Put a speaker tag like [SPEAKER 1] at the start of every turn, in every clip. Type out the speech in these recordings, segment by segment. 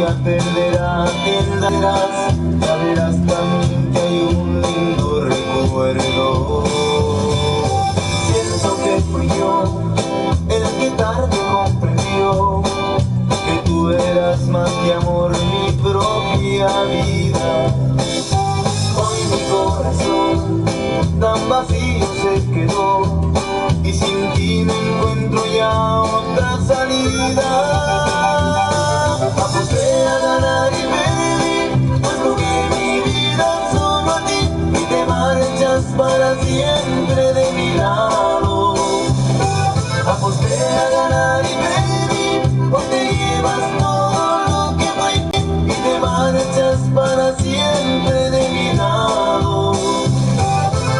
[SPEAKER 1] atenderá, ya verás también que hay un lindo recuerdo. Siento que fui yo el que tarde comprendió que tú eras más que amor, mi propia vida. Hoy mi corazón tan vacío se quedó y sin ti no encuentro ya otra salida. Aposté a ganar y perdí, pues jugué mi vida solo a ti y te marchas para siempre de mi lado. Aposté a ganar y perdí, hoy te llevas todo lo que fue y te marchas para siempre de mi lado.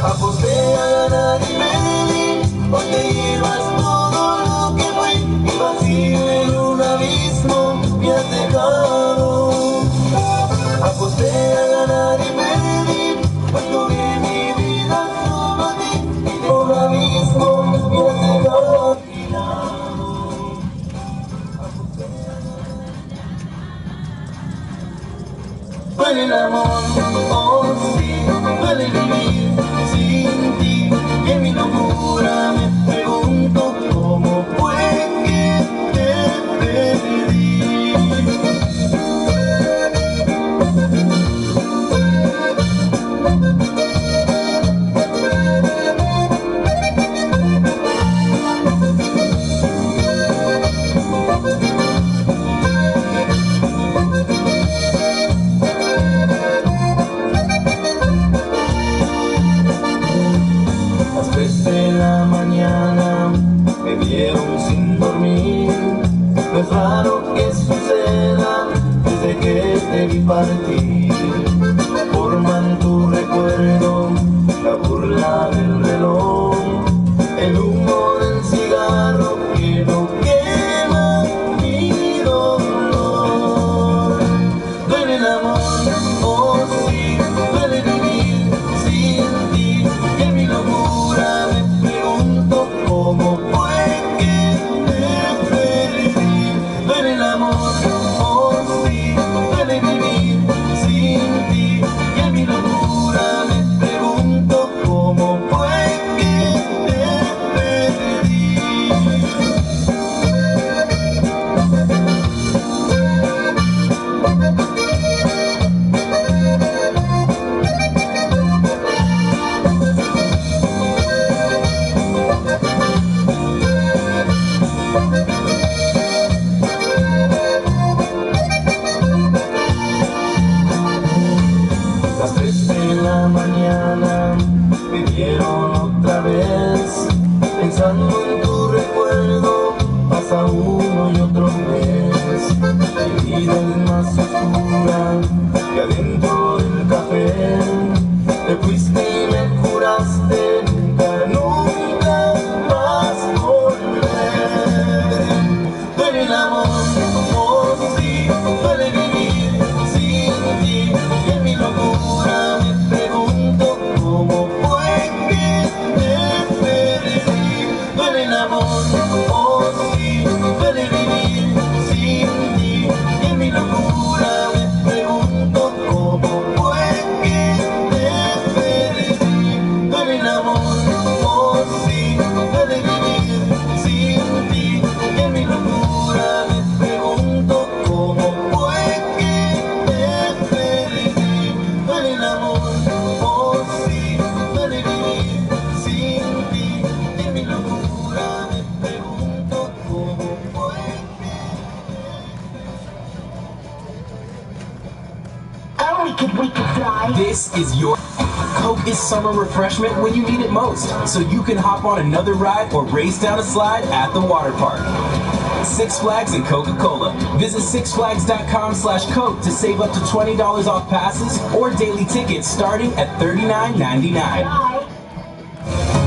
[SPEAKER 1] Aposté a ganar y perdí, hoy te llevas todo lo que fue y vacío en un abismo me has dejado. Aposté a ganar y perdí, pues jugué mi vida solo a ti y de un abismo me has dejado. Duele el amor, oh sí, duele vivir sin ti. Y en mi locura me pregunto cómo fue que te perdí. Las 3 de la mañana me vieron sin dormir. No es raro que suceda desde que te vi partir. Forman tu recuerdo la burla del reloj, el humo del cigarro que no quema mi dolor. Duele el amor, oh sí, duele vivir sin ti. Y en mi locura me pregunto cómo fue que te perdí. Duele el amor, oh sí, duele vivir sin ti. Y en mi locura me pregunto cómo fue que te perdí. Las 3 de la mañana me vieron otra vez, pensando en tu recuerdo, pasa uno y otro mes. Mi vida es más oscura que adentro del café. Te fuiste y me juraste nunca, nunca más volver. Duele el amor, oh sí, duele vivir sin ti. Y en mi locura me pregunto cómo fue que te perdí. Duele el amor, oh sí, duele vivir sin ti. Y en mi locura me pregunto cómo fue que te perdí. Duele el amor, oh sí, duele vivir sin ti. Y en mi locura me pregunto cómo fue que te perdí. Duele el amor, oh sí, duele vivir sin ti. Y en mi locura me pregunto cómo fue que
[SPEAKER 2] Oh, we could fly.
[SPEAKER 3] This is your Coke is summer refreshment when you need it most, so you can hop on another ride or race down a slide at the water park. Six Flags and Coca-Cola. Visit sixflags.com/Coke to save up to $20 off passes or daily tickets starting at $39.99.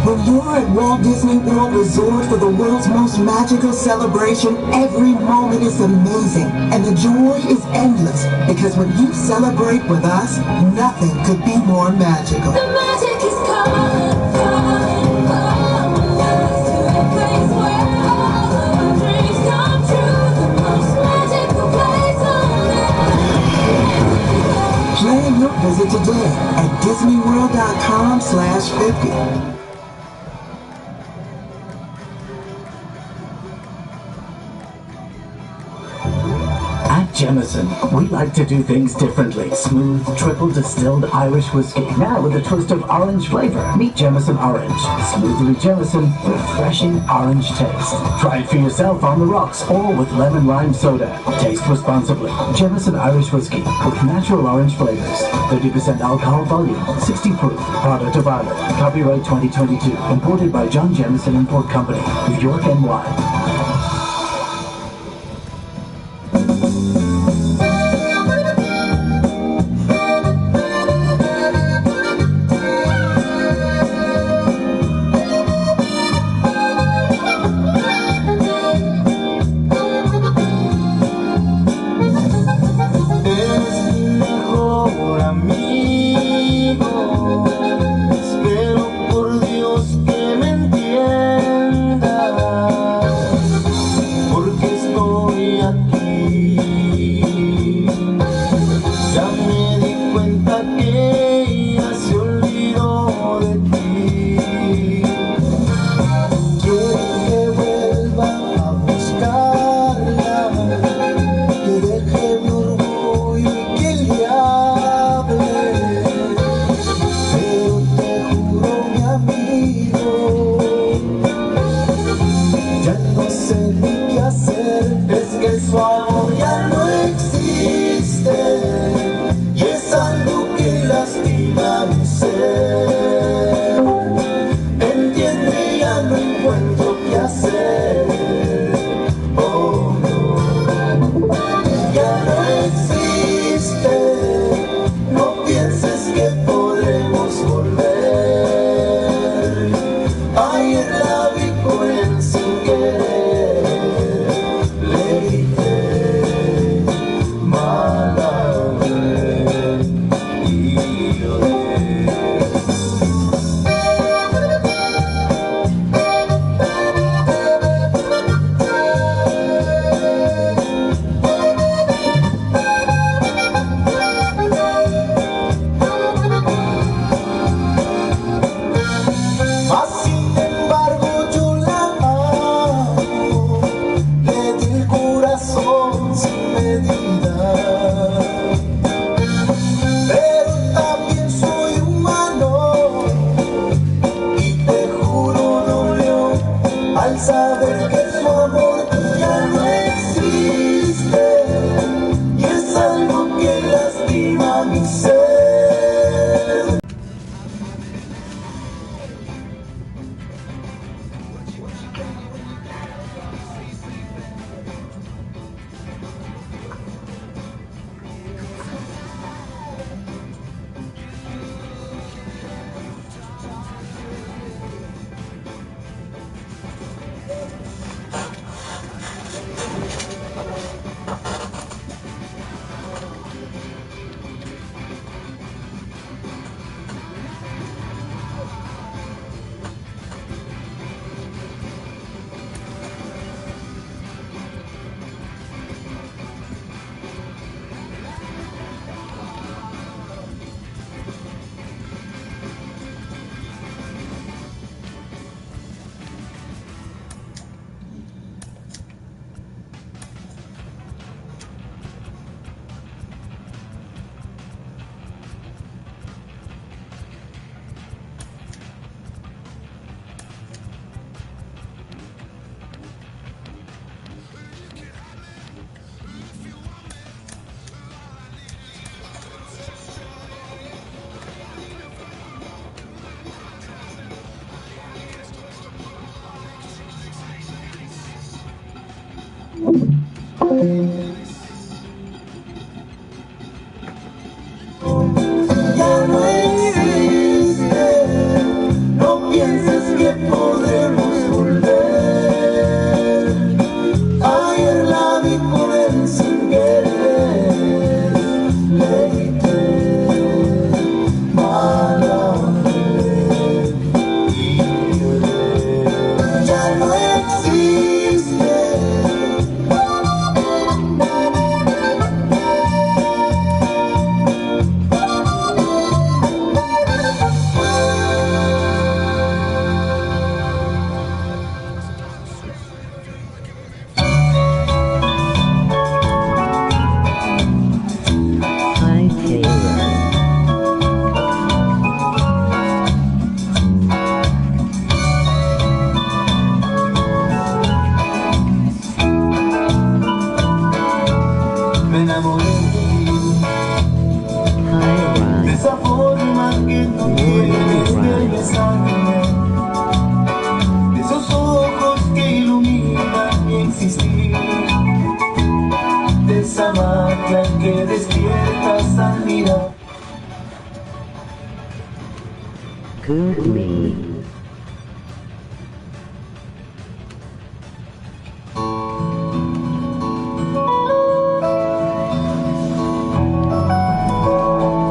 [SPEAKER 4] When you're at Walt Disney World Resort for the world's most magical celebration, every moment is amazing and the joy is endless, because when you celebrate with us, nothing could be more magical.
[SPEAKER 5] The magic is coming, coming, coming us to a place where all of our dreams come true. The most magical place on earth.
[SPEAKER 4] Visit today at disneyworld.com/50.
[SPEAKER 6] At Jameson, we like to do things differently. Smooth, triple distilled Irish whiskey. Now with a twist of orange flavor. Meet Jameson Orange. Smoothly Jameson, refreshing orange taste. Try it for yourself on the rocks or with lemon lime soda. Taste responsibly. Jameson Irish whiskey with natural orange flavors. 30% alcohol volume, 60 proof. Product of Ireland. Copyright 2022. Imported by John Jameson Import Company, New York, NY.
[SPEAKER 1] Espero por Dios que me entiendas.
[SPEAKER 6] good me.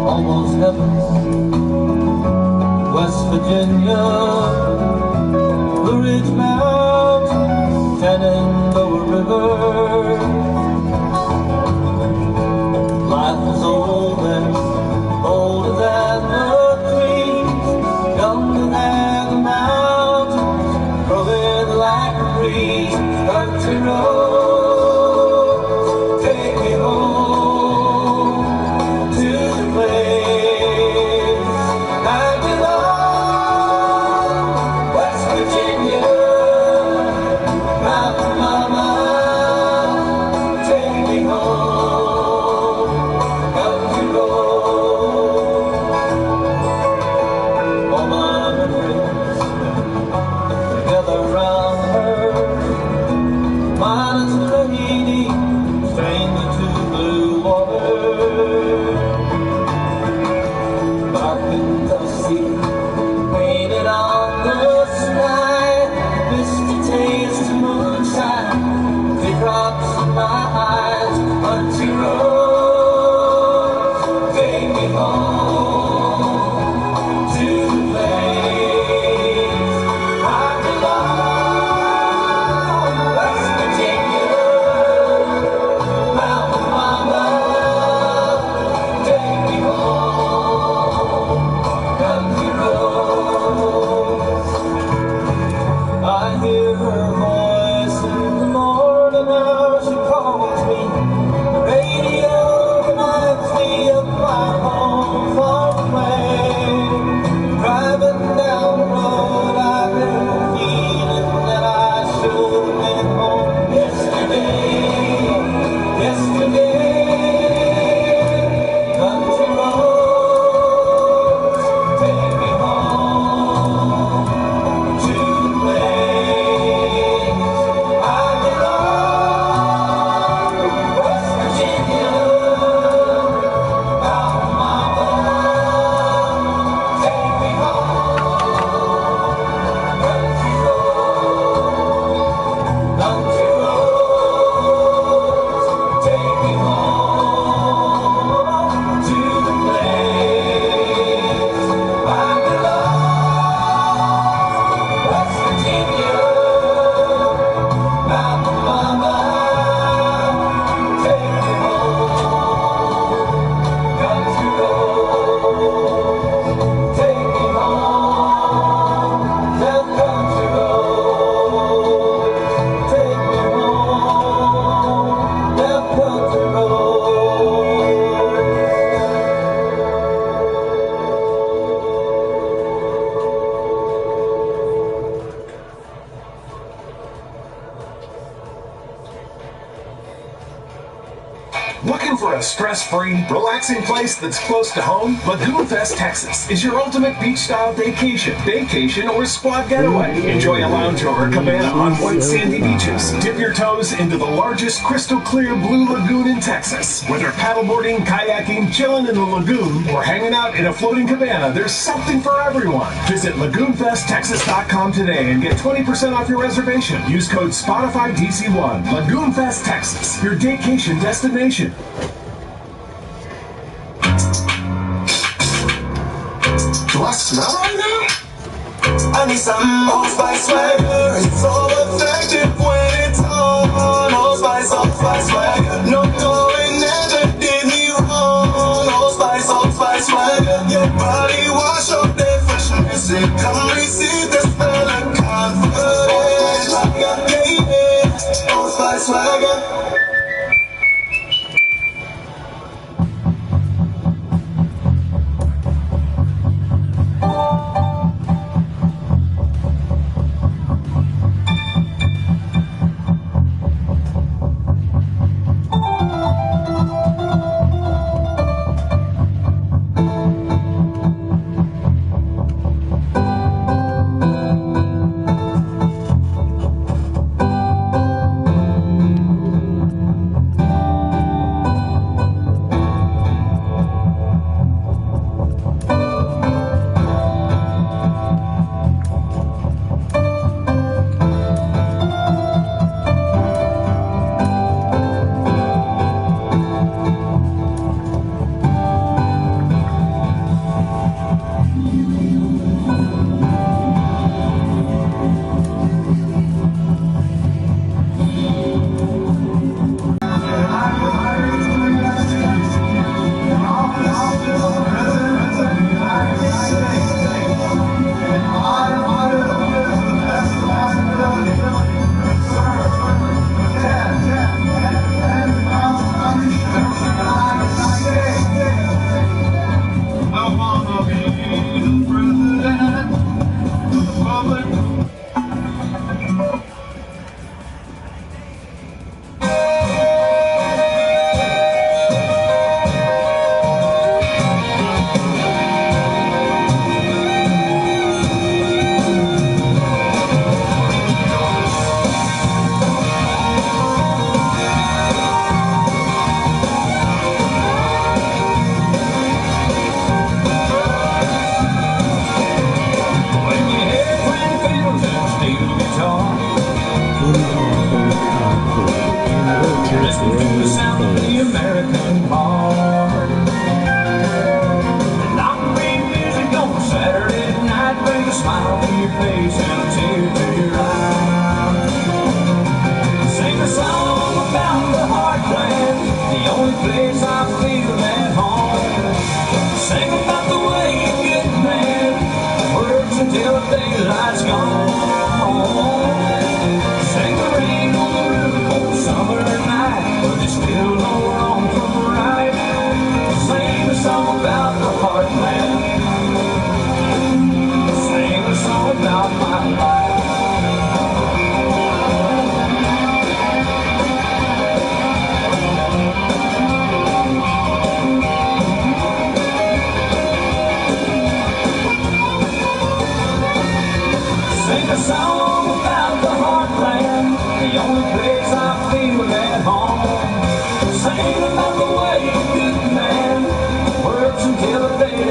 [SPEAKER 1] Almost heaven, West Virginia, Blue Ridge Mountains, Shenandoah River. Life was older than the trees, younger than the mountains, growing like a breeze. Country road, take me home to the place I belong. West Virginia, Mountain Mama, take me home. Country road, all my memories together round her. Mine is a lady, stranger to blue water. Dark in the sea, painted on the sky, misty taste of moonshine, teardrops in my eyes. Country road, take me home to the place I belong. West Virginia, Mountain Mama, take me home. Country roads, I hear her voice in the morning hour. She calls me. The radio reminds me of my home far away. Driving down the road, I get a feeling that I should have been home yesterday. Country roads, take me home to the place I belong. West Virginia, Mountain Mama, take me home. Country roads, take me home to the place I belong. West Virginia, Mountain Mama, take me home. Country roads, take me home. Down country roads, take me home. Down country roads.
[SPEAKER 7] Looking for a stress-free, relaxing place that's close to home? Lagoon Fest, Texas is your ultimate beach-style vacation or squad getaway. Enjoy a lounge over cabana on white sandy beaches. Dip your toes into the largest crystal-clear blue lagoon in Texas. Whether paddleboarding, kayaking, chilling in the lagoon, or hanging out in a floating cabana, there's something for everyone. Visit LagoonFestTexas.com today and get 20% off your reservation. Use code SpotifyDC1. Lagoon Fest, Texas, your vacation destination.
[SPEAKER 1] Do I smell right now? I need some Old Spice swagger. It's so effective when it's on. Old Spice swagger. No going never did me wrong. Old Spice swagger. Your body wash up that freshness and come receive the smell of confidence. Yeah, Old Spice swagger.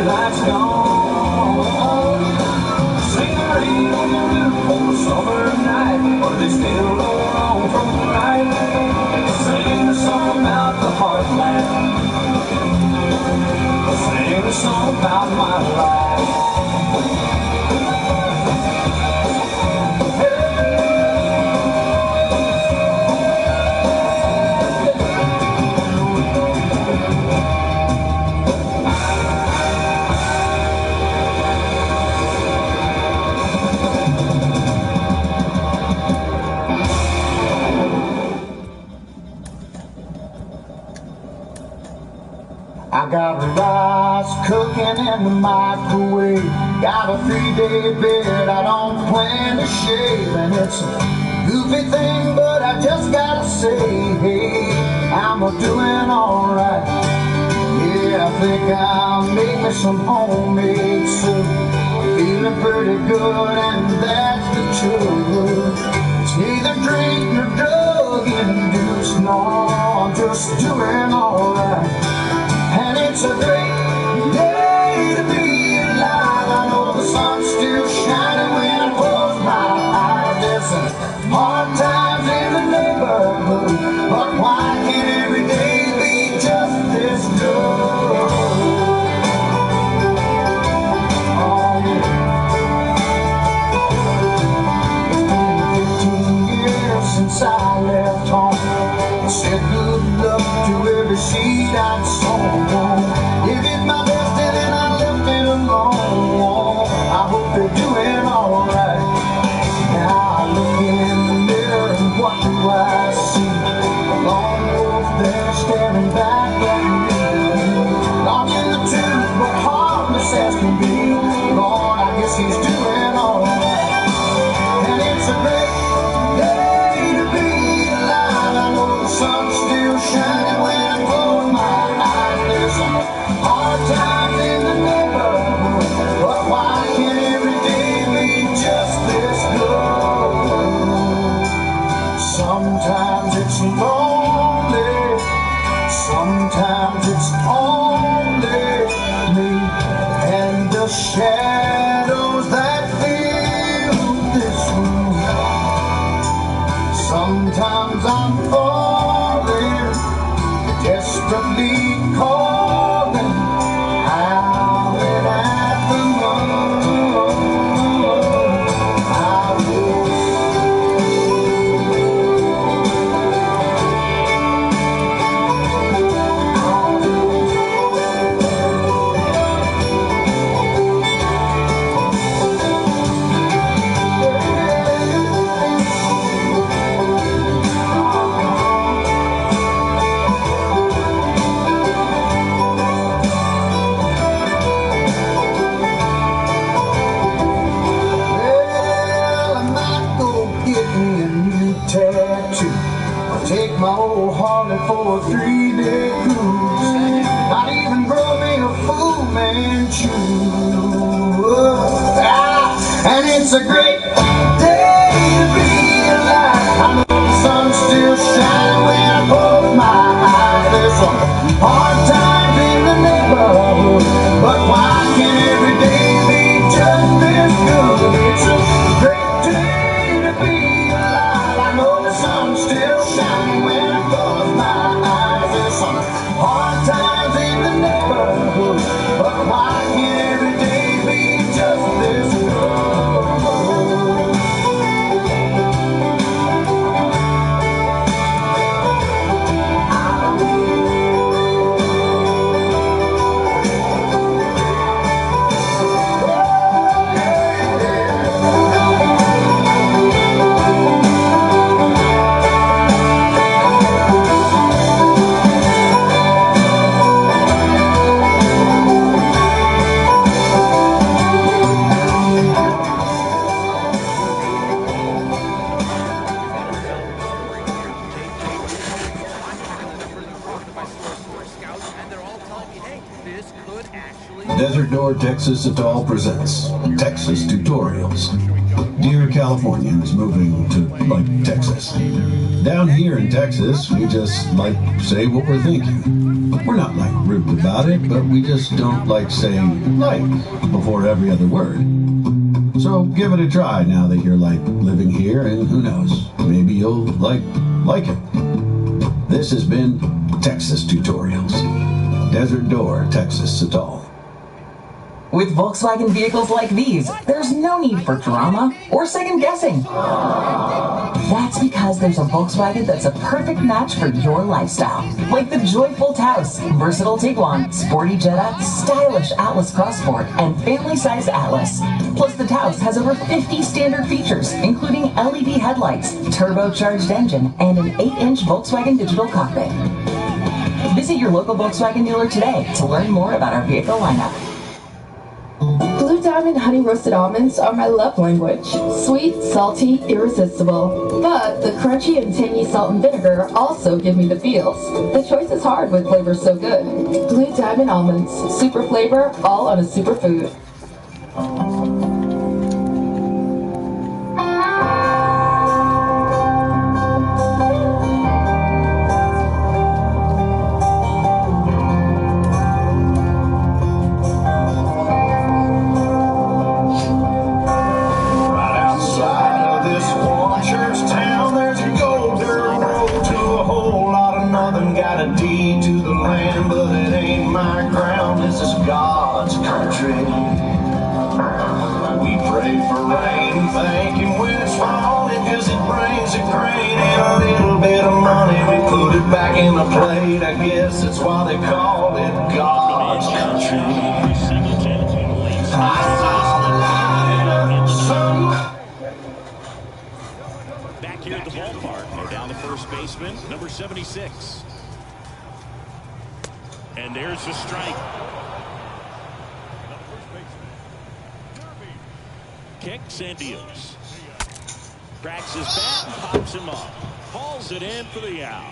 [SPEAKER 1] life's gone. Scenery on the roof on a summer night, or they still go wrong from right. Sing a song about the heartland. Sing a song about my life. I got rice cooking in the microwave. Got a 3-day bed I don't plan to shave. And it's a goofy thing, but I just gotta say, hey, I'm doing alright. Yeah, I think I'll make me some homemade soup. Feeling pretty good, and that's the truth. It's neither drink nor drug induced. No, I'm just doing alright. And it's a great day to be alive. I know the sun's still shining when I close my eyes. There's some hard times in the neighborhood, but why can't every day be just this good? Oh, it's been 15 years since I left home. I said good luck to every seed I'd sown. Give it my best and then I left it alone. I hope they're doing alright. Now I look in the mirror and what do I see? A lone wolf there staring back at me. Long in the tooth but harmless as can be. Lord, I guess he's doing alright. And it's a great day to be alive. I know the sun's still shining when I close my eyes. There's some hard times in the neighborhood, but why can't every day be just this good? Sometimes it's lonely, sometimes it's only me and the shadows that fill this room. Sometimes I'm falling, desperately calling, howling at the moon. I tattoo. I'll take my old Harley for a 3-day cruise. I'd even grow me a Fu Manchu. And it's a great day to be alive. I know the sun's still shining when I close my eyes. There's some hard times in the neighborhood, but why can't every day be just this good? It's a great day to be alive. I know the sun's still shining when I close my eyes. There's some hard times in the neighborhood, but why can't every day be just this good?
[SPEAKER 8] Desert Door Texas Atoll presents Texas Tutorials. Dear California who's moving to, like, Texas. Down here in Texas, we just, like, say what we're thinking. We're not, like, rude about it, but we just don't like saying like before every other word. So give it a try now that you're, like, living here, and who knows, maybe you'll, like it. This has been Texas Tutorials. Desert Door, Texas at all.
[SPEAKER 4] With Volkswagen vehicles like these, there's no need for drama or second guessing. That's because there's a Volkswagen that's a perfect match for your lifestyle. Like the joyful Taos, versatile Tiguan, sporty Jetta, stylish Atlas Crossport, and family-sized Atlas. Plus the Taos has over 50 standard features, including LED headlights, turbocharged engine, and an 8-inch Volkswagen digital cockpit. Visit your local Volkswagen dealer today to learn more about our vehicle lineup.
[SPEAKER 9] Blue Diamond honey roasted almonds are my love language. Sweet, salty, irresistible. But the crunchy and tangy salt and vinegar also give me the feels. The choice is hard with flavors so good. Blue Diamond almonds, super flavor, all on a superfood.
[SPEAKER 1] Back in the plate, I guess that's why they call it God's country. I saw the light of the sun.
[SPEAKER 10] Back here at the ballpark, they're down the first baseman, number 76. And there's the strike. Kicks and deals. Cracks his bat and pops him up. Hauls it in for the out.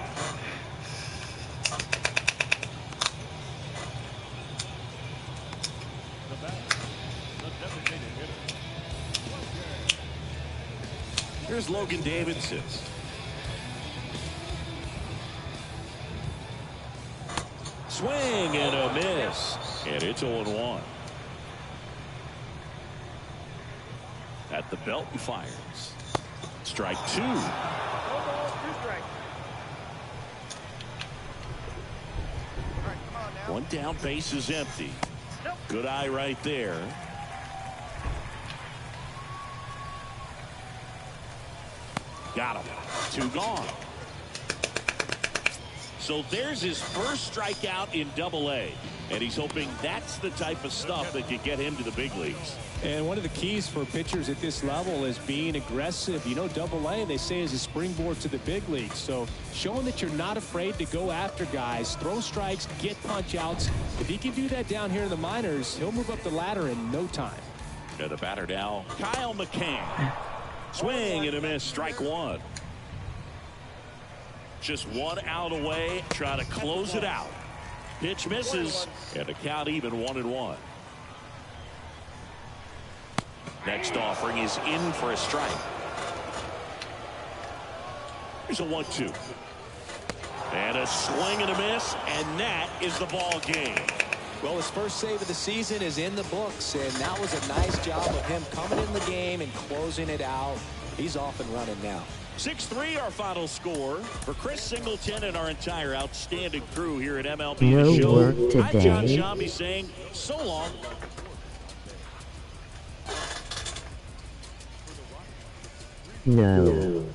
[SPEAKER 10] Here's Logan Davidson. Swing and a miss. And it's 0-1. At the belt and fires. Strike two. One down, base is empty. Good eye right there. Got him. Two gone. So there's his first strikeout in Double-A, and he's hoping that's the type of stuff that could get him to the big leagues.
[SPEAKER 11] And one of the keys for pitchers at this level is being aggressive. You know, Double-A, they say, is a springboard to the big leagues. So showing that you're not afraid to go after guys, throw strikes, get punch outs. If he can do that down here in the minors, he'll move up the ladder in no time.
[SPEAKER 10] And the batter now, Kyle McCann. Swing and a miss, strike one. Just one out away, trying to close it out. Pitch misses, and the count even 1-1. Next offering is in for a strike. Here's a 1-2. And a swing and a miss, and that is the ball game.
[SPEAKER 12] Well, his first save of the season is in the books, and that was a nice job of him coming in the game and closing it out. He's off and running now.
[SPEAKER 10] 6-3 our final score. For Chris Singleton and our entire outstanding crew here at MLB
[SPEAKER 13] No
[SPEAKER 10] The Show,
[SPEAKER 13] work
[SPEAKER 10] I'm John
[SPEAKER 13] today.
[SPEAKER 10] Shambi saying so long.
[SPEAKER 13] No.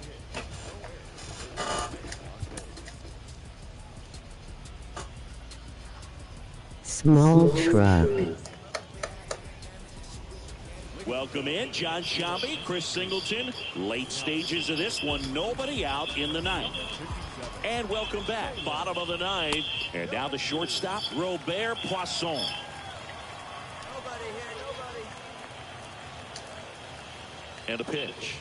[SPEAKER 13] Small truck.
[SPEAKER 10] Welcome in, John Shambi, Chris Singleton. Late stages of this one, nobody out in the ninth. And welcome back, bottom of the ninth. And now the shortstop, Robert Poisson. And a pitch.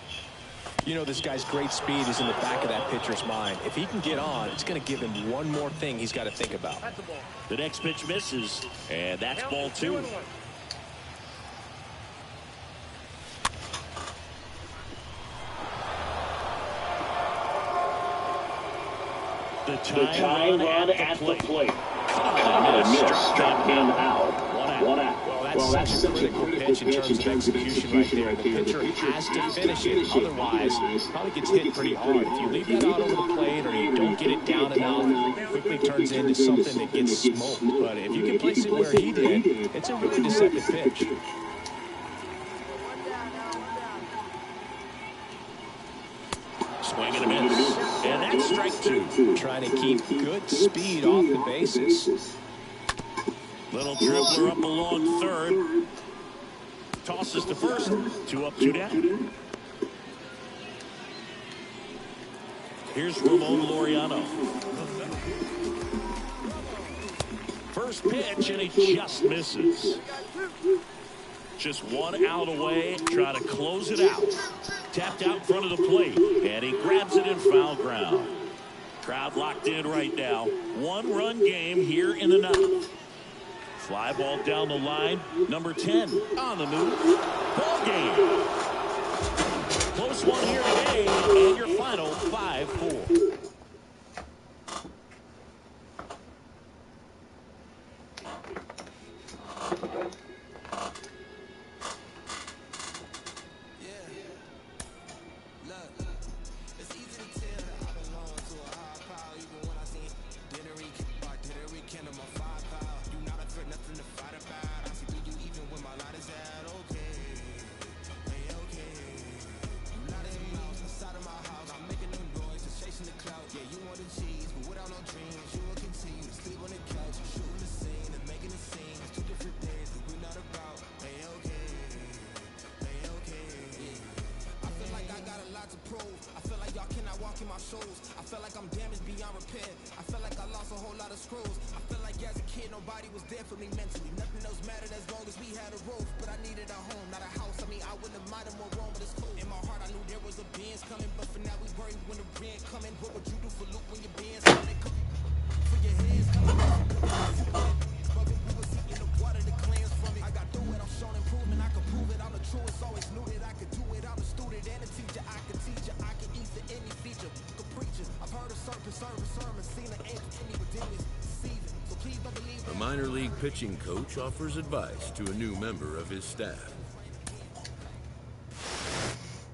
[SPEAKER 12] You know, this guy's great speed is in the back of that pitcher's mind. If he can get on, it's going to give him one more thing he's got to think about.
[SPEAKER 10] The next pitch misses, and that's ball two. The time run at the plate. Struck him out. One out.
[SPEAKER 11] Well, that's such a critical pitch in terms of execution right there. The pitcher has to finish it. Otherwise, probably gets hit pretty hard. If you leave that out over the plate or you don't get it down enough, it quickly turns into something that gets smoked. But if you can place it where he did, it's a really deceptive pitch.
[SPEAKER 10] Swing and a miss. And that's strike two.
[SPEAKER 11] Trying to keep good speed off the bases.
[SPEAKER 10] Little dribbler up along third. Tosses to first. 2 up, 2 down. Here's Ramon Laureano. First pitch, and he just misses. Just 1 out away. Try to close it out. Tapped out in front of the plate, and he grabs it in foul ground. Crowd locked in right now. 1-run game here in the 9th. Fly ball down the line. Number 10 on the move. Ball game. Close one here today, and your final 5-4.
[SPEAKER 14] I felt like I'm damaged beyond repair. I felt like I lost a whole lot of screws. I felt like as a kid nobody was there for me mentally. Nothing else mattered as long as we had a roof. But I needed a home, not a house. I mean, I wouldn't have minded more wrong, but it's cool. In my heart I knew there was a Benz coming, but for now we worry when the rent coming. What would you do for Luke when your Benz coming? For your hands coming. We were seeking the water, the clans from it. I got through it, I'm showing improvement. I can prove it, I'm the truest. Always knew that I could do it. I'm a student and a teacher. I can teach you, I can ease to any feature. I've heard a certain sermon, seen an angel to me within this season. So please don't believe
[SPEAKER 15] A minor league pitching coach offers advice to a new member of his staff.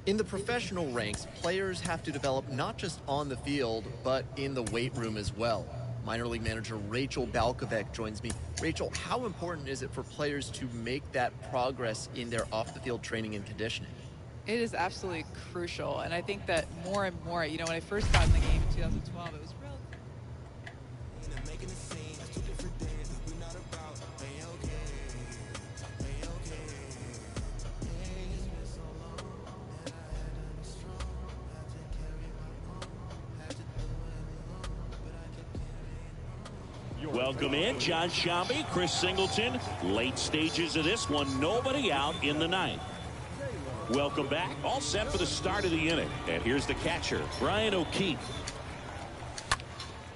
[SPEAKER 16] In the professional ranks, players have to develop not just on the field, but in the weight room as well. Minor league manager Rachel Balkovec joins me. Rachel, how important is it for players to make that progress in their off-the-field training and conditioning?
[SPEAKER 17] It is absolutely crucial, and I think that more and more, you know, when I first got in the game in 2012, it was real.
[SPEAKER 10] Welcome in, John Shambi, Chris Singleton. Late stages of this one, nobody out in the 9th. Welcome back. All set for the start of the inning. And here's the catcher, Brian O'Keefe.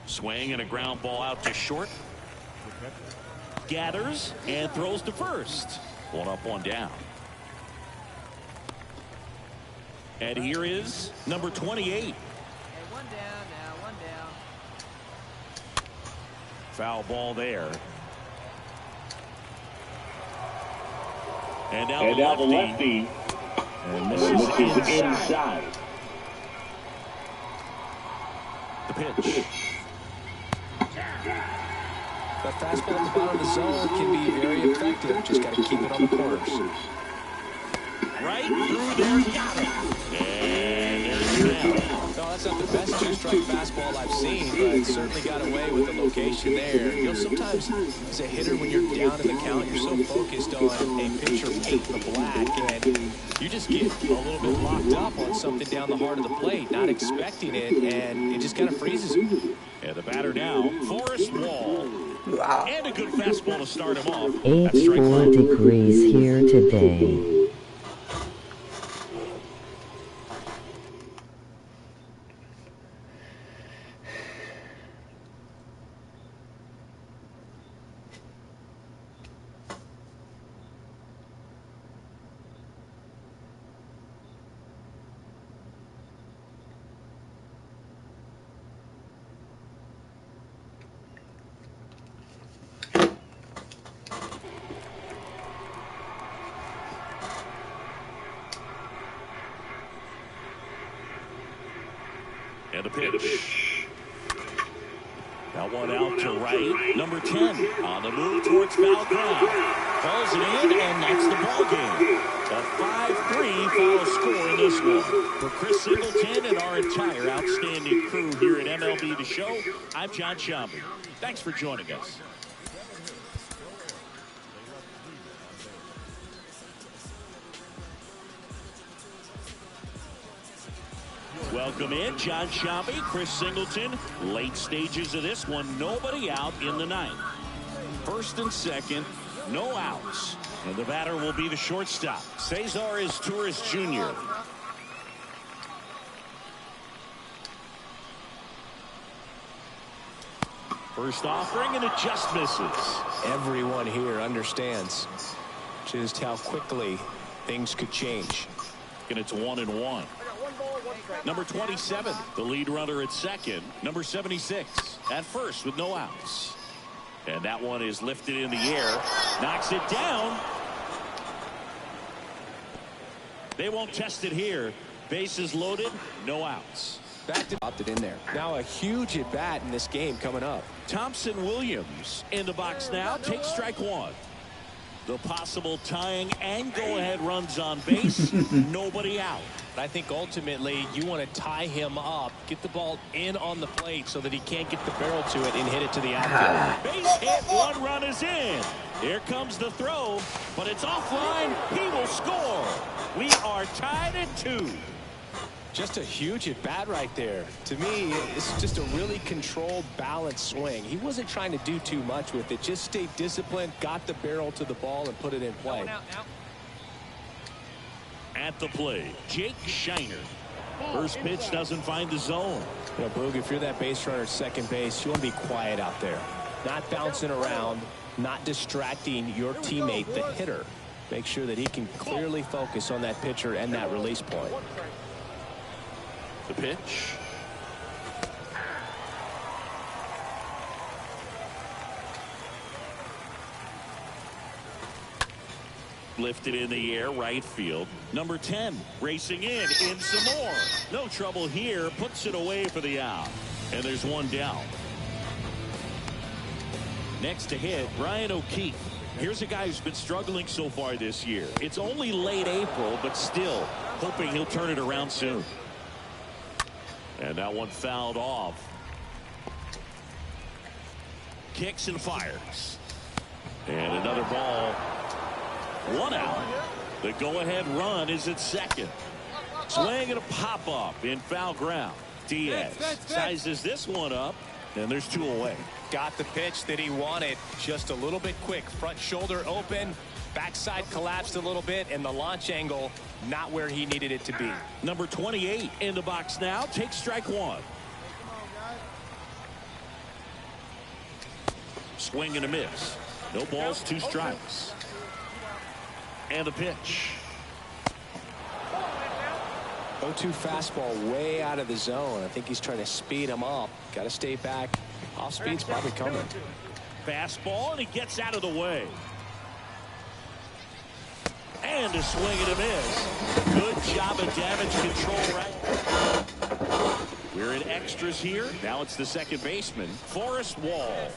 [SPEAKER 10] Swing and a ground ball out to short. Gathers and throws to first. 1 up, 1 down. And here is number 28.
[SPEAKER 17] Okay, 1 down now, 1 down.
[SPEAKER 10] Foul ball there. And now the lefty. And this is inside. The pitch.
[SPEAKER 11] The fastball at the bottom of the zone can be very effective. Just got to keep it on the corners.
[SPEAKER 10] Right through there, got it. And there's the down.
[SPEAKER 11] No, that's not the best 2-strike fastball I've seen, but it certainly got away with the location there. You know, sometimes as a hitter, when you're down in the count, you're so focused on a pitcher painting the black, and you just get a little bit locked up on something down the heart of the plate, not expecting it, and it just kind of freezes you.
[SPEAKER 10] And the batter now, Forrest Wall.
[SPEAKER 13] Wow.
[SPEAKER 10] And a good fastball to start him off.
[SPEAKER 13] 84 degrees here today.
[SPEAKER 10] And a pitch. That one out to right. Number 10 on the move towards foul ground. Calls it in, and that's the ball game. A 5-3 final score in this one. For Chris Singleton and our entire outstanding crew here at MLB The Show, I'm John Shambi. Thanks for joining us. Welcome in, John Shambi, Chris Singleton. Late stages of this one, nobody out in the ninth. First and second, no outs. And the batter will be the shortstop, Cesar Torres Jr. First offering, and it just misses.
[SPEAKER 11] Everyone here understands just how quickly things could change.
[SPEAKER 10] And it's 1-1. Number 27, the lead runner at second. Number 76 at first with no outs. And that one is lifted in the air. Knocks it down. They won't test it here. Bases loaded, no outs.
[SPEAKER 11] Back to opted in there. Now a huge at bat in this game coming up.
[SPEAKER 10] Thompson Williams in the box now. Takes strike one. The possible tying and go-ahead runs on base. Nobody out.
[SPEAKER 11] I think ultimately you want to tie him up, get the ball in on the plate so that he can't get the barrel to it and hit it to the outfield.
[SPEAKER 10] Base hit, one run is in. Here comes the throw, but it's offline. He will score. We are tied at 2.
[SPEAKER 11] Just a huge at bat right there. To me, it's just a really controlled, balanced swing. He wasn't trying to do too much with it. Just stayed disciplined, got the barrel to the ball, and put it in play.
[SPEAKER 10] At the plate, Jake Shiner. First pitch doesn't find the zone.
[SPEAKER 11] You know, Boog, if you're that base runner at second base, you want to be quiet out there. Not bouncing around, not distracting your teammate, the hitter. Make sure that he can clearly focus on that pitcher and that release point.
[SPEAKER 10] The pitch. Lifted in the air, right field. Number 10 racing in some more. No trouble here, puts it away for the out. And there's one down. Next to hit, Brian O'Keefe. Here's a guy who's been struggling so far this year. It's only late April, but still hoping he'll turn it around soon. And that one fouled off. Kicks and fires. And another ball. One out. The go-ahead run is at second. Swing and a pop-up in foul ground. Diaz sizes this one up, and there's 2 away.
[SPEAKER 11] Got the pitch that he wanted. Just a little bit quick. Front shoulder open. Backside collapsed a little bit, and the launch angle not where he needed it to be.
[SPEAKER 10] Number 28 in the box now. Takes strike one. Swing and a miss. No balls, 2 strikes. And a pitch.
[SPEAKER 11] 0-2 fastball way out of the zone. I think he's trying to speed him up. Got to stay back. Off speed's probably coming.
[SPEAKER 10] Fastball, and he gets out of the way. And a swing and a miss. Good job of damage control right. We're in extras here. Now it's the second baseman, Forrest Wall.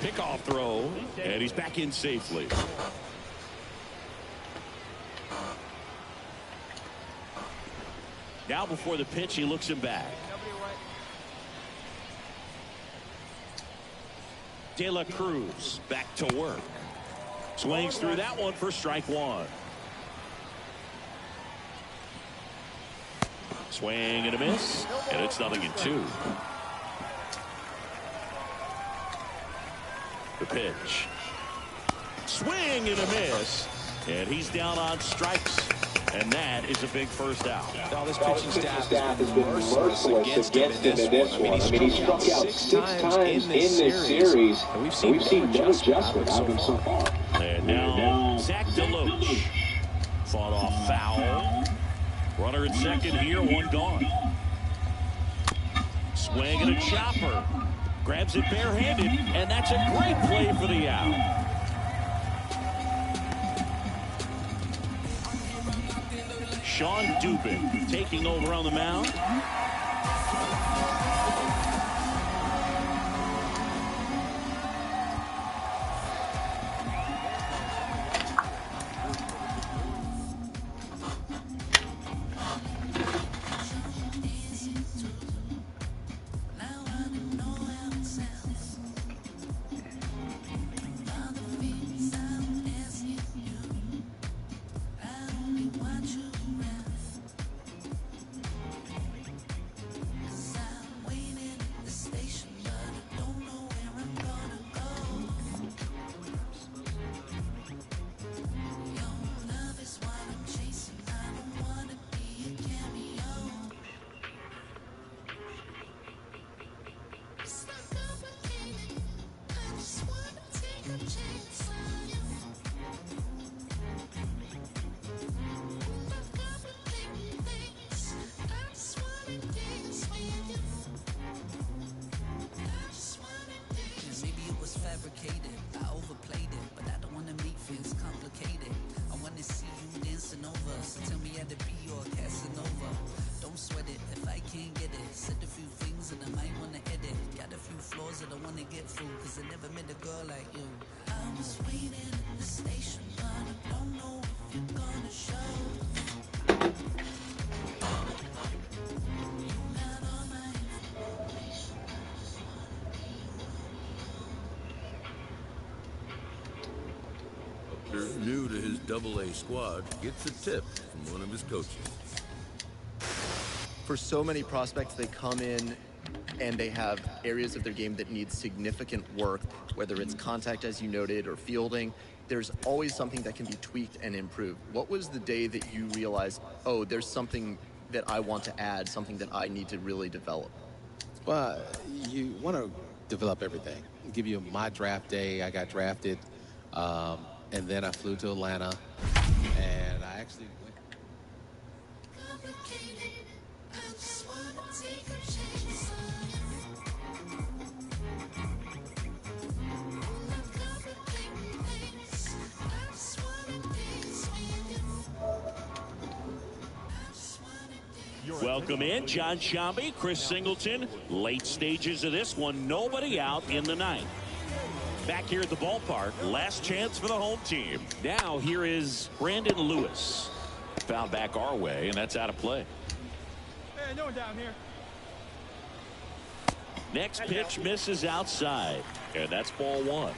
[SPEAKER 10] Pickoff throw, and he's back in safely. Now before the pitch, he looks him back. De La Cruz back to work. Swings through that one for strike one. Swing and a miss, and it's 0-2. The pitch. Swing and a miss, and he's down on strikes, and that is a big first out.
[SPEAKER 11] Now this pitching staff has been merciless against him in this one. I mean, he struck out 6 times in this series, and we've seen no adjustment out of him so far.
[SPEAKER 10] And now Zach DeLoach fought off foul. Runner at second here, one gone. Swing and a chopper. Grabs it barehanded, and that's a great play for the out. Sean Dubin taking over on the mound.
[SPEAKER 15] New to his AA squad gets a tip from one of his coaches.
[SPEAKER 16] For so many prospects, they come in and they have areas of their game that need significant work, whether it's contact, as you noted, or fielding. There's always something that can be tweaked and improved. What was the day that you realized, oh, there's something that I want to add, something that I need to really develop?
[SPEAKER 18] Well, you want to develop everything. I'll give you my draft day. I got drafted, and then I flew to Atlanta, and I actually went.
[SPEAKER 10] Welcome in, John Shambi, Chris Singleton. Late stages of this one, nobody out in the ninth. Back here at the ballpark, last chance for the home team. Now here is Brandon Lewis. Foul back our way, and that's out of play.
[SPEAKER 19] Hey, no one down here.
[SPEAKER 10] Next pitch misses outside, and that's ball one.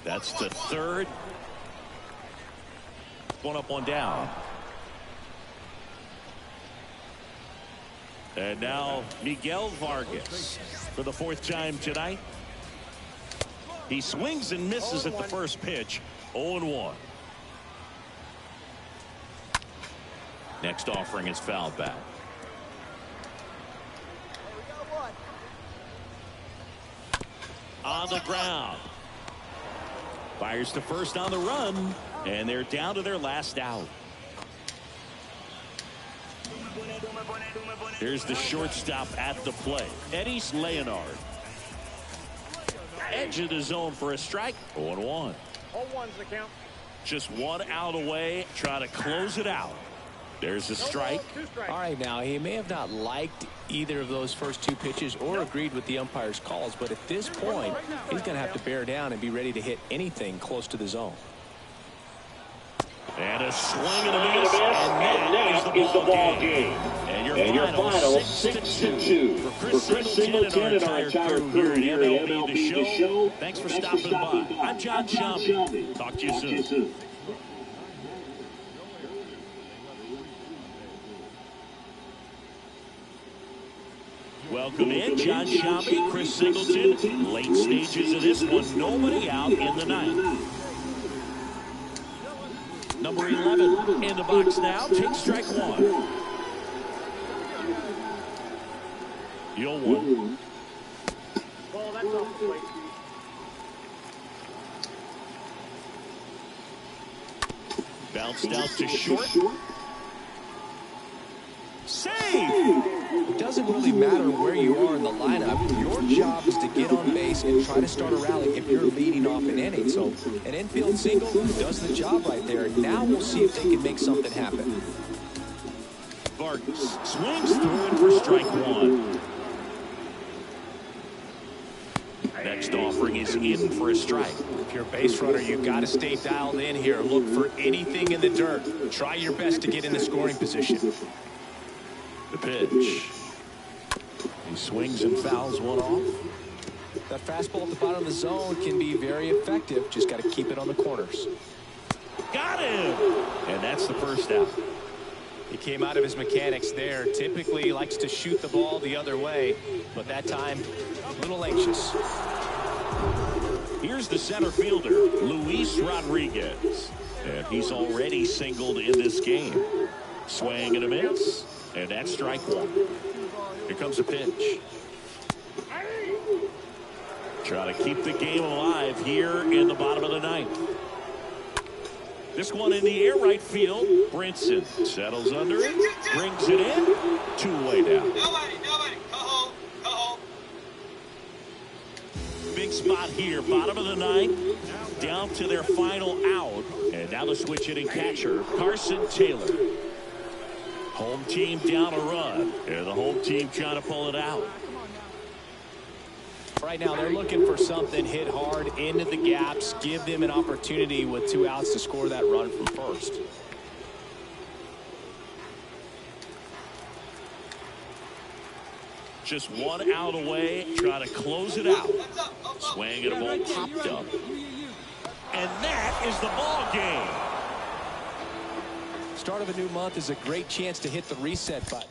[SPEAKER 10] That's to third. One up, one down. And now Miguel Vargas for the fourth time tonight. He swings and misses at the first pitch. 0-1. Next offering is fouled back. On the ground. Fires to first on the run, and they're down to their last out. Here's the shortstop at the plate, Eddys Leonard. Edge of the zone for a strike. 0-1.
[SPEAKER 19] 0-1's the count.
[SPEAKER 10] Just one out away, trying to close it out. There's a strike.
[SPEAKER 11] All right, now he may have not liked either of those first two pitches or agreed with the umpire's calls, but at this point he's going to have to bear down and be ready to hit anything close to the zone.
[SPEAKER 10] And a swing and a miss, and that is the ball game. And your final 6-2 for Chris Singleton and our entire crew here at MLB The Show. Thanks for stopping by. I'm John Shambi. Talk to you soon. Welcome in, John Shambi, Chris Singleton. Late stages of this one, nobody out in the ninth. Number 11 in the box now, takes strike one. 0-1.
[SPEAKER 19] Ball, that's off the plate.
[SPEAKER 10] Bounced out to short. Save!
[SPEAKER 12] It doesn't really matter where you are in the lineup. Your job is to get on base bases and try to start a rally if you're leading off an inning. So an infield single does the job right there. Now we'll see if they can make something happen.
[SPEAKER 10] Vargas swings through it for strike one. Next offering is in for a strike.
[SPEAKER 12] If you're a base runner, you've got to stay dialed in here. Look for anything in the dirt. Try your best to get in the scoring position.
[SPEAKER 10] The pitch. He swings and fouls one off.
[SPEAKER 12] That fastball at the bottom of the zone can be very effective. Just got to keep it on the corners.
[SPEAKER 10] Got him! And that's the first out.
[SPEAKER 12] He came out of his mechanics there. Typically, he likes to shoot the ball the other way, but that time, a little anxious.
[SPEAKER 10] Here's the center fielder, Luis Rodriguez. And he's already singled in this game. Swing and a miss. And that's strike one. Here comes a pitch. Try to keep the game alive here in the bottom of the ninth. This one in the air right field. Brinson settles under it, brings it in, two-way down. Big spot here, bottom of the ninth, down to their final out. And now the switch hitting catcher, Carson Taylor. Home team down a run, and the home team trying to pull it out.
[SPEAKER 12] Right now, they're looking for something hit hard into the gaps, give them an opportunity with 2 outs to score that run from first.
[SPEAKER 10] Just 1 out away, try to close it out. Swing and a ball popped up. And that is the ball game.
[SPEAKER 12] Start of a new month is a great chance to hit the reset button.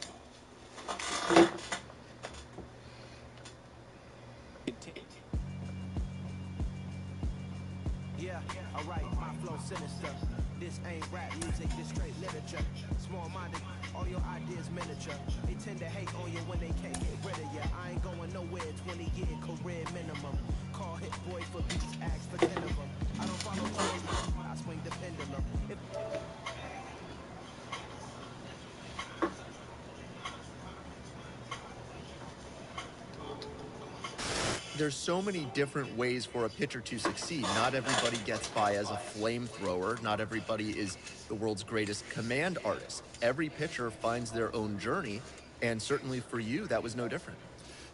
[SPEAKER 14] Yeah, alright, my flow sinister. This ain't rap music, this straight literature. Small-minded, all your ideas miniature. They tend to hate on you when they can't get rid of you. I ain't going nowhere, 20-year career minimum. Call hit boy for beats, ask for 10 of them. I don't follow trends, I swing the pendulum.
[SPEAKER 16] There's so many different ways for a pitcher to succeed. Not everybody gets by as a flamethrower. Not everybody is the world's greatest command artist. Every pitcher finds their own journey, and certainly for you, that was no different.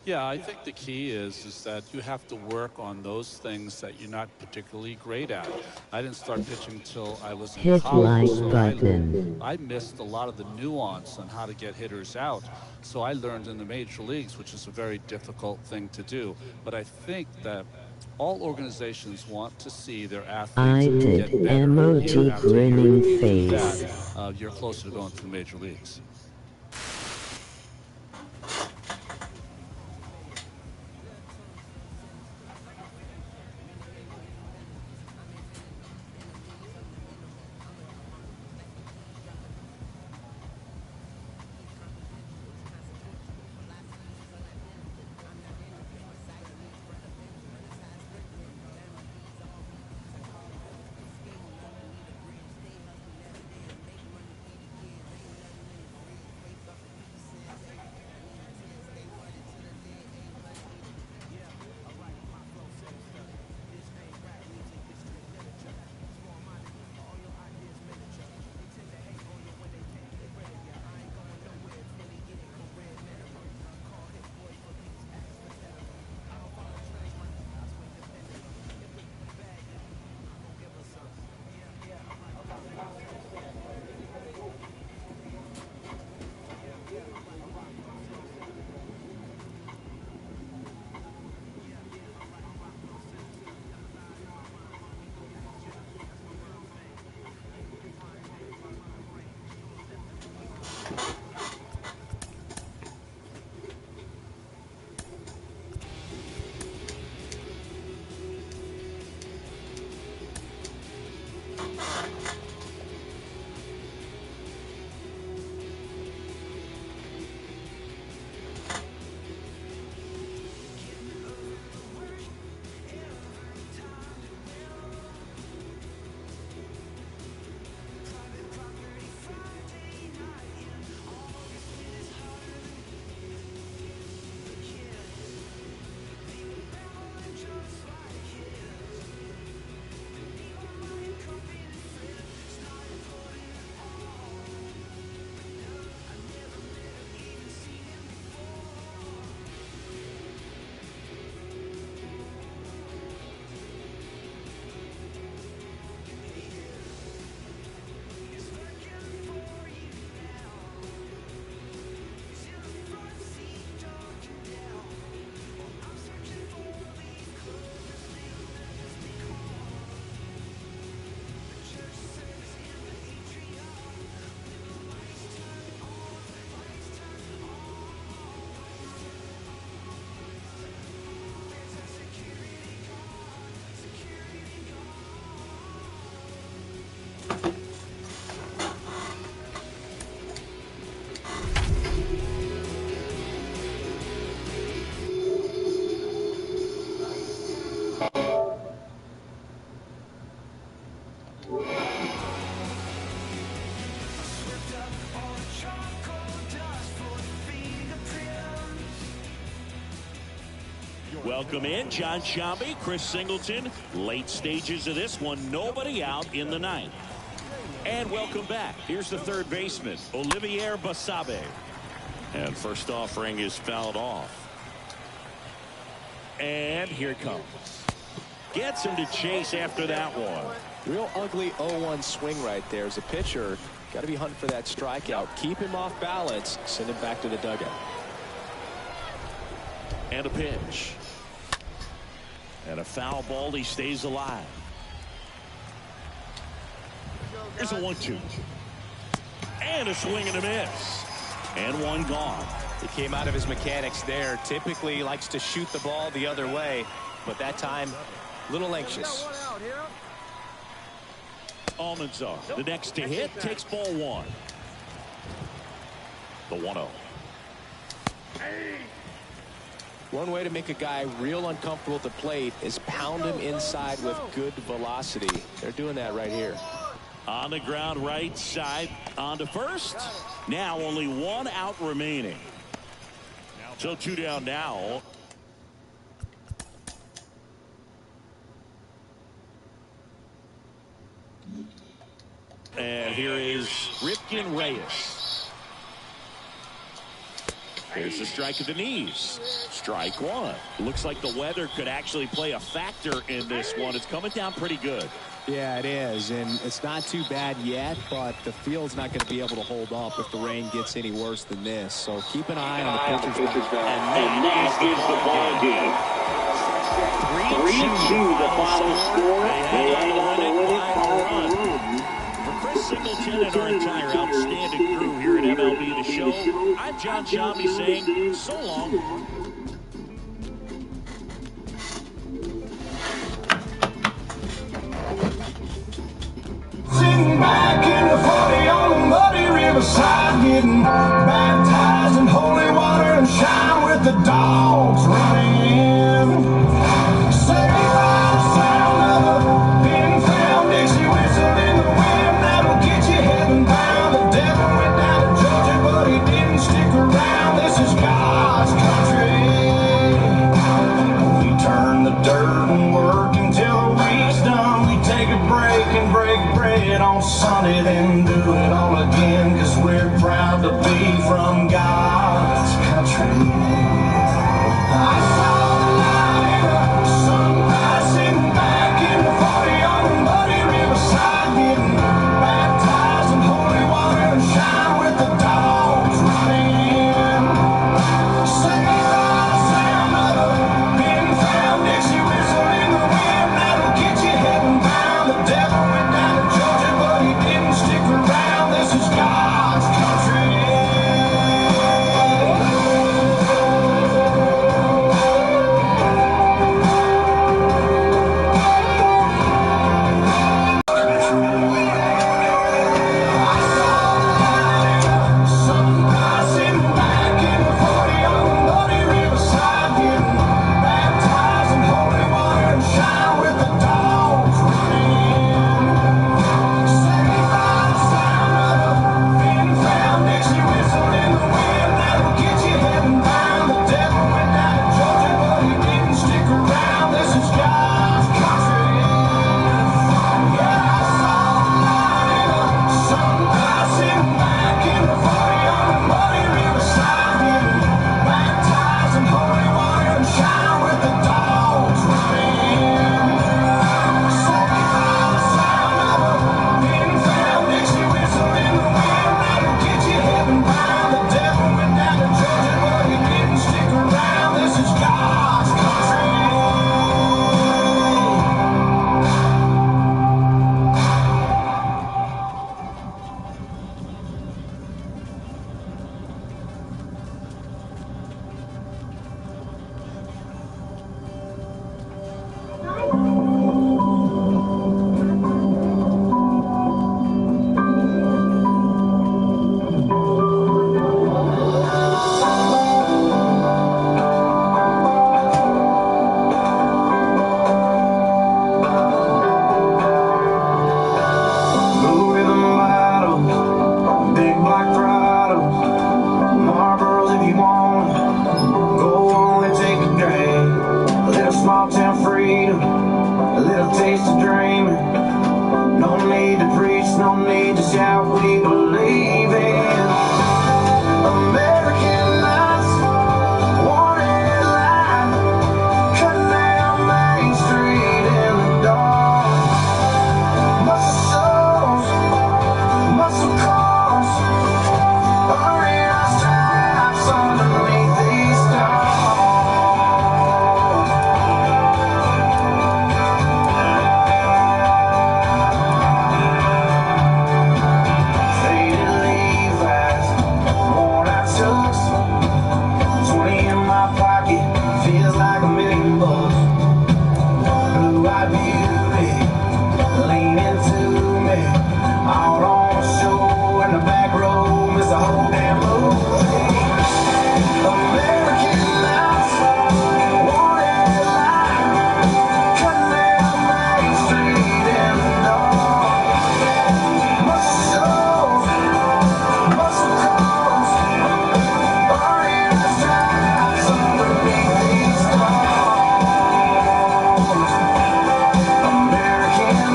[SPEAKER 20] Yeah, I think the key is that you have to work on those things that you're not particularly great at. I didn't start pitching until I was in
[SPEAKER 13] Hit
[SPEAKER 20] college,
[SPEAKER 13] like
[SPEAKER 20] so
[SPEAKER 13] button.
[SPEAKER 20] I missed a lot of the nuance on how to get hitters out. So I learned in the major leagues, which is a very difficult thing to do. But I think that all organizations want to see their athletes
[SPEAKER 13] I did
[SPEAKER 20] get better
[SPEAKER 13] emoji
[SPEAKER 20] year after
[SPEAKER 13] grinning
[SPEAKER 20] year.
[SPEAKER 13] face.
[SPEAKER 20] That, you're closer to going to the major leagues.
[SPEAKER 10] Welcome in John Shambi, Chris Singleton. Late stages of this one, nobody out in the ninth. And welcome back. Here's the third baseman, Olivier Basabe. And first offering is fouled off. And here it comes. Gets him to chase after that one.
[SPEAKER 12] Real ugly 0-1 swing right there. As a pitcher, got to be hunting for that strikeout. Keep him off balance. Send him back to the dugout.
[SPEAKER 10] And a pitch. And a foul ball. He stays alive. Here's a 1-2. And a swing and a miss. And one gone.
[SPEAKER 12] He came out of his mechanics there. Typically likes to shoot the ball the other way, but that time a little anxious.
[SPEAKER 10] Almanzar, the next to hit, takes ball one. The 1-0.
[SPEAKER 12] One way to make a guy real uncomfortable at the plate is pound him inside with good velocity. They're doing that right here.
[SPEAKER 10] On the ground, right side, on to first. Now only one out remaining. So two down now. And here is Ripken Reyes. Here's the strike of the knees. Strike one. Looks like the weather could actually play a factor in this one. It's coming down pretty good.
[SPEAKER 12] Yeah, it is, and it's not too bad yet, but the field's not going to be able to hold up if the rain gets any worse than this. So keep an eye on the pitcher's mound.
[SPEAKER 10] And that is the ball game. 3-2 the final score. They had to win it by a run. For Chris Singleton and our entire outstanding crew here at MLB The Show, I'm John Shambi saying so long.
[SPEAKER 1] Sitting back in the 40 on the muddy riverside, getting baptized in holy water and shine with the dogs running in. Saved by the sound of a pin found Dixie whistle in the wind that'll get you heaven bound. The devil went down to Georgia, but he didn't stick around. This is God's country. We turn the dirt and work until the week's done. We take a break and break bread on Sunday, then do it all again, 'cause we're proud to be from God's country. I saw the light in the sunrise, sitting back in the 40 on the muddy riverside, getting baptized in holy water and shine with the dogs running in. Saved by the sound of a pin found Dixie whistle in the wind that'll get you heaven bound. The devil went down to Georgia, but he didn't stick around. to dreaming. No need to preach, no need to shout, we believe in American lives, wanted life, cutting down Main Street in the dark. Muscle shows, muscle cars, burning our stripes underneath these stars. Faded Levi's, worn out chucks, 20 in my pocket, feels like $1,000,000 bucks. Blue-eyed beauty, leaning to me, out on the shore in the back room is a whole damn movie. American lives, wanted life, cutting down Main Street in the dark. Muscle shows, muscle cars, burning our stripes underneath these stars. American lives, American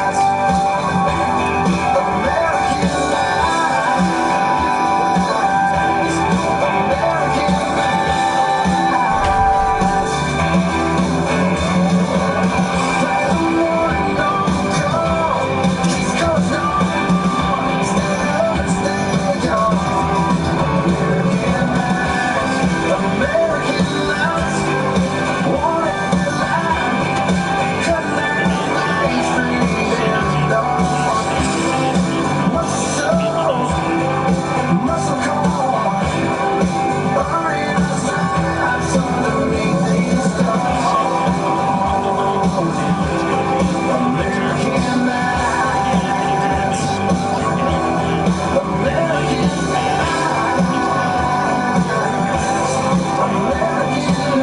[SPEAKER 1] lives, American lives. Let the morning dawn come, East Coast dawn, stay up and stay young. American lives, American lives, wanted life, cutting down Main Street in the dark. Muscle shows, muscle cars, burning our stripes underneath these stars. American lives, American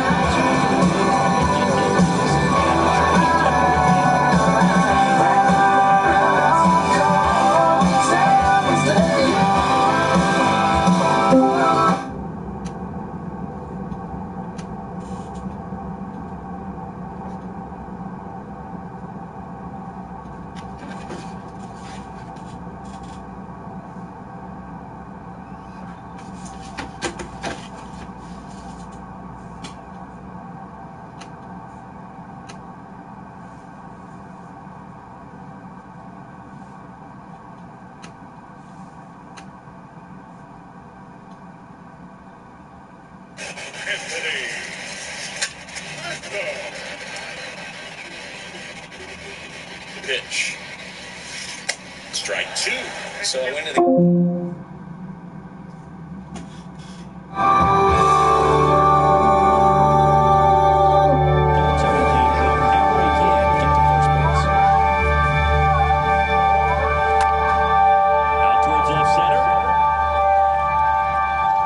[SPEAKER 10] Pitch. Strike two. So I went to the. Out towards left center.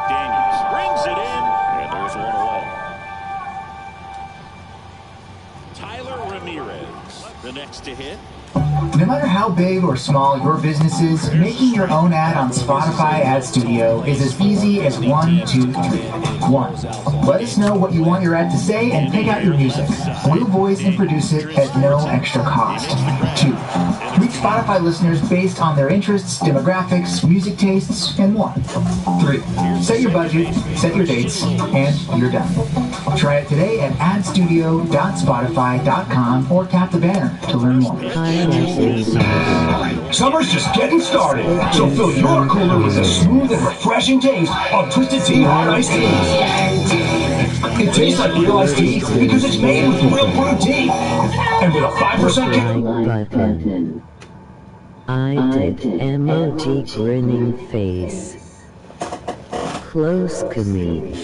[SPEAKER 10] Daniels brings it in, and there's one away. Tyler Ramirez, the next to hit.
[SPEAKER 21] No matter how big or small your business is, making your own ad on Spotify Ad Studio is as easy as 1, 2, 3. 1. Let us know what you want your ad to say and pick out your music. We'll voice and produce it at no extra cost. 2. Reach Spotify listeners based on their interests, demographics, music tastes, and more. 3. Set your budget, set your dates, and you're done. Try it today at adstudio.spotify.com or tap the banner to learn more.
[SPEAKER 7] Summer's just getting started, so fill your cooler with a smooth and refreshing taste of Twisted Tea Hard Iced Teas. It tastes like real iced tea because it's made with real brewed tea. And with a 5%
[SPEAKER 13] button. I did emoji grinning face. Close comedian.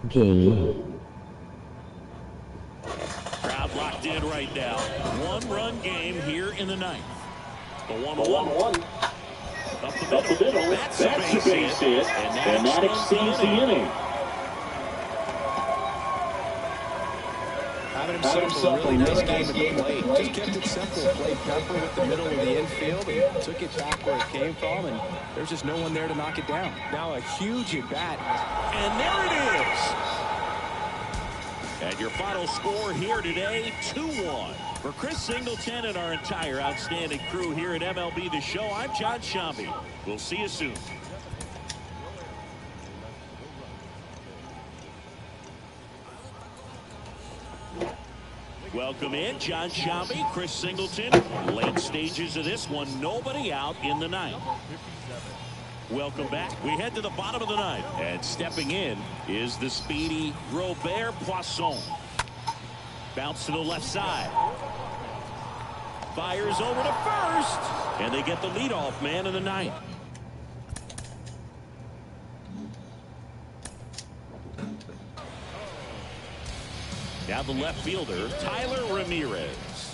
[SPEAKER 13] Game.
[SPEAKER 10] Crowd locked in right now. One-run game here in the ninth. The 1-1. Up the middle. That's a base hit. And that extends the inning.
[SPEAKER 12] Having himself a really nice game at the plate. Just kept it simple. Played Pepper with the middle of the infield and took it back where it came from, and there's just no one there to knock it down. Now a huge at bat.
[SPEAKER 10] And there it is. And your final score here today, 2-1. For Chris Singleton and our entire outstanding crew here at MLB The Show, I'm John Shambi. We'll see you soon. Welcome in, John Shambi, Chris Singleton. Late stages of this one, nobody out in the ninth. Welcome back. We head to the bottom of the ninth. And stepping in is the speedy Robert Poisson. Bounce to the left side. Fires over to first. And they get the leadoff man in the ninth. Now the left fielder, Taylor Ramirez.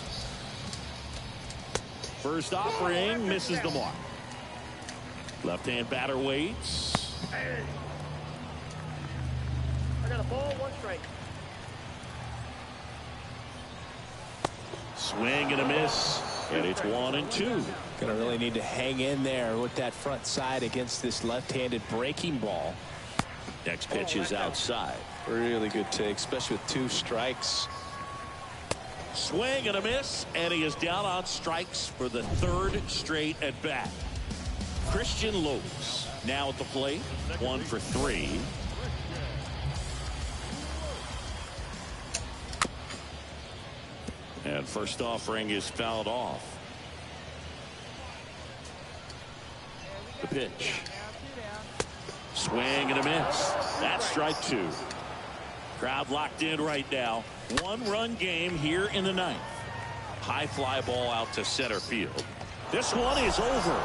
[SPEAKER 10] First offering misses the mark. Left-hand batter waits.
[SPEAKER 19] Hey. I got a ball, 1 strike.
[SPEAKER 10] Swing and a miss, and it's 1-2.
[SPEAKER 12] Gonna really need to hang in there with that front side against this left-handed breaking ball.
[SPEAKER 10] Next pitch is outside.
[SPEAKER 12] Really good take, especially with 2 strikes.
[SPEAKER 10] Swing and a miss, and he is down on strikes for the 3rd straight at bat. Christian Lopes now at the plate, 1 for 3. And first offering is fouled off. The pitch. Swing and a miss. That's strike 2. Crowd locked in right now. 1-run game here in the ninth. High fly ball out to center field. This one is over.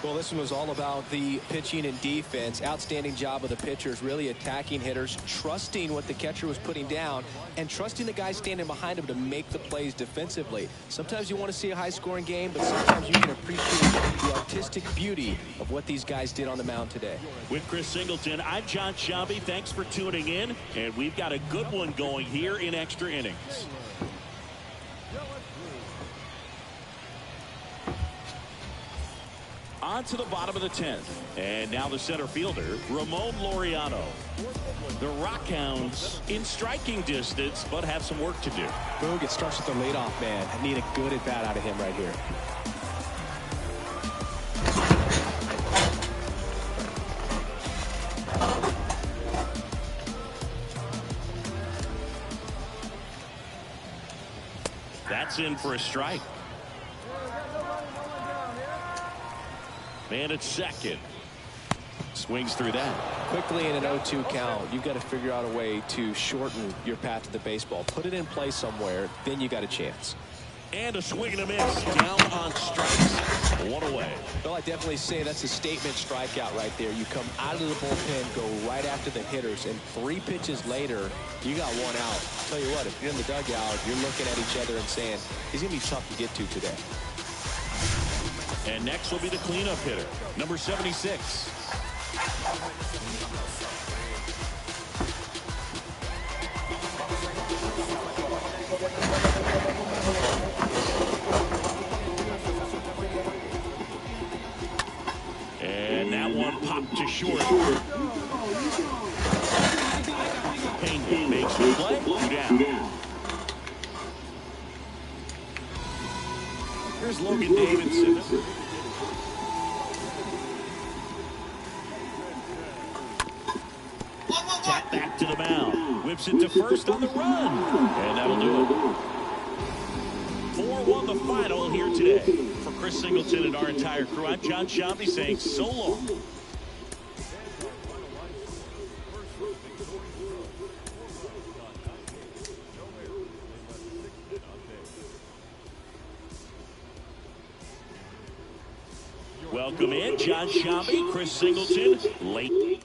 [SPEAKER 12] Well, this one was all about the pitching and defense. Outstanding job of the pitchers, really attacking hitters, trusting what the catcher was putting down, and trusting the guy standing behind him to make the plays defensively. Sometimes you want to see a high-scoring game, but sometimes you can appreciate the artistic beauty of what these guys did on the mound today.
[SPEAKER 10] With Chris Singleton, I'm John Shambi. Thanks for tuning in, and we've got a good one going here in extra innings. On to the bottom of the 10th. And now the center fielder, Ramon Laureano. The Rockhounds in striking distance, but have some work to do.
[SPEAKER 12] Boog, it starts with the leadoff man. I need a good at-bat out of him right here.
[SPEAKER 10] That's in for a strike. Man at second. Swings through that.
[SPEAKER 12] Quickly in an 0-2 count, you've got to figure out a way to shorten your path to the baseball. Put it in play somewhere, then you got a chance.
[SPEAKER 10] And a swing and a miss. Down on strikes. 1 away.
[SPEAKER 12] Well, I definitely say that's a statement strikeout right there. You come out of the bullpen, go right after the hitters, and 3 pitches later, you got 1 out. I'll tell you what, if you're in the dugout, you're looking at each other and saying, he's going to be tough to get to today.
[SPEAKER 10] And next will be the cleanup hitter, number 76. And that one popped to short. Payne makes the play. 2 down. Here's Logan Davidson. Tap back to the mound. Whips it to first on the run. And that'll do it. 4-1 the final here today. For Chris Singleton and our entire crew, I'm John Shambi saying so long. Welcome in, John Shambi, Chris Singleton, late.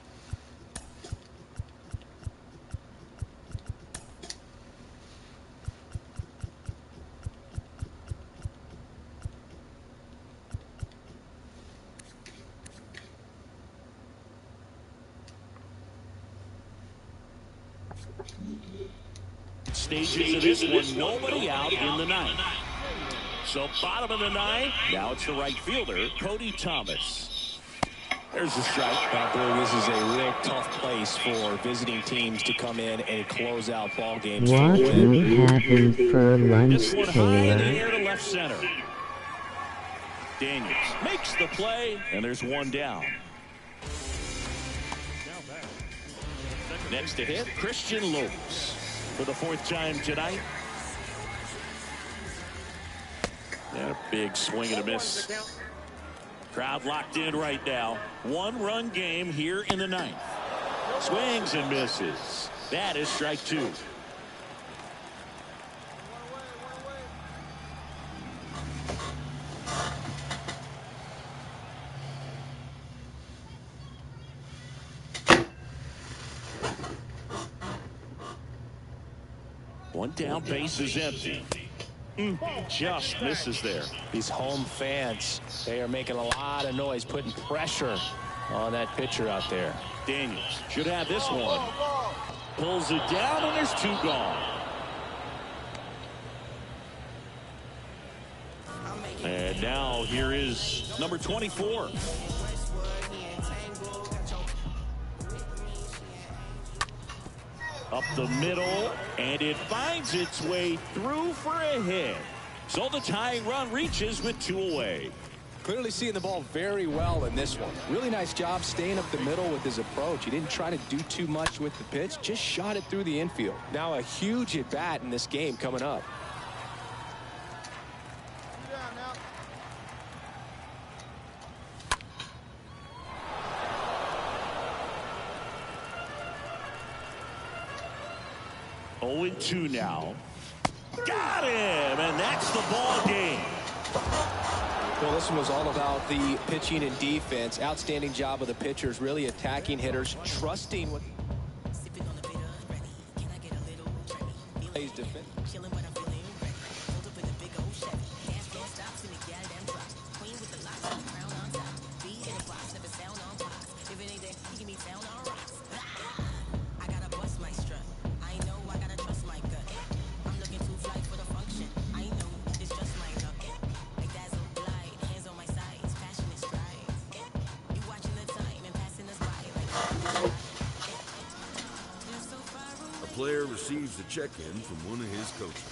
[SPEAKER 10] Stages of this one, nobody out in the ninth. So bottom of the ninth, now it's the right fielder, Cody Thomas. There's a strike.
[SPEAKER 12] I believe this is a real tough place for visiting teams to come in and close out ball games.
[SPEAKER 13] What you having for lunch,
[SPEAKER 10] This one high in the air
[SPEAKER 13] Taylor?
[SPEAKER 10] to left center. Daniels makes the play, and there's one down. Next to hit, Christian Lopes for the 4th time tonight. And a big swing and a miss. Crowd locked in right now. 1-run game here in the 9th. Swings and misses. That is strike 2. One down, base is empty. Just misses there.
[SPEAKER 12] These home fans, they are making a lot of noise, putting pressure on that pitcher out there.
[SPEAKER 10] Daniels should have this one. Pulls it down, and there's 2 gone. And now here is number 24. Up the middle, and it finds its way through for a hit. So the tying run reaches with 2 away.
[SPEAKER 12] Clearly seeing the ball very well in this one. Really nice job staying up the middle with his approach. He didn't try to do too much with the pitch, just shot it through the infield. Now a huge at bat in this game coming up.
[SPEAKER 10] Oh, 2 now. Got him, and that's the ball game.
[SPEAKER 12] Well, this one was all about the pitching and defense. Outstanding job of the pitchers, really attacking hitters, trusting what plays defense.
[SPEAKER 15] A player receives a check-in from one of his coaches.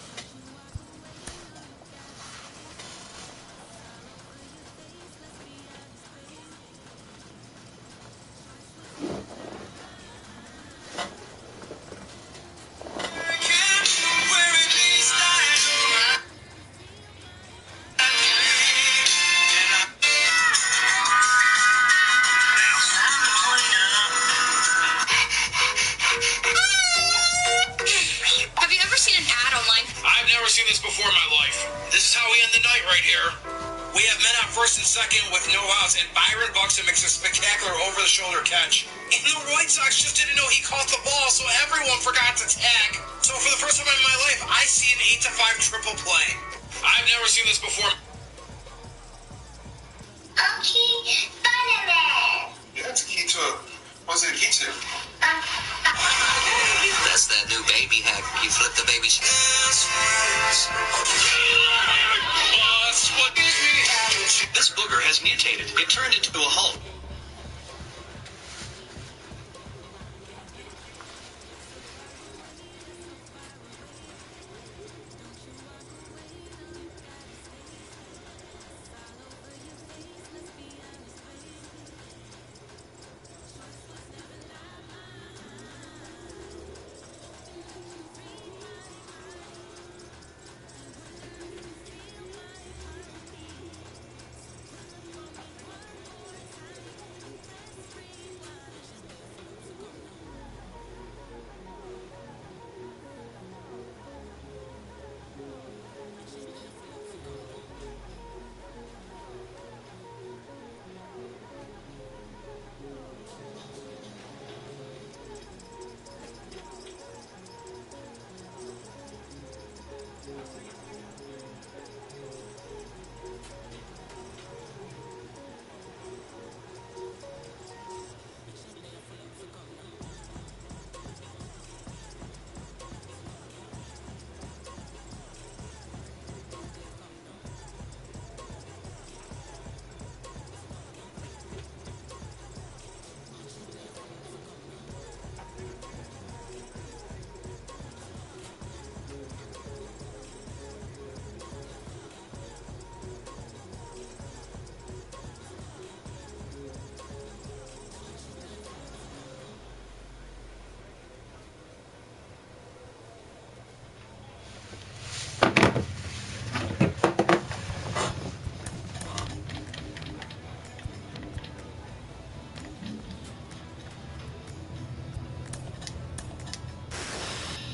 [SPEAKER 2] Makes a spectacular over-the-shoulder catch. And the White Sox just didn't know he caught the ball, so everyone forgot to tag. So for the first time in my life, I see an 8-5 triple play. I've never seen this before.
[SPEAKER 22] Okay, banana.
[SPEAKER 2] Yeah, it's a key to it. What's it a key to?
[SPEAKER 22] That's that new baby hack. You flip the baby.
[SPEAKER 2] This booger has mutated. It turned into a Hulk.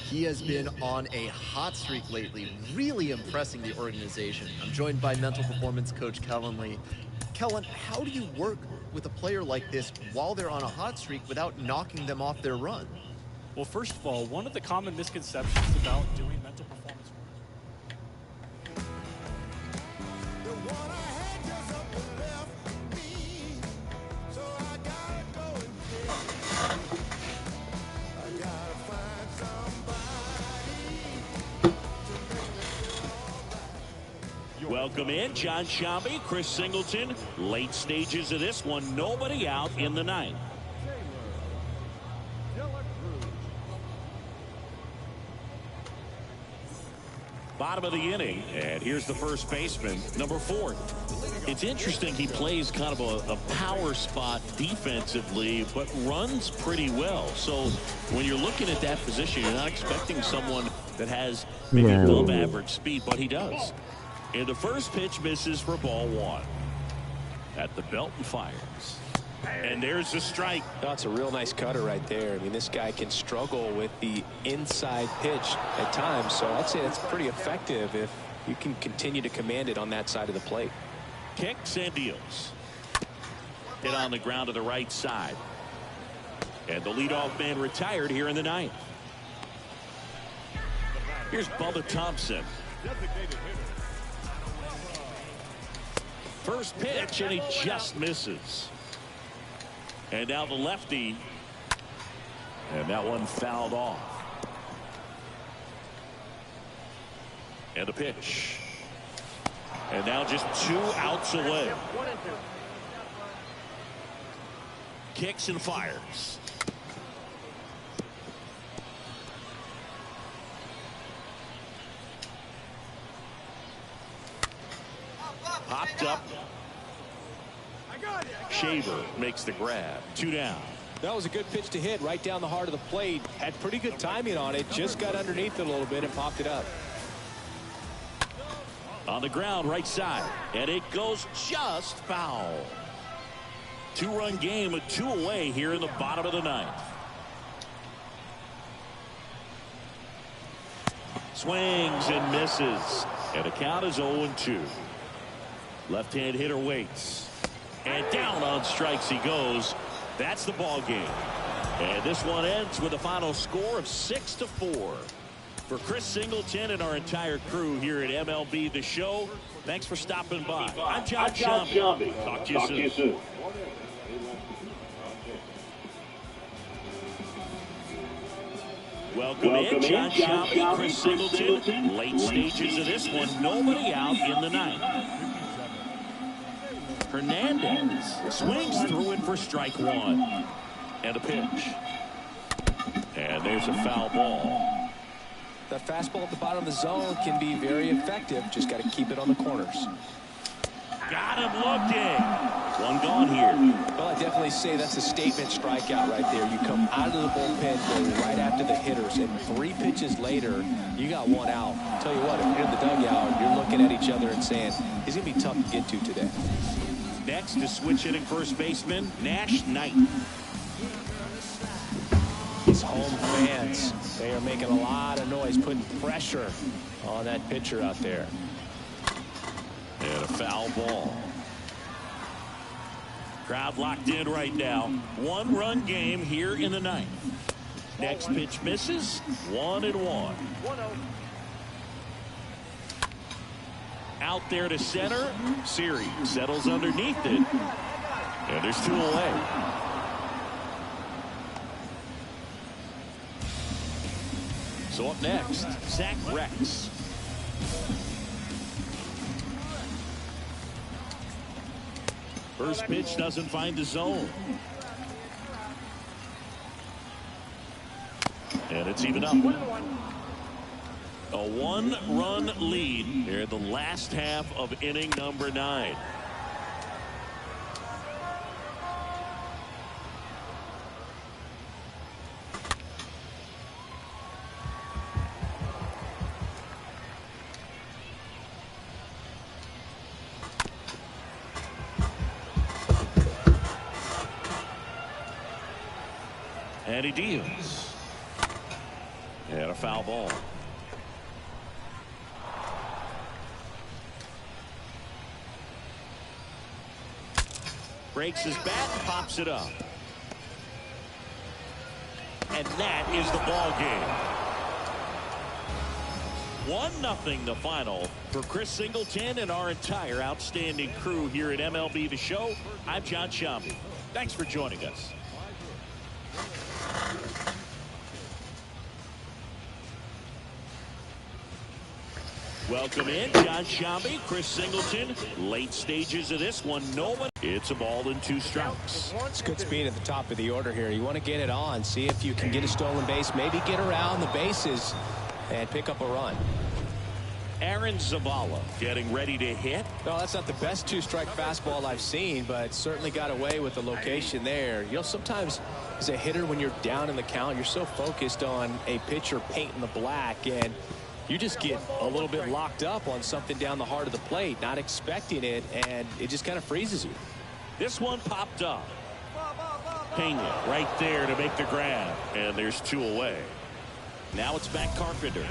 [SPEAKER 16] He has been on a hot streak lately, really impressing the organization. I'm joined by mental performance coach Kellen Lee. Kellen, how do you work with a player like this while they're on a hot streak without knocking them off their run?
[SPEAKER 3] Well, first of all, one of the common misconceptions about doing mental performance work.
[SPEAKER 10] Welcome in, John Shambi, Chris Singleton. Late stages of this one, nobody out in the ninth. Bottom of the inning, and here's the first baseman, number 4. It's interesting, he plays kind of a power spot defensively, but runs pretty well. So when you're looking at that position, you're not expecting someone that has maybe above average speed, but he does. And the first pitch misses for ball 1. At the belt and fires. And there's the strike.
[SPEAKER 12] That's a real nice cutter right there. I mean, this guy can struggle with the inside pitch at times, so I'd say that's pretty effective if you can continue to command it on that side of the plate.
[SPEAKER 10] Kicks and deals. Hit on the ground to the right side. And the leadoff man retired here in the ninth. Here's Bubba Thompson. First pitch, and he just misses. And now the lefty. And that one fouled off. And the pitch. And now just 2 outs away. Kicks and fires. Popped up. Shaver makes the grab. 2 down.
[SPEAKER 12] That was a good pitch to hit right down the heart of the plate. Had pretty good timing on it. Just got underneath it a little bit and popped it up.
[SPEAKER 10] On the ground, right side. And it goes just foul. 2-run game with 2 away here in the bottom of the ninth. Swings and misses. And the count is 0-2. Left-hand hitter waits. And down on strikes he goes. That's the ball game. And this one ends with a final score of 6-4. For Chris Singleton and our entire crew here at MLB The Show, thanks for stopping by. I'm John Shambi. Talk to you soon. Welcome in, John Shambi, Chris Singleton. Late stages of this one, nobody out in the ninth. Hernandez swings through it for strike 1. And a pitch. And there's a foul ball.
[SPEAKER 12] That fastball at the bottom of the zone can be very effective. Just got to keep it on the corners.
[SPEAKER 10] Got him looking. 1 gone here.
[SPEAKER 12] Well, I definitely say that's a statement strikeout right there. You come out of the bullpen, go right after the hitters, and 3 pitches later, you got 1 out. I'll tell you what, if you're in the dugout, you're looking at each other and saying, he's going to be tough to get to today.
[SPEAKER 10] Next is switch hitting first baseman, Nash Knight.
[SPEAKER 12] These home fans, they are making a lot of noise, putting pressure on that pitcher out there.
[SPEAKER 10] And a foul ball. Crowd locked in right now. 1-run game here in the ninth. Next pitch misses. 1-1. Out there to center. Siri settles underneath it. And there's 2 away. So up next, Zach Rex. First pitch doesn't find the zone. And it's even up. A 1-run lead here in the last half of inning number 9. And he deals. And a foul ball. Breaks his bat and pops it up. And that is the ball game. 1-0 the final for Chris Singleton and our entire outstanding crew here at MLB The Show. I'm John Shambi. Thanks for joining us. Welcome in, John Shambi, Chris Singleton. Late stages of this one. Nobody. It's a ball and 2 strikes.
[SPEAKER 11] It's good speed at the top of the order here. You want to get it on, see if you can get a stolen base, maybe get around the bases and pick up a run.
[SPEAKER 10] Aaron Zavala getting ready to hit.
[SPEAKER 11] No, that's not the best 2-strike fastball I've seen, but certainly got away with the location there. You know, sometimes as a hitter, when you're down in the count, you're so focused on a pitcher painting the black, and you just get a little bit locked up on something down the heart of the plate, not expecting it, and it just kind of freezes you.
[SPEAKER 10] This one popped up. Pena right there to make the grab, and there's 2 away. Now it's back Carpenter.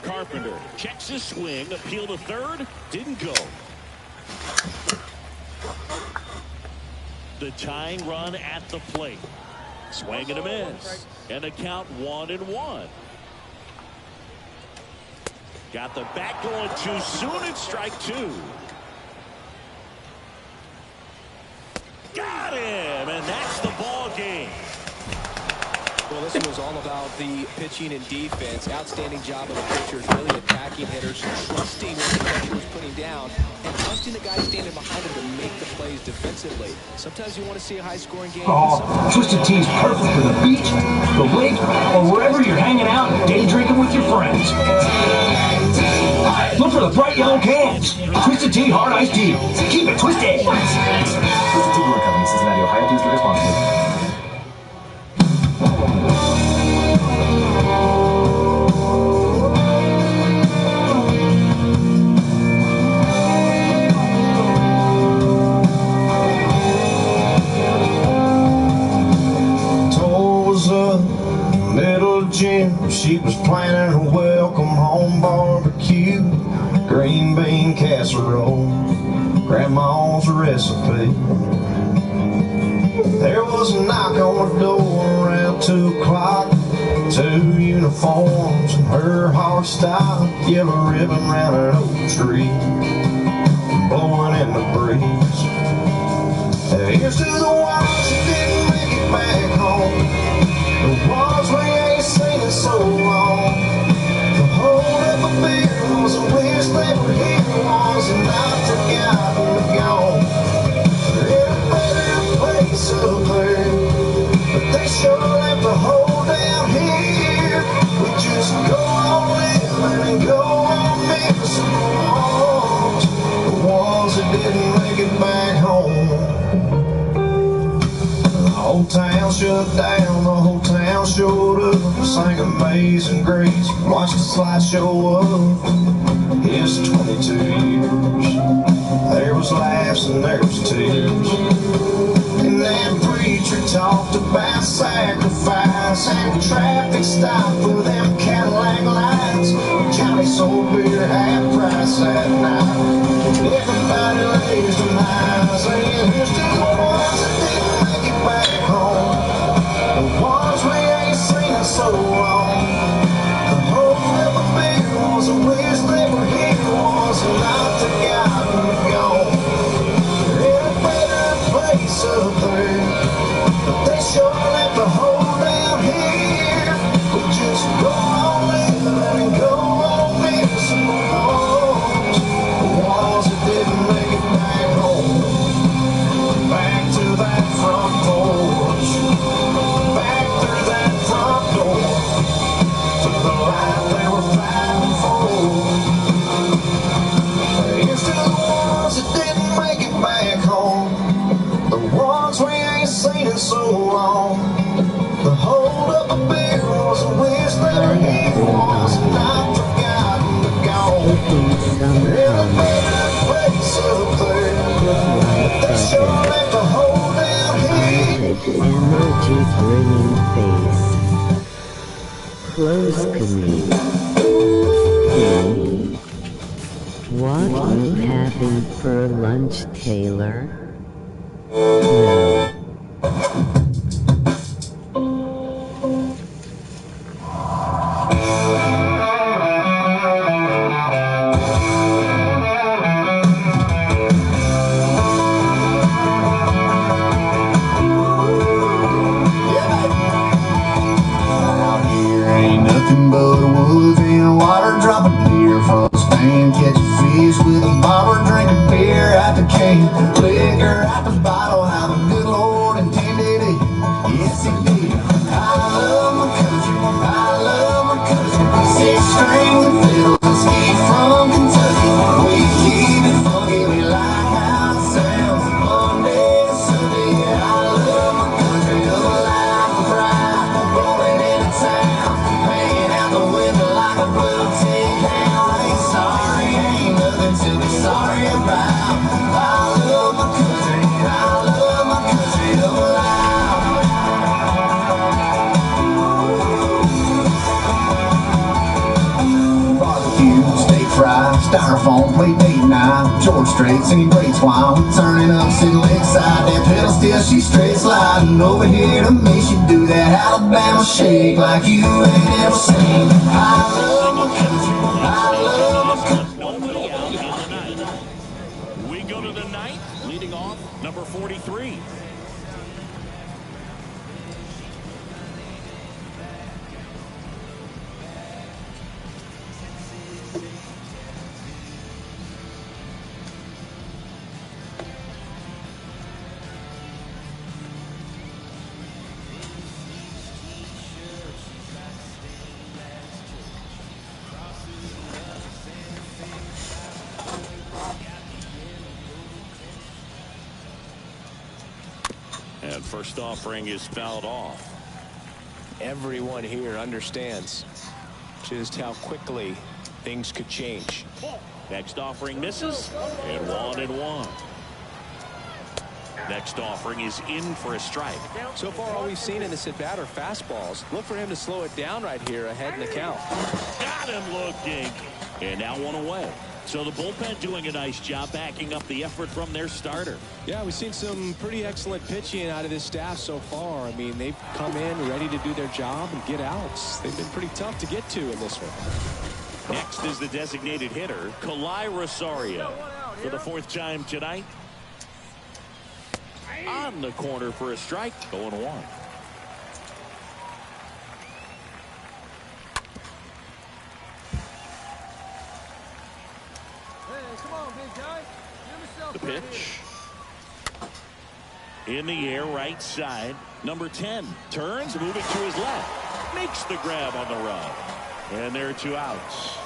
[SPEAKER 10] Carpenter checks his swing, appeal to third, didn't go. The tying run at the plate. Swing and a miss. And the count 1-1. Got the bat going too soon and strike 2. Got him, and that's the ball game.
[SPEAKER 12] Well, this was all about the pitching and defense. Outstanding job of the pitchers, really attacking hitters, trusting what the catcher was putting down, and trusting the guy standing behind him to make the plays defensively. Sometimes you want to see a high-scoring game.
[SPEAKER 7] Oh, Twisted Tea's perfect for the beach, the lake, or wherever you're hanging out and day drinking with your friends. Look for the bright yellow cans. Twisted Tea Hard Iced Tea. Keep it twisted. Twisted Tea Brewing Company, Cincinnati, Ohio. Please drink responsibly.
[SPEAKER 1] She was planning her welcome home barbecue, green bean casserole, grandma's recipe. There was a knock on the door around 2 o'clock, 2 uniforms and her hard style, yellow ribbon round an oak tree, blowing in the breeze. Here's to the ones that didn't make it back home, the ones we ain't seen in so long. The hold up a beer was a wish they were here, was a night forgotten and gone. They're in a better place up there, but they sure left the hole down here. We just go on living and go on missing the ones that didn't make it back home. The whole town shut down, the whole town showed up, sang Amazing Grace, watched the slideshow up. Here's 22 years, there was laughs and there was tears, and that preacher talked about sacrifice and traffic stop for them Cadillac lights. Johnny sold beer half price that night. Everybody raised them high, saying here's to the ones that didn't make it back home, the ones we ain't seen in so long. The hold of a beer was a wish they were here, was a night forgotten and gone. They're in a better place up there, but they sure left the hole down here. We just go on living and go on missing the ones that didn't make it back home. Back to that front porch, back through that front door, to the life they were fighting for. Here's to the ones that didn't make it back home, the ones we ain't seen in so long. The hold up a beer was a wish they were here, was not forgotten but gone. In a better place up there, they sure left the hole down.
[SPEAKER 13] Emoji grinning face. Close commute. What you having for lunch, Taylor? No.
[SPEAKER 21] Nothing but woods and water, dropping beer from a span, catch a fish with a bobber, drink a beer out the can, liquor out the bottle, how the good Lord intended it. Yes, He did. I love my country, I love my country. Six strings and fiddles and ski from Kentucky. We keep it funky, we like how it sounds. Monday to Sunday, I love my country, of a life of pride, rolling into town. Hanging out the window like a blue tin can. Ain't sorry, ain't nothing to be sorry about. I love my country, I love my country of a life. Barbecue, steak fry, styrofoam, plate date night. George Strait singing great twine. Turning up, sitting lakeside. That pedal still, she straight sliding over here to me. She do that Alabama shake like you ain't never seen. I love my country, I love my country.
[SPEAKER 10] Nobody out in the ninth. We go to the ninth, leading off number 43. And first offering is fouled off.
[SPEAKER 12] Everyone here understands just how quickly things could change.
[SPEAKER 10] Next offering misses, and 1-1. Next offering is in for a strike.
[SPEAKER 12] So far, all we've seen in this at-bat are fastballs. Look for him to slow it down right here ahead in the count.
[SPEAKER 10] Got him looking. And now one away. So the bullpen doing a nice job backing up the effort from their starter.
[SPEAKER 12] Yeah, we've seen some pretty excellent pitching out of this staff so far. I mean, they've come in ready to do their job and get outs. They've been pretty tough to get to in this one.
[SPEAKER 10] Next is the designated hitter, Kalai Rosario. For the fourth time tonight. On the corner for a strike, 0-1. The pitch. In the air, right side. Number 10 turns, moving to his left. Makes the grab on the run. And there are 2 outs.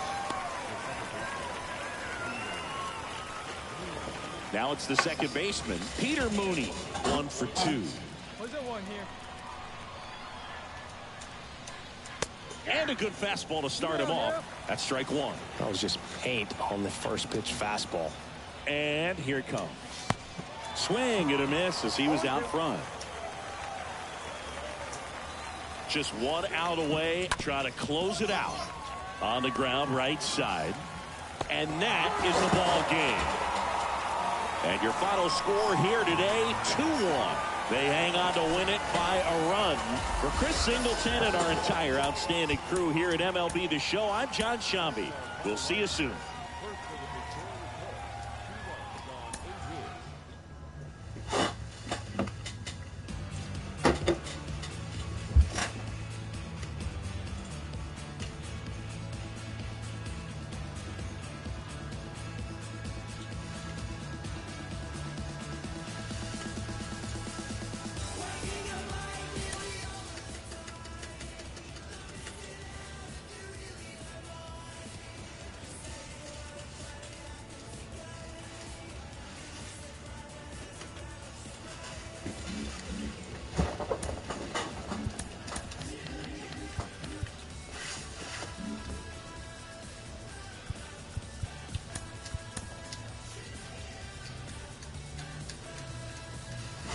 [SPEAKER 10] Now it's the second baseman, Peter Mooney, 1 for 2.
[SPEAKER 19] What's that one here?
[SPEAKER 10] And a good fastball to start him off. That's strike 1.
[SPEAKER 12] That was just paint on the first pitch fastball.
[SPEAKER 10] And here it comes. Swing and a miss as he was out front. Just 1 out away. Try to close it out. On the ground, right side. And that is the ball game. And your final score here today, 2-1. They hang on to win it by a run. For Chris Singleton and our entire outstanding crew here at MLB The Show, I'm John Shambi. We'll see you soon.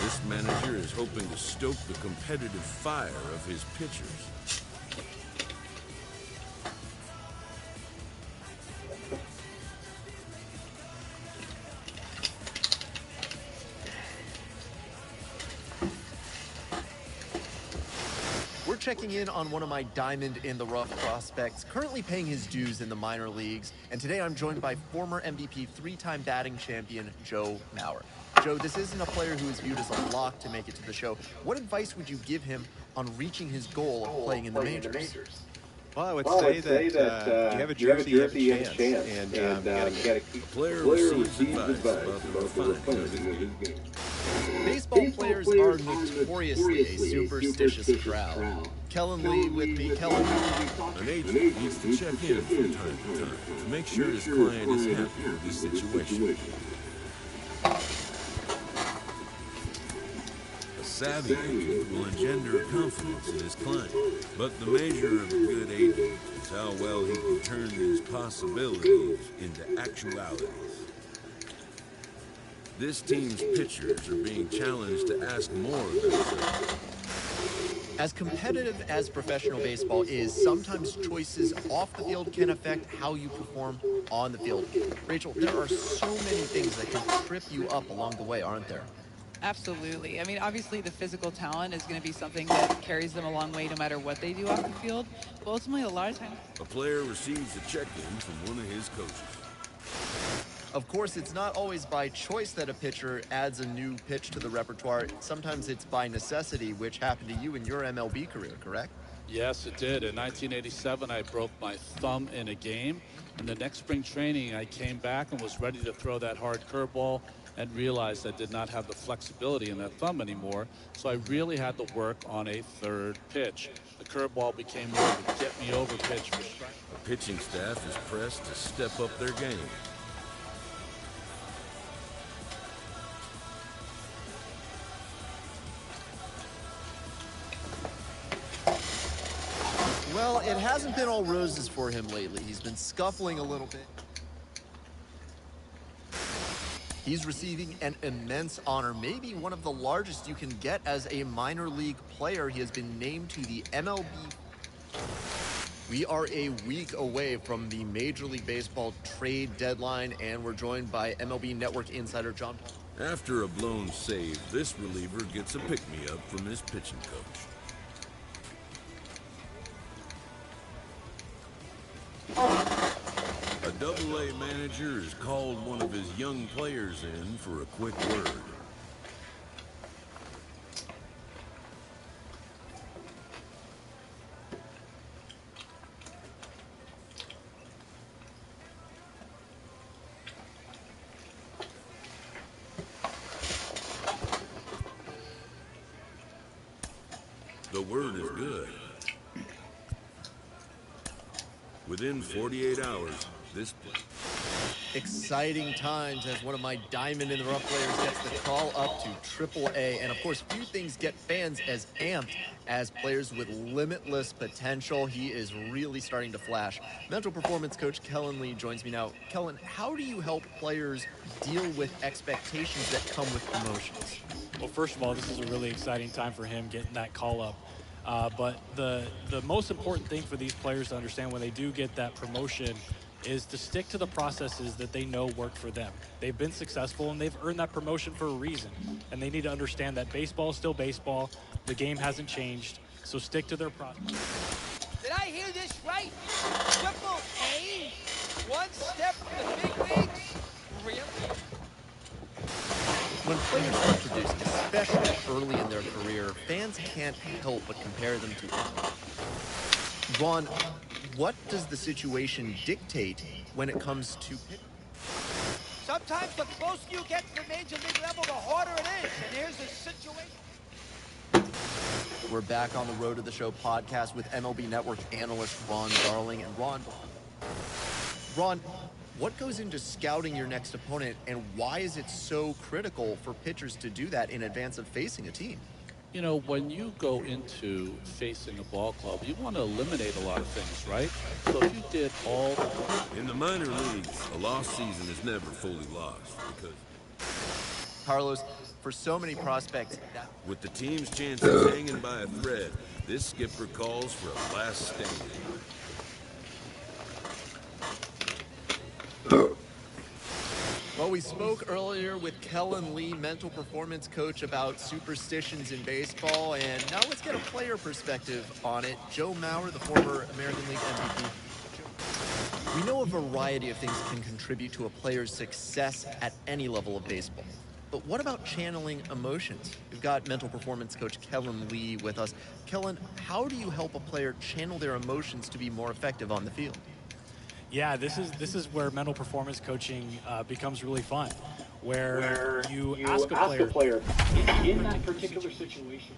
[SPEAKER 15] This manager is hoping to stoke the competitive fire of his pitchers.
[SPEAKER 16] We're checking in on one of my diamond-in-the-rough prospects, currently paying his dues in the minor leagues. And today I'm joined by former MVP, three-time batting champion, Joe Mauer. Joe, this isn't a player who is viewed as a lock to make it to the show. What advice would you give him on reaching his goal of playing in the majors?
[SPEAKER 5] Well, I would say that you have a jersey, you have a chance, and you got to keep.
[SPEAKER 15] A player receives advice about the refinement of his game.
[SPEAKER 16] Baseball players are notoriously a superstitious crowd. Kellen Lee with me. Kellen,
[SPEAKER 15] an agent needs to check in from time to time to make sure his client is happy with his situation. A savvy agent will engender confidence in his client, but the measure of a good agent is how well he can turn these possibilities into actualities. This team's pitchers are being challenged to ask more of themselves.
[SPEAKER 16] As competitive as professional baseball is, sometimes choices off the field can affect how you perform on the field. Rachel, there are so many things that can trip you up along the way, aren't there?
[SPEAKER 17] Absolutely. I mean, obviously the physical talent is going to be something that carries them a long way no matter what they do off the field. But ultimately, a lot of times...
[SPEAKER 15] A player receives a check-in from one of his coaches.
[SPEAKER 16] Of course, it's not always by choice that a pitcher adds a new pitch to the repertoire. Sometimes it's by necessity, which happened to you in your MLB career, correct?
[SPEAKER 20] Yes, it did. In 1987, I broke my thumb in a game. And the next spring training, I came back and was ready to throw that hard curveball and realized I did not have the flexibility in that thumb anymore. So I really had to work on a third pitch. The curveball became more of a get-me-over pitch for strike.
[SPEAKER 15] A pitching staff is pressed to step up their game.
[SPEAKER 16] Well, it hasn't been all roses for him lately. He's been scuffling a little bit. He's receiving an immense honor, maybe one of the largest you can get as a minor league player. He has been named to the MLB. We are a week away from the Major League Baseball trade deadline, and we're joined by MLB Network insider John Paul.
[SPEAKER 15] After a blown save, this reliever gets a pick-me-up from his pitching coach. A Double-A manager has called one of his young players in for a quick word. The word is good. Within 48 hours, this
[SPEAKER 16] exciting times as one of my diamond-in-the-rough players gets the call up to Triple-A. And of course, few things get fans as amped as players with limitless potential. He is really starting to flash. Mental performance coach Kellen Lee joins me now. Kellen, how do you help players deal with expectations that come with promotions?
[SPEAKER 3] Well, first of all, this is a really exciting time for him getting that call up. But the most important thing for these players to understand when they do get that promotion is to stick to the processes that they know work for them. They've been successful and they've earned that promotion for a reason. And they need to understand that baseball is still baseball. The game hasn't changed. So stick to their process.
[SPEAKER 14] Did I hear this right? Triple-A? One step to the big leagues? Really?
[SPEAKER 16] When players are produced, especially early in their career, fans can't help but compare them to others. Ron, what does the situation dictate when it comes to pitching?
[SPEAKER 14] Sometimes the closer you get to the major league level, the harder it is. And here's the situation.
[SPEAKER 16] We're back on the Road to the Show podcast with MLB Network analyst Ron Darling. And Ron, what goes into scouting your next opponent, and why is it so critical for pitchers to do that in advance of facing a team?
[SPEAKER 20] You know, when you go into facing a ball club, you want to eliminate a lot of things, right? So if you did all...
[SPEAKER 15] In the minor leagues, a lost season is never fully lost because...
[SPEAKER 16] Carlos, For so many prospects,
[SPEAKER 15] With the team's chances hanging by a thread, this skipper calls for a last stand.
[SPEAKER 16] Well, we spoke earlier with Kellen Lee, mental performance coach, about superstitions in baseball, and now let's get a player perspective on it. Joe Mauer, the former American League MVP. We know a variety of things can contribute to a player's success at any level of baseball. But what about channeling emotions? We've got mental performance coach Kellen Lee with us. Kellen, how do you help a player channel their emotions to be more effective on the field?
[SPEAKER 3] Yeah, this is where mental performance coaching becomes really fun, where you ask a player
[SPEAKER 19] in that particular situation.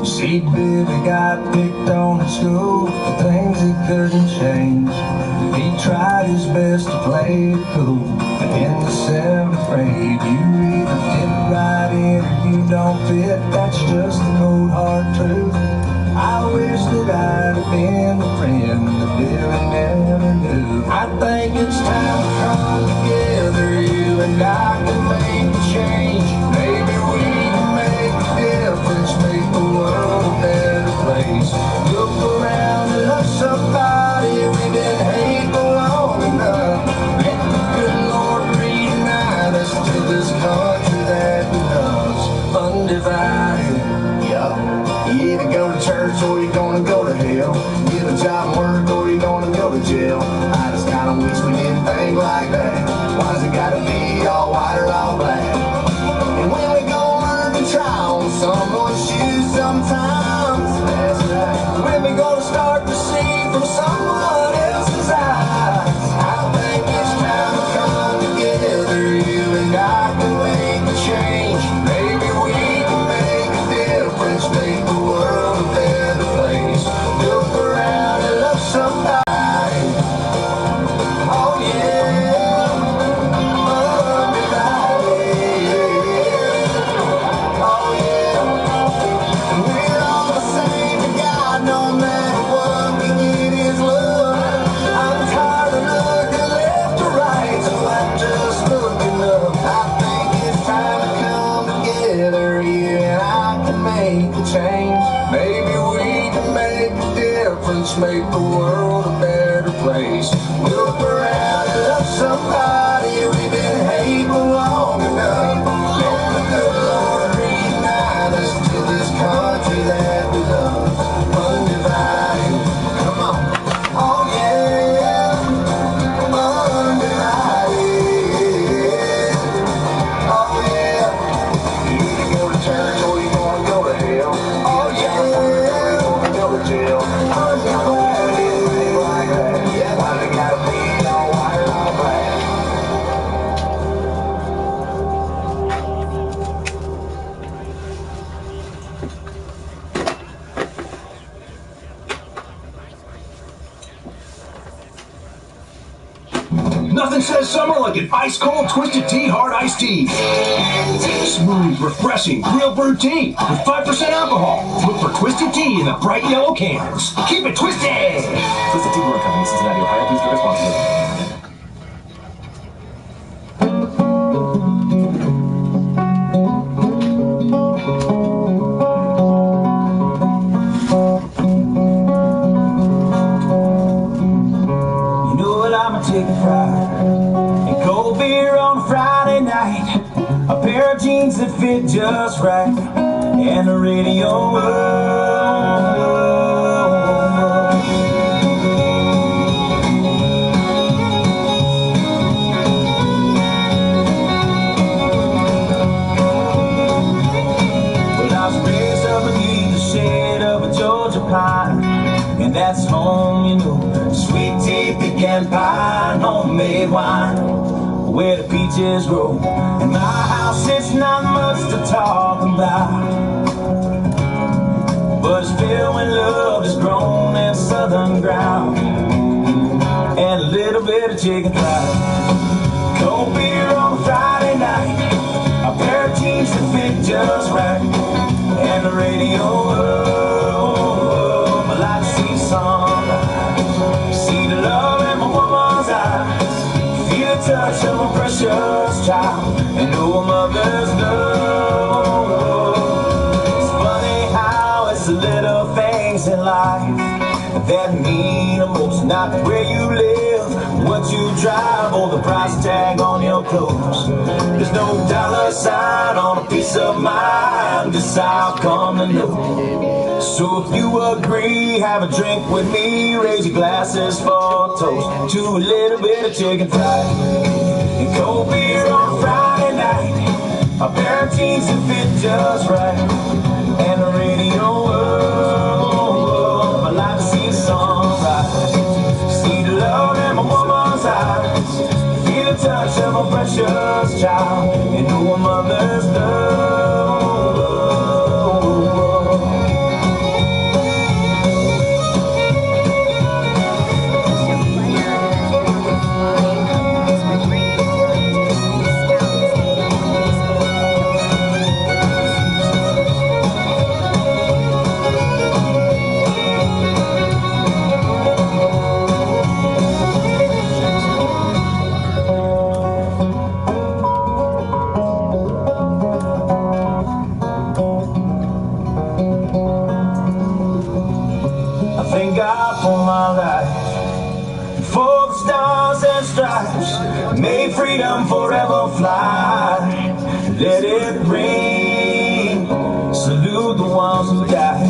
[SPEAKER 1] See, Billy got picked on in school for things he couldn't change. He tried his best to play it cool, but in the 7th grade, you either fit right in or you don't fit. That's just the cold hard truth. I wish that I'd have been the friend that Billy never knew. I think it's time to come together, you and I can make a change. Maybe we can make a difference, make the world a better place. Look around and love somebody we've been hating long enough. Let the good Lord reunite us to this country that we love. Undivided, yup. You either go to church or you're gonna go to hell. Get a job and work or you're gonna go to jail. I just kinda wish we didn't think like that. Why's it gotta be all white or all black? And when we gonna learn to try on someone's shoes sometimes? That's right. When we gonna start to see from someone else's eyes? make the world a better place. Look around and love somebody you even hate long enough. Let the good Lord reunite us to this country that we love. Undivided, come on, oh yeah, undivided, oh yeah. You either go to church or you gonna go to hell. Oh yeah, or you gonna go to jail. Undivided, like that. Yeah, why they gotta be all white or all black?
[SPEAKER 7] Nothing says summer like an ice-cold Twisted Tea Hard Iced Tea. Smooth, refreshing, real brewed tea with 5% alcohol. Look for Twisted Tea in the bright yellow cans. Keep it twisted! Twisted Tea Brewing Company, Cincinnati, Ohio. Please drink responsibly.
[SPEAKER 1] You know what, I'ma take a fried and cold beer on Friday night, a pair of jeans that fit just right, and the radio. Well, I was raised up beneath the shade of a Georgia pine, and that's home, you know. Sweet tea, pecan pie, homemade wine, where the peaches grow. In my house, it's not much to talk about, but it's filled when love is grown in southern ground, and a little bit of chicken fried. Cold beer on a Friday night, a pair of jeans that fit just right, and the radio. I like to see sunrise, see the love in my woman's eyes, feel the touch of a precious child, and know a mother's love. It's funny how it's the little things in life that mean the most. Not where you live, what you drive, or the price tag on your clothes. There's no dollar sign on a piece of mind, this I've come to know. So if you agree, have a drink with me, raise your glasses for a toast to a little bit of chicken fried and cold beer on a Friday night, a pair of jeans that fit just right, and the radio. I like to see the sunrise, see the love in my woman's eyes, feel the touch of a precious child, and know a mother's love. Thank God for my life, for the stars and stripes, may freedom forever fly. Let it ring, salute the ones who died,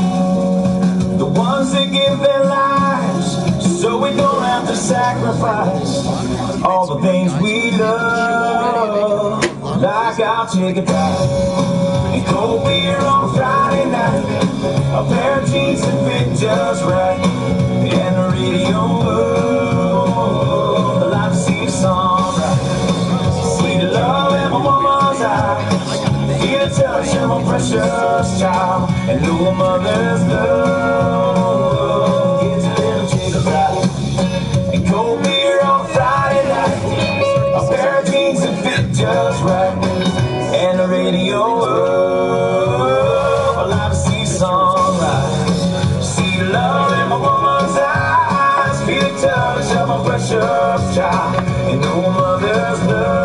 [SPEAKER 1] the ones that give their lives, so we don't have to sacrifice all the things we love, like our chicken fried and cold beer on a Friday night, a pair of jeans that fit just right, and the radio. I like to see the sunrise, see the love in my woman's eyes, feel the touch of my precious child, and know a mother's love. Get your little chicken fried and cold beer on a Friday night, a pair of jeans that fit just right, and the radio. I like to see sunrise, see the love in my woman's eyes, feel the touch of my precious child, and know a mother's love.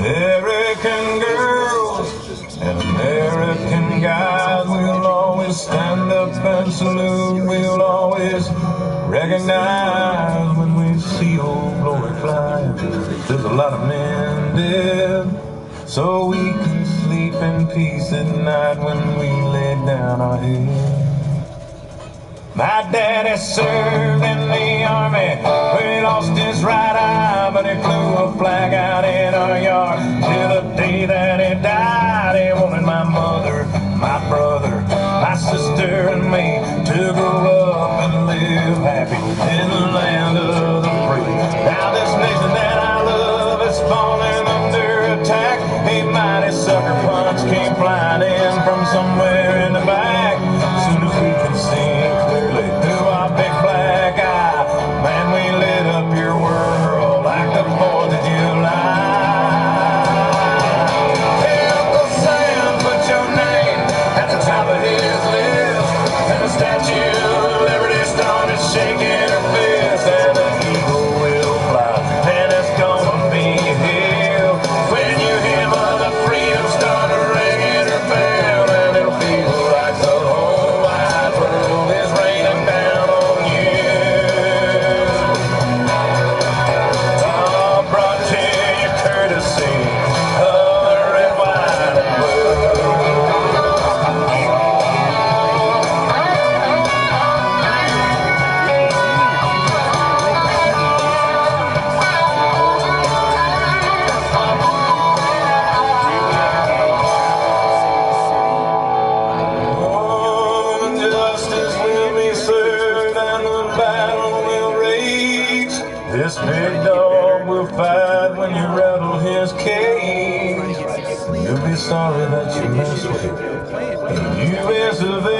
[SPEAKER 1] American girls and American guys, we'll always stand up and salute. We'll always recognize when we see old glory flying. There's a lot of men dead, so we can sleep in peace at night when we lay down our heads. My daddy served in the army, where he lost his right eye, but he flew a flag out in our yard till the day that he died. He wanted my mother, my brother, my sister, and me to grow up and live happy in the land of the free. Now this nation that I love is falling under attack. A mighty sucker punch came flying in from somewhere in the back. As soon as we can see clearly through our big black eye, man, we lit up your world like the 4th of July. Hey, Uncle Sam, put your name at the top of his list, and the Statue of Liberty started shaking her fist, and the eagle will fly, and it's gonna be hell when you hear Mother Freedom start ringing her bell, and it'll feel like the whole wide world is raining down on you. All brought to you courtesy of the red, white, and blue. Justice will be served and the battle will rage. This big dog will fight when you rattle his cage. You'll be sorry that you messed with the U.S. of A.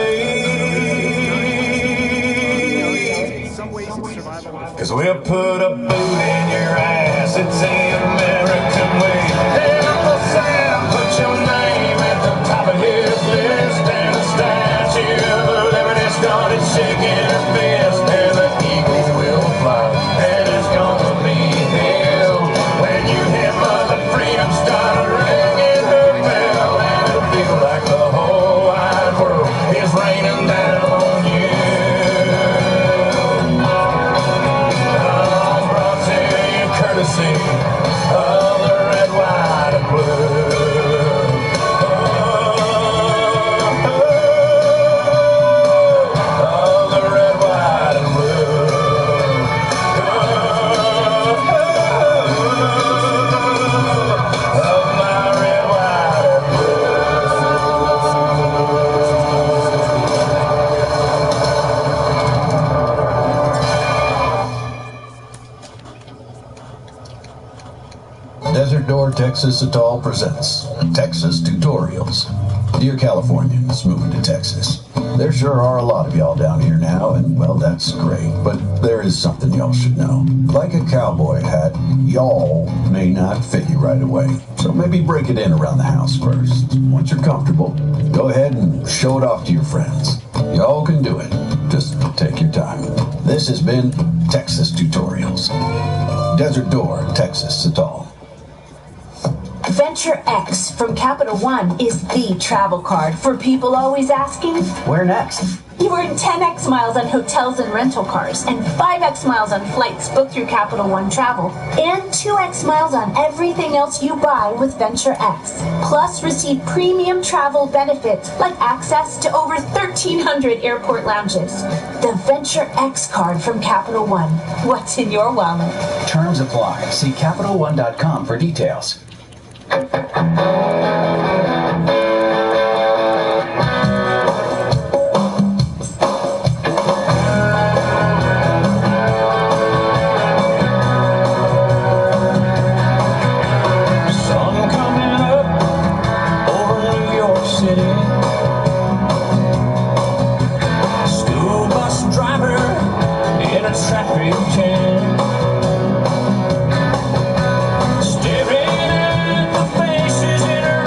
[SPEAKER 1] 'Cause we'll put a boot in your ass, it's the American way. Hey, Uncle Sam, put your name at the top of his list, and the Statue of Liberty started shaking her fist, and the eagle will fly, and it's gonna be hell when you hear Mother Freedom start ringing her bell, and it'll feel like the whole wide world is raining down on you. All brought to you courtesy of the red, white, and blue. Desert Door Texas Atoll presents Texas Tutorials. Dear Californians moving to Texas, there sure are a lot of y'all down here now, and well, that's great, but there is something y'all should know. Like a cowboy hat, y'all may not fit you right away, so maybe break it in around the house first. Once you're comfortable, go ahead and show it off to your friends. Y'all can do it. Just take your time. This has been Texas Tutorials. Desert Door Texas Atoll.
[SPEAKER 6] Venture X from Capital One is the travel card for people always asking,
[SPEAKER 21] Where next?
[SPEAKER 6] you earn 10x miles on hotels and rental cars, and 5x miles on flights booked through Capital One Travel, and 2x miles on everything else you buy with Venture X. Plus, receive premium travel benefits like access to over 1,300 airport lounges. The Venture X card from Capital One. What's in your wallet?
[SPEAKER 21] Terms apply. See CapitalOne.com for details.
[SPEAKER 1] Staring at the faces in her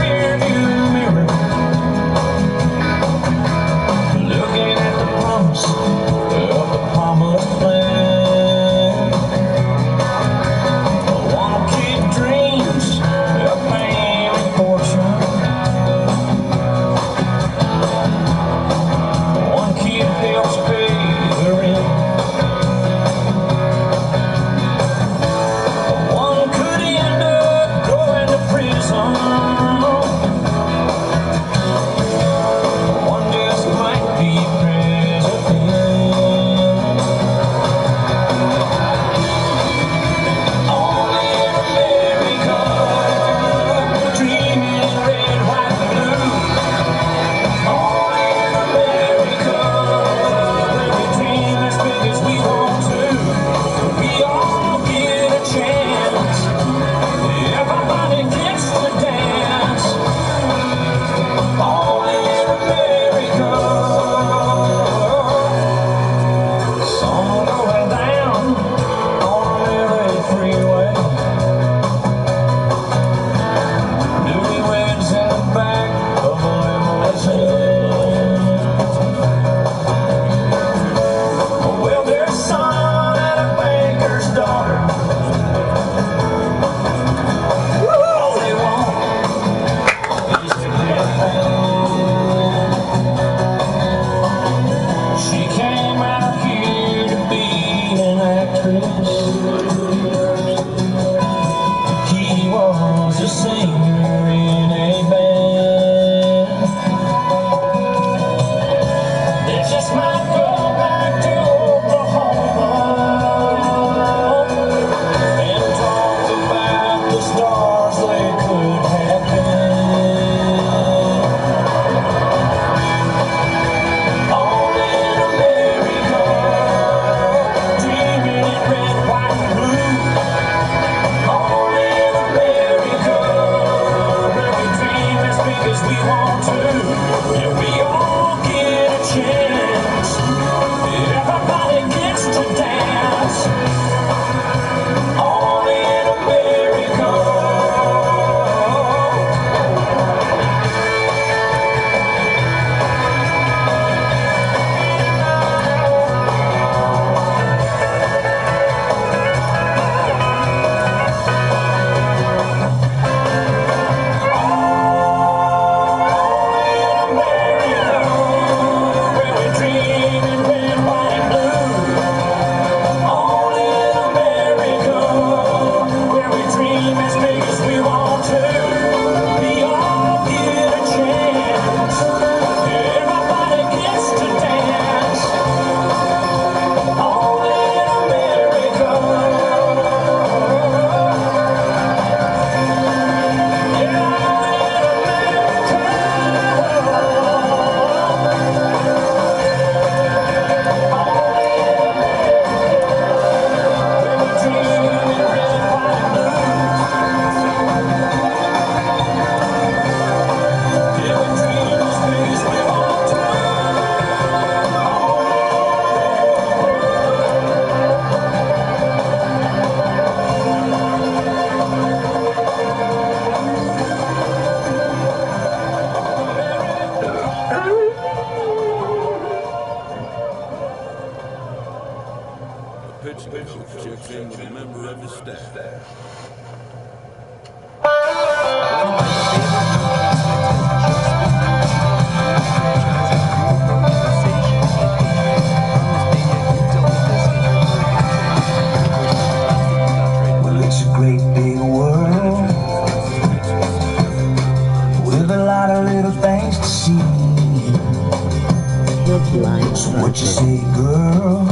[SPEAKER 1] What you say, girl?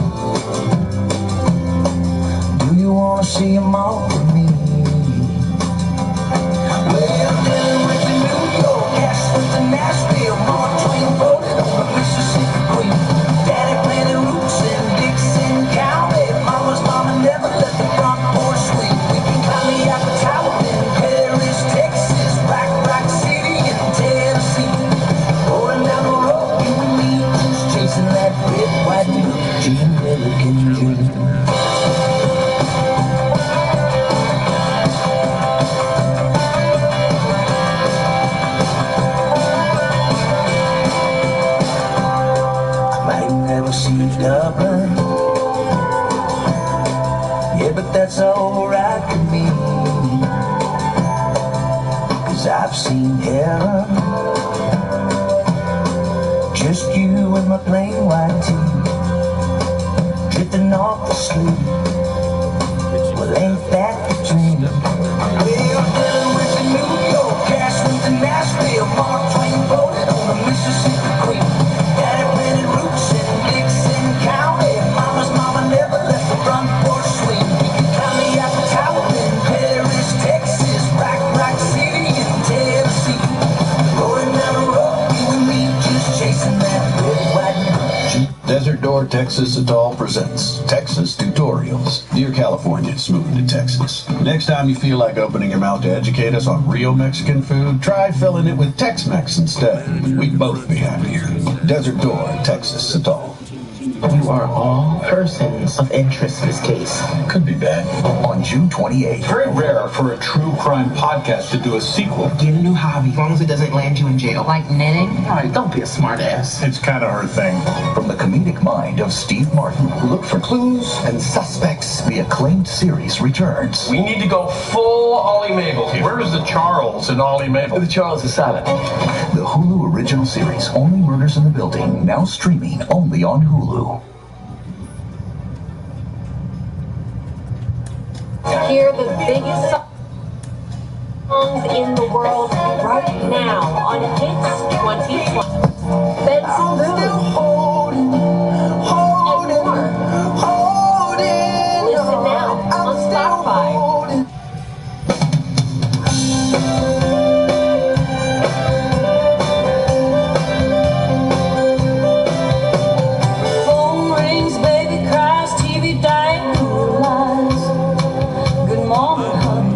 [SPEAKER 1] Do you wanna see them all with me? Well, dealing with the New York, cash with the Nashville, Mark Twain voted on the Mississippi Queen. Daddy planted roots in Dixon County. Mama's mama never let the front porch swing. We can climb the Eiffel Tower in Paris, Texas, Rock City in Tennessee. Rolling down the road, you and me, just chasing that red, white, blue dream, American dream. See Dublin, yeah, but that's alright with me, 'cause I've seen heaven, just you and my plain white tee, drifting off to sleep. Well, ain't that the dream? Well, dealing with the New York, cash with the Nashville, Mark Twain voted on the Mississippi Queen. Daddy planted roots in Dixon County. Mama's mama never left the front porch swing. We can climb the Eiffel Tower in Paris, Texas, Rock City in Tennessee. Rolling down the road, you and me, just chasing that red, white, blue.
[SPEAKER 4] Desert Door Texas Atoll presents Texas Tutorials. Dear Californians moving to Texas, next time you feel like opening your mouth to educate us on real Mexican food, try filling it with Tex-Mex instead. We'd both be happier. Desert Door Texas Atoll.
[SPEAKER 21] You are all persons of interest in this case.
[SPEAKER 4] Could be bad. On June 28th.
[SPEAKER 7] Very rare for a true crime podcast to do a sequel.
[SPEAKER 21] Get a new hobby, as long as it doesn't land you in jail.
[SPEAKER 8] Like knitting?
[SPEAKER 21] All right, don't be a smart ass.
[SPEAKER 7] It's kind of her thing.
[SPEAKER 4] From the comedic mind of Steve Martin, look for clues and suspects. The acclaimed series returns.
[SPEAKER 7] We need to go full Ollie Mabel here. Where is the Charles in Ollie Mabel?
[SPEAKER 4] The Charles is silent. The Hulu original series, Only Murders in the Building, now streaming only on Hulu.
[SPEAKER 6] Hear the biggest songs in the world right now on Hits 2020. Benson Boone. Listen now on Spotify. Phone rings, baby cries, TV dying, cool eyes. Good morning, honey.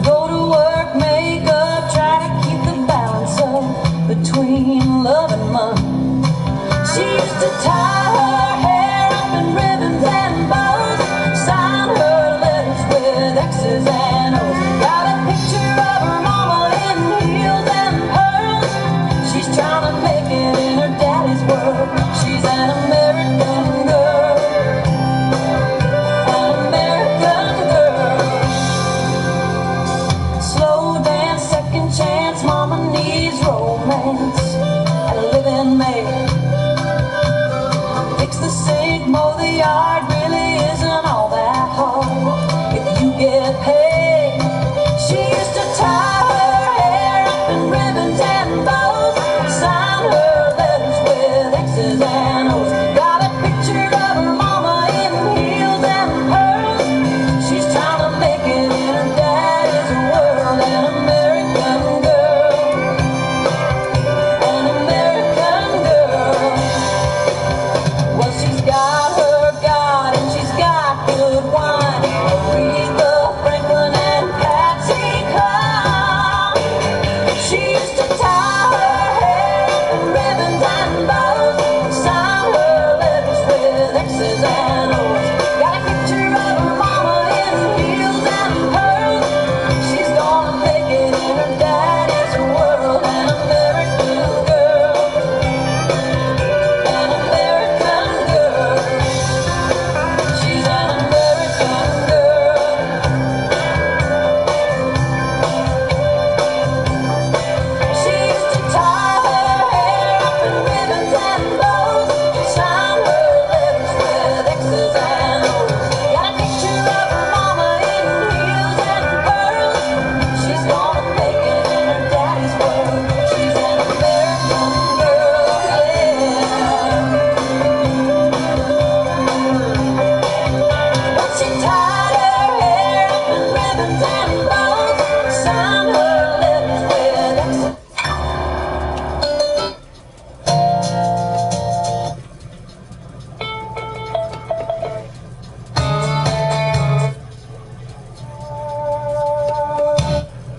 [SPEAKER 6] Go to work, make up, try to keep the balance up between love and money. She used to tie her hair up in ribbons and bows, sign her letters with X's and O's. Got a picture of her mama in heels and pearls. She's trying to make it in her daddy's world. She's an American girl. An American girl. Slow dance, second chance, mama needs romance. And a living maid. Fix the sink, mow the yard, really isn't all that hard if you get paid.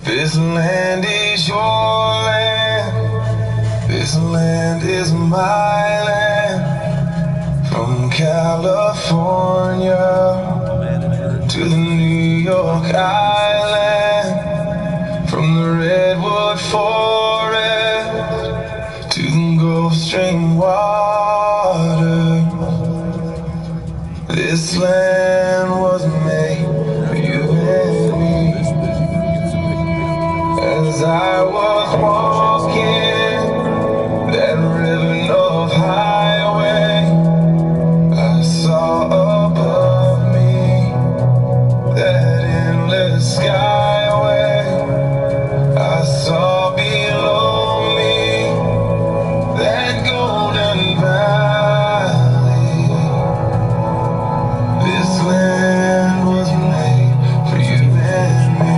[SPEAKER 1] This land is your land. This land is my land. From California to the New York Island. From the redwood forest to the Gulf Stream water. This land was made for you and me. As I was walking that ribbon of highway, I saw above me that endless skyway. I saw below me that golden valley. This land was made for you and me.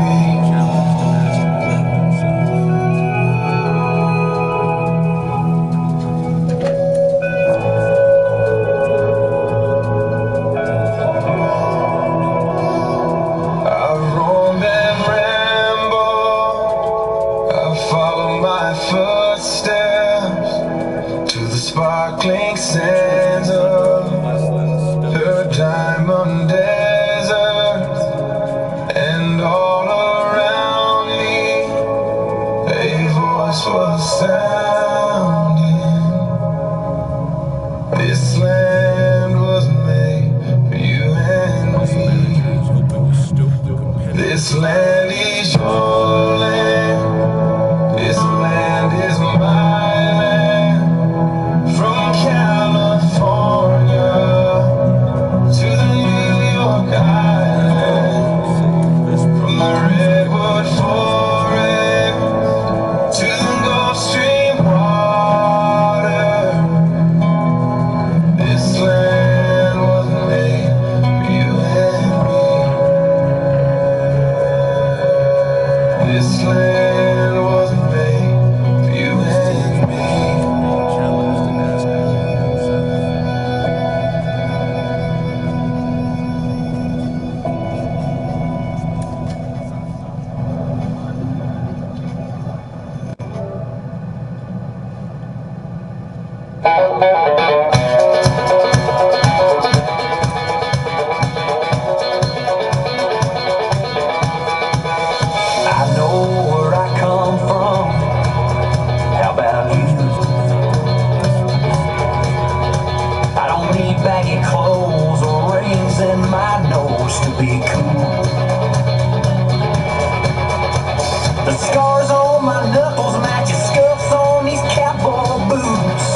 [SPEAKER 1] I've roamed and rambled, I've followed my footsteps to the sparkling sands of her diamond desert, and all around me a voice was sounding. This land was made for you and me. This land is your land. This land is my land. From California to the New York Island. From the redwood forest to the Gulf Stream water. This land was made for you and me. This land was made for you and me. I know where I come from. How about you? I don't need baggy clothes or rings in my nose to be cool. The scars on my knuckles match the scuffs on these cowboy boots.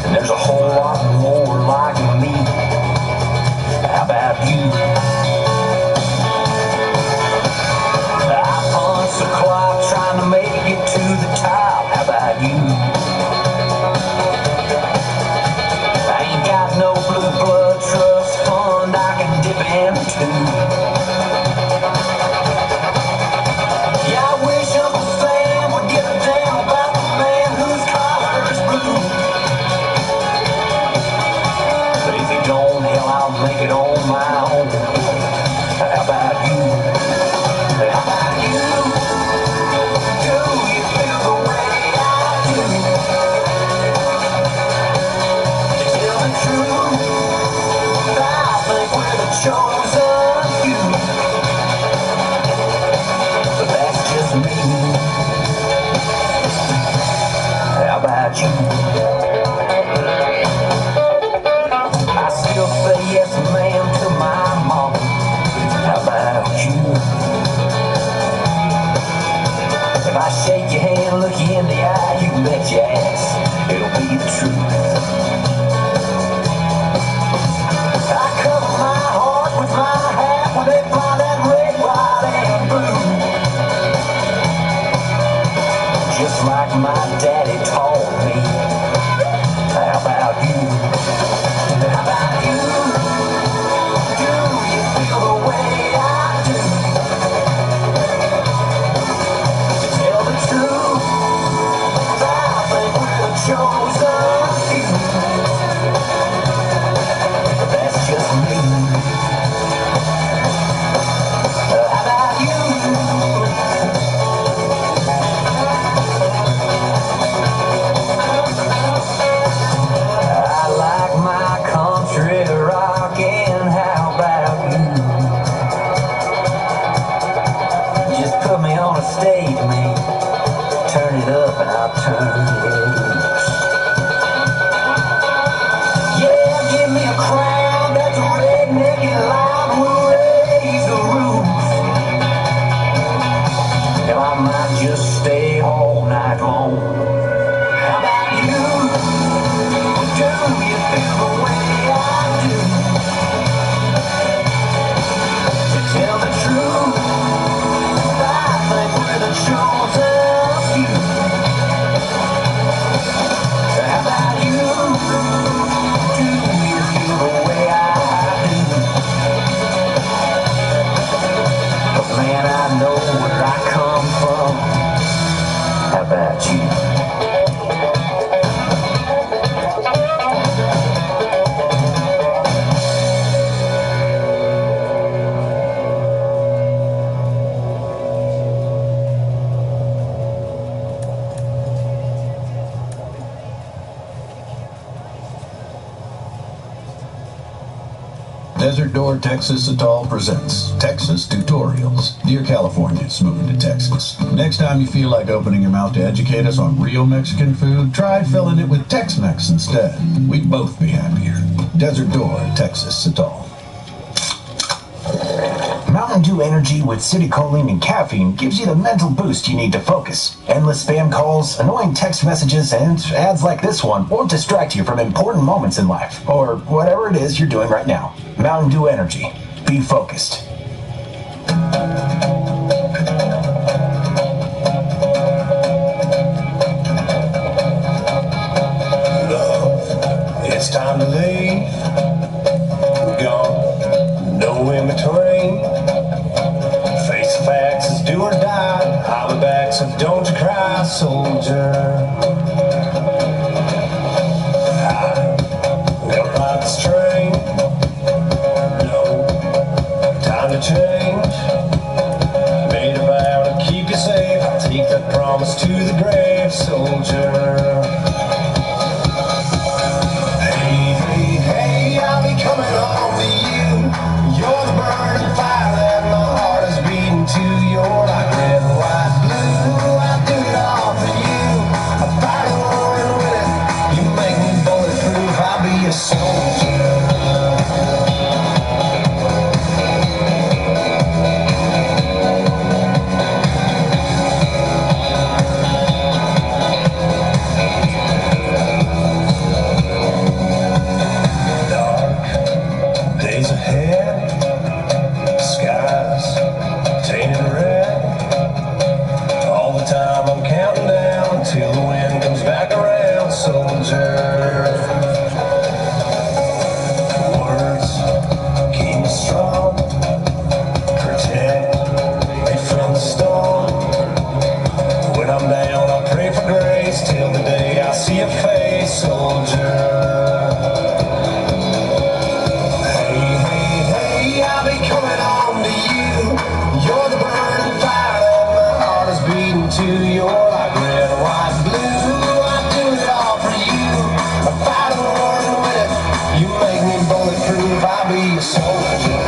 [SPEAKER 1] And there's a whole lot more like me. How about you? I punch the clock trying to make it to the top. How about you? I ain't got no blue blood trust fund I can dip into. Yeah, I wish Uncle Sam would give a damn about the man whose collar is blue. But if he don't, hell, I'll make it on my own. How about you? How about you? Do you feel the way I do? To tell the truth, I think we're the chosen few. But that's just me. How about you? I still say yes, ma'am, to my mom. How about you? If I shake your hand, look you in the eye, you can bet your ass it'll be the truth. I cover my heart with my hat when they fly that red, white, and blue. Just like my daddy taught me. on a stage, man. Turn it up and I'll turn it loose. Yeah, give me a crowd that's redneck and loud. We'll raise the roof. Hell, I might just stay all night long. How about you? Do you feel the way I do? To tell the truth, I think we're the chosen few. How about you? Do you feel the way I do? But man, I know where I come from. How about you?
[SPEAKER 4] Desert Door Texas Atoll presents Texas Tutorials. Dear Californians moving to Texas, next time you feel like opening your mouth to educate us on real Mexican food, try filling it with Tex-Mex instead. We'd both be happier. Desert Door Texas Atoll.
[SPEAKER 21] Mountain Dew Energy with citicoline and caffeine gives you the mental boost you need to focus. Endless spam calls, annoying text messages, and ads like this one won't distract you from important moments in life, or whatever it is you're doing right now. Mountain Dew Energy. Be focused.
[SPEAKER 1] Love, it's time to leave. Gone, no in between. Face the facts, it's do or die. Holler back, so don't you cry, soldier. I'm gonna ride this train. No time to change. Made a vow to keep you safe. I'll take that promise to the grave, soldier. Hey, hey, hey, I'll be coming home to you. You're the burning fire that my heart is beating to. You're like red, white, blue. I do it all for you. I fight a war and win it. You make me bulletproof. I'll be a soldier. Days ahead, skies tainted red. All the time I'm counting down till the wind comes back around, soldier. Words keep me strong, protect me from the storm. When I'm down, I'll pray for grace till the day I see your face, soldier. I'll be coming home to you. You're the burning fire that my heart is beating to. You're like red, white, blue. I do it all for you. I fight a war and win it. You make me bulletproof. I'll be a soldier.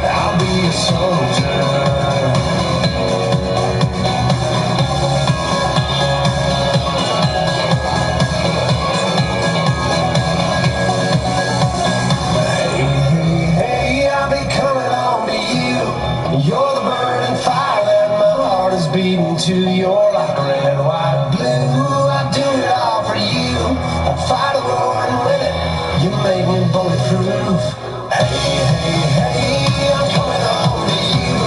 [SPEAKER 1] I'll be a soldier. You're the burning fire that my heart is beating to. You're like red, white, blue. I do it all for you. I fight a war and win it. You make me bulletproof. Hey, hey, hey, I'm coming home to you.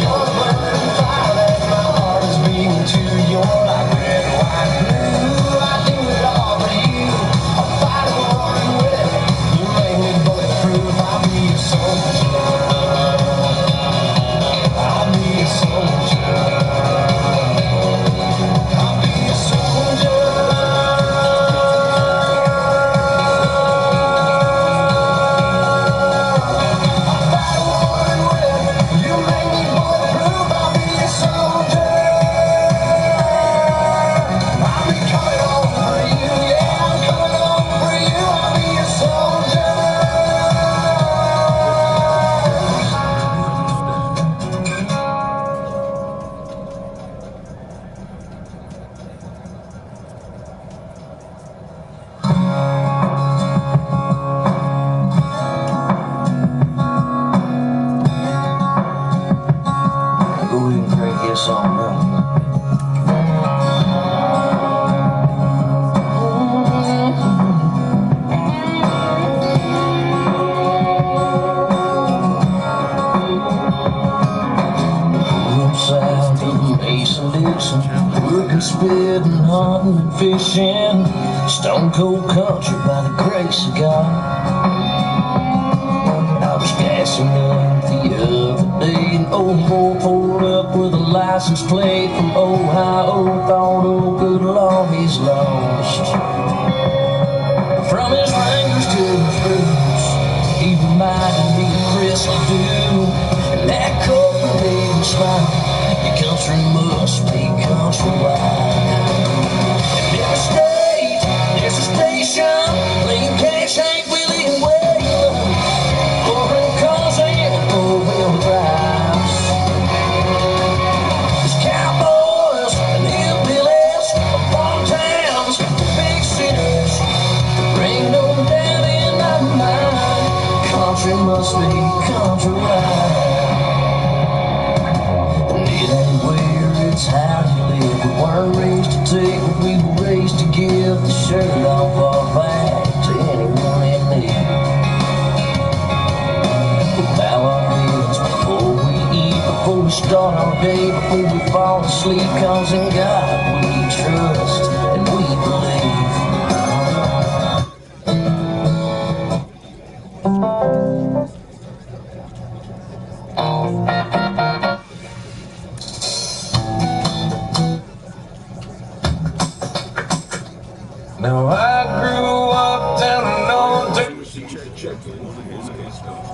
[SPEAKER 1] You're the burning fire that my heart is beating to. You're like red, white, blue. I do it all for you. I fight a war and win it. You make me bulletproof. I'll be a soldier. I'll be a soldier. I'll be a soldier. spitting, hunting, and fishing. Stone cold country by the grace of God. I was gassing up the other day, and old boy pulled up with a license plate from Ohio. Thought, oh good Lord, he's lost. From his wranglers to his roots, he reminded me of Chris Ledoux. And that Copenhagen smile, your country must be countrywide. And every state, there's a station, Lean Cash, Hank, Willie, and Whalen. Foreign cars and four-wheel drives. There's cowboys and hillbillies, farm towns, big cities. Bring no doubt in my mind, country must be countrywide. And it ain't where, it's how you live. We weren't raised to take what we were raised to give. The shirt off our back to anyone in need. We bow our heads before we eat, before we start our day, before we fall asleep. Cause in God we trust and we believe. Now I grew up down in Old
[SPEAKER 15] Check for one of his customers.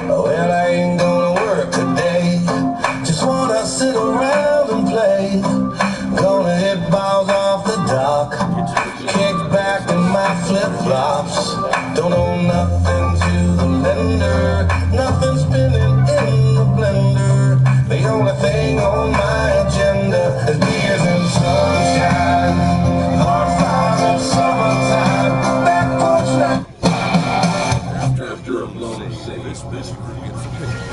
[SPEAKER 1] Well, I ain't gonna work today. Just wanna sit around and play. Gonna hit balls off the dock. Kick back in my flip-flops. Don't owe nothing to the lender. Nothing spinning in the blender. The only thing on my agenda is beers and sunshine. Hard fires in summertime. Back porch night.
[SPEAKER 15] After a long day, this group gets a picture.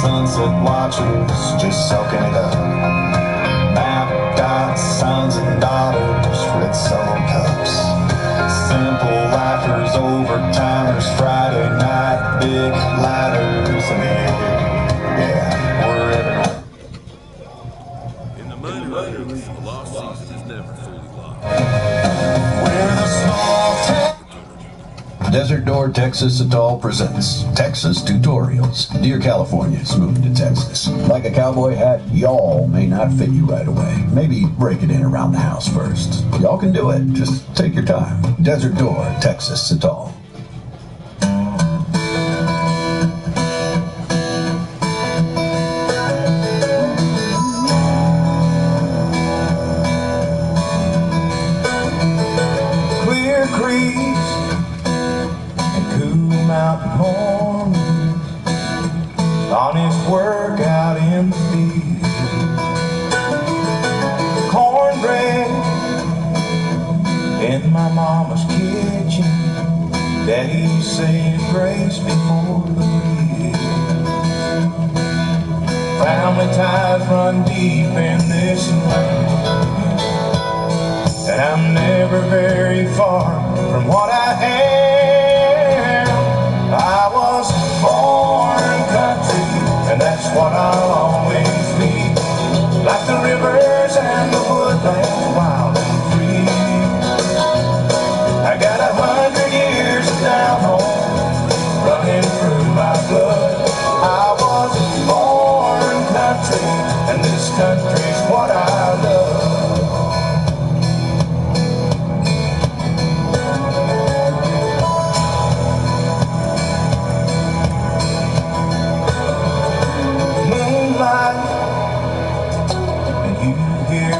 [SPEAKER 1] Sunset watchers just soaking it up. Map dots, sons and daughters, red solo cups. Simple laughers, overtimers, Friday night, big ladders, and yeah, we're everywhere.
[SPEAKER 15] In the minor leagues, the lost season is never fully lost.
[SPEAKER 1] We're the small town.
[SPEAKER 4] Desert Door Texas Atoll presents Texas Tutorials. Dear California, it's moving to Texas. Like a cowboy hat, y'all may not fit you right away. Maybe break it in around the house first. Y'all can do it. Just take your time. Desert Door Texas Atoll.
[SPEAKER 1] Clear creeks, mountain morning, honest work out in the field. Cornbread in my mama's kitchen, daddy saying grace before the meal. Family ties run deep in this land, and I'm never very far from what I am. I was born country, and that's what I'll always be. Like the rivers and the woodlands, wild and free. I got 100 years of down home running through my blood. I was born country, and this country's what I love.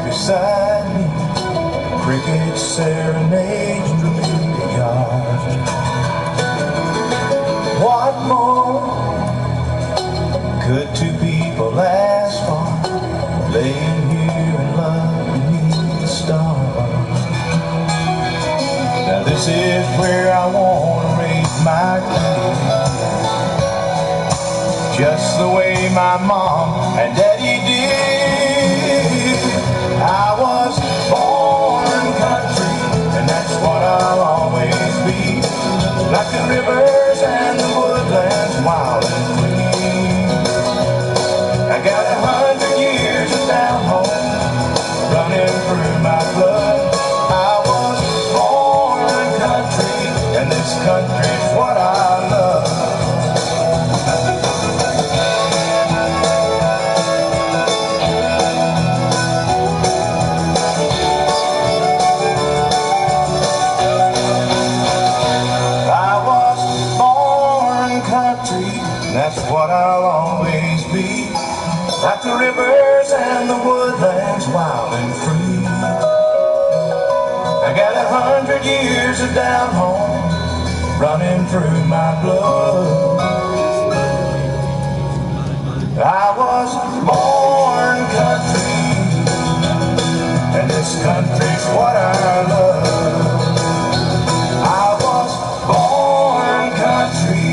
[SPEAKER 1] Beside me, crickets serenade through the yard. What more could two people ask for? Laying here in love beneath the stars. Now this is where I want to raise my day, just the way my mom and daddy did. I was born country, and that's what I'll always be, like the rivers and the woodlands, wild and free. I got 100 years of down home running through my blood. I was born country, and this country's what I love. I was born country, and that's what I'll always be, like the rivers and the woodlands, wild and free. I got 100 years of down home running through my blood. I was born country, and this country's what I love. I was born country.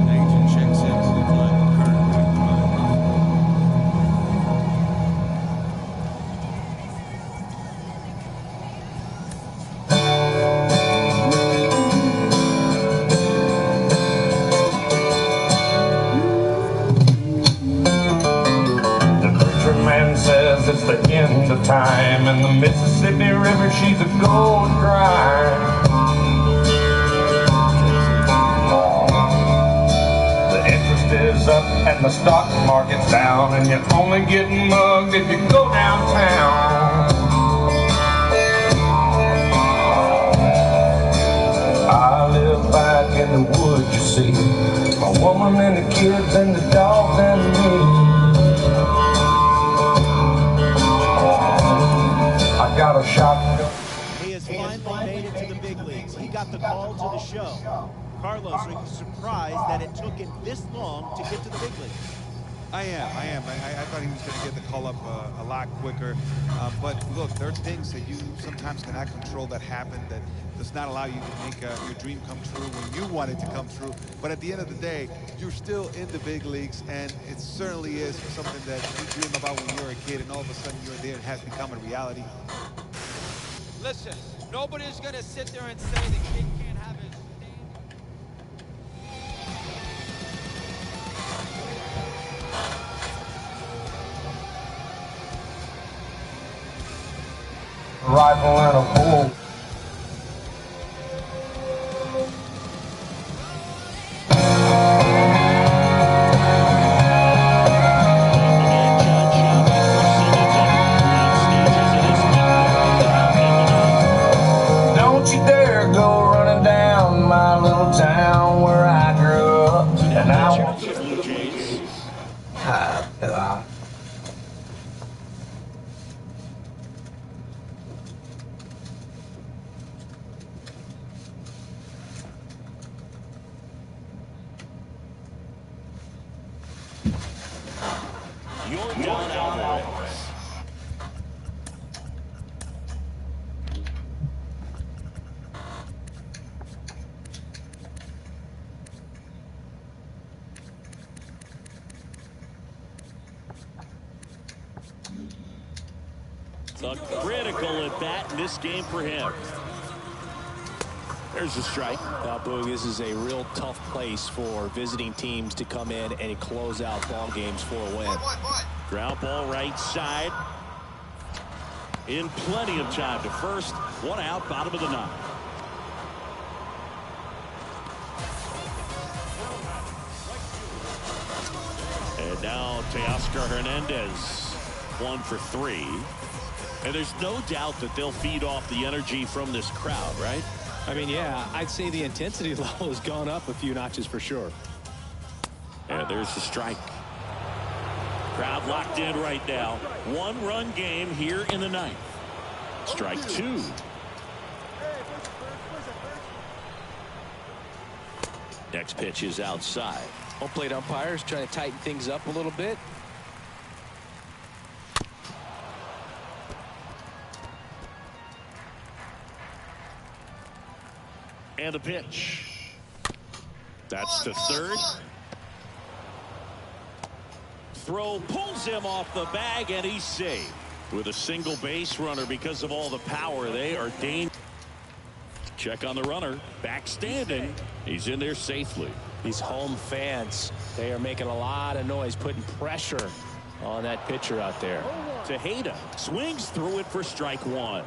[SPEAKER 15] Agent checks in to decline the current withdrawal.
[SPEAKER 1] Man says it's the end of time, and the Mississippi River, she's a going dry. The interest is up and the stock market's down, and you're only getting mugged if you go downtown. I live back in the woods, you see, my woman and the kids and the dogs and me. I got a shotgun.
[SPEAKER 8] He has finally made it to the big leagues. He got the call to the show. Carlos, are you surprised that it took him this long to get to the big leagues?
[SPEAKER 5] I am. I thought he was going to get the call up a lot quicker. But look, there are things that you sometimes cannot control that happen that does not allow you to make your dream come true when you want it to come true. But at the end of the day, you're still in the big leagues, and it certainly is something that you dream about when you were a kid, and all of a sudden you're there. It has become a reality.
[SPEAKER 9] Listen, nobody's going to sit there and say the kid can't have his
[SPEAKER 1] rifle and a bull. Don't you dare go running down my little town where I grew up. And now
[SPEAKER 10] You're down Alvarez. It's a critical at bat in this game for him. There's a strike.
[SPEAKER 12] Now, Boog, this is a real tough place for visiting teams to come in and close out ball games for a win.
[SPEAKER 10] Ground ball right side. In plenty of time to first. One out, bottom of the ninth. And now Teoscar Hernandez, 1 for 3. And there's no doubt that they'll feed off the energy from this crowd, right?
[SPEAKER 11] I mean, yeah, I'd say the intensity level has gone up a few notches for sure.
[SPEAKER 10] And there's the strike. Crowd locked in right now. 1-run game here in the ninth. Strike 2. Next pitch is outside.
[SPEAKER 12] Home plate umpires trying to tighten things up a little bit.
[SPEAKER 10] And a pitch. That's to third. Throw pulls him off the bag, and he's safe. With a single base runner because of all the power, they are dangerous. Check on the runner. Back standing. He's in there safely.
[SPEAKER 11] These home fans, they are making a lot of noise, putting pressure on that pitcher out there.
[SPEAKER 10] Tejeda swings through it for strike one.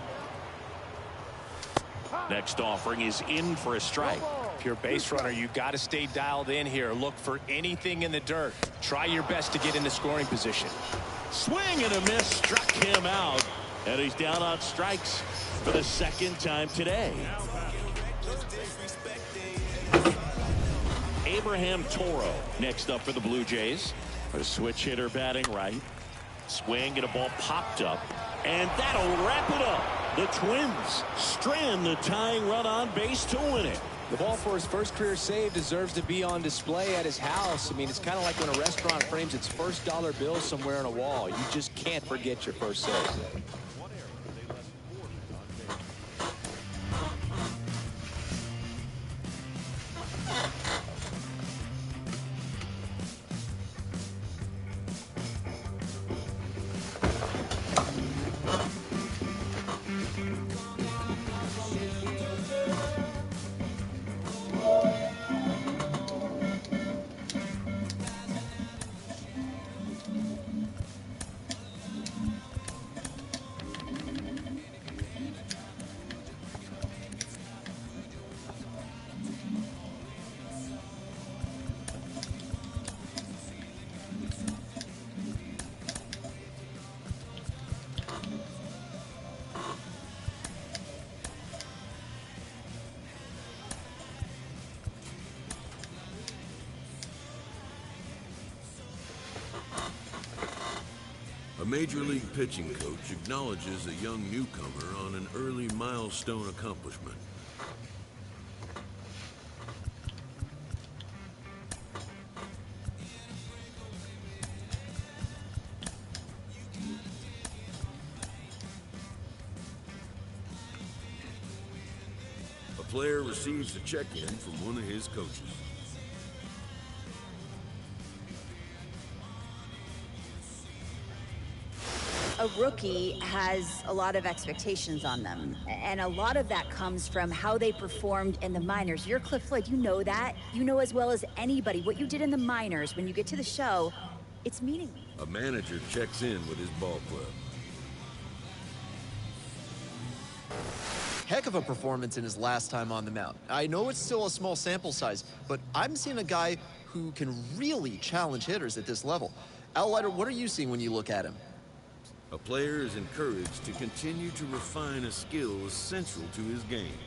[SPEAKER 10] Next offering is in for a strike.
[SPEAKER 11] If you're a base runner, you got to stay dialed in here. Look for anything in the dirt. Try your best to get into scoring position.
[SPEAKER 10] Swing and a miss, struck him out, and he's down on strikes for the second time today. Abraham Toro next up for the Blue Jays. A switch hitter batting right. Swing and a ball popped up, and that'll wrap it up. The Twins strand the tying run on base to win it.
[SPEAKER 11] The ball for his first career save deserves to be on display at his house. I mean, it's kind of like when a restaurant frames its first dollar bill somewhere on a wall. You just can't forget your first save.
[SPEAKER 15] A Major League pitching coach acknowledges a young newcomer on an early milestone accomplishment. A player receives a check-in from one of his coaches.
[SPEAKER 18] A rookie has a lot of expectations on them, and a lot of that comes from how they performed in the minors. You're Cliff Floyd, you know that. You know as well as anybody what you did in the minors. When you get to the show, it's meaningless.
[SPEAKER 15] A manager checks in with his ball club.
[SPEAKER 16] Heck of a performance in his last time on the mound. I know it's still a small sample size, but I'm seeing a guy who can really challenge hitters at this level. Al Leiter, what are you seeing when you look at him?
[SPEAKER 15] A player is encouraged to continue to refine a skill essential to his game.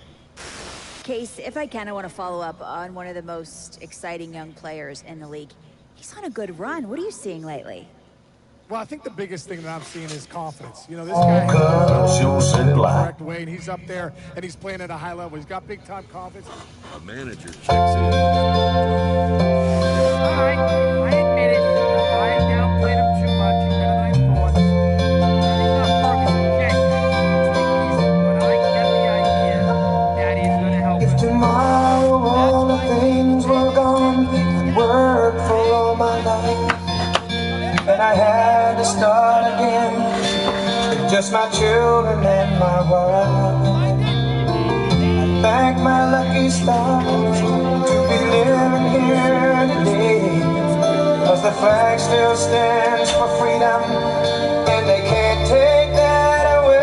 [SPEAKER 18] Case, if I can, I want to follow up on one of the most exciting young players in the league. He's on a good run. What are you seeing lately?
[SPEAKER 22] Well, I think the biggest thing that I'm seeing is confidence. You know, this guy has the correct way, and he's up there, and he's playing at a high level. He's got big-time confidence.
[SPEAKER 15] A manager checks in.
[SPEAKER 22] All right, I admit it. I downplayed him too much. He's better than I thought. He's not perfect, okay. Take it easy, but I get the idea that he's going to help us.
[SPEAKER 1] If tomorrow all the things were gone, and worked for all my life, and I had to start again with just my children and my wife. I thank my lucky stars to be living here today, 'cause the flag still stands for freedom, and they can't take that away.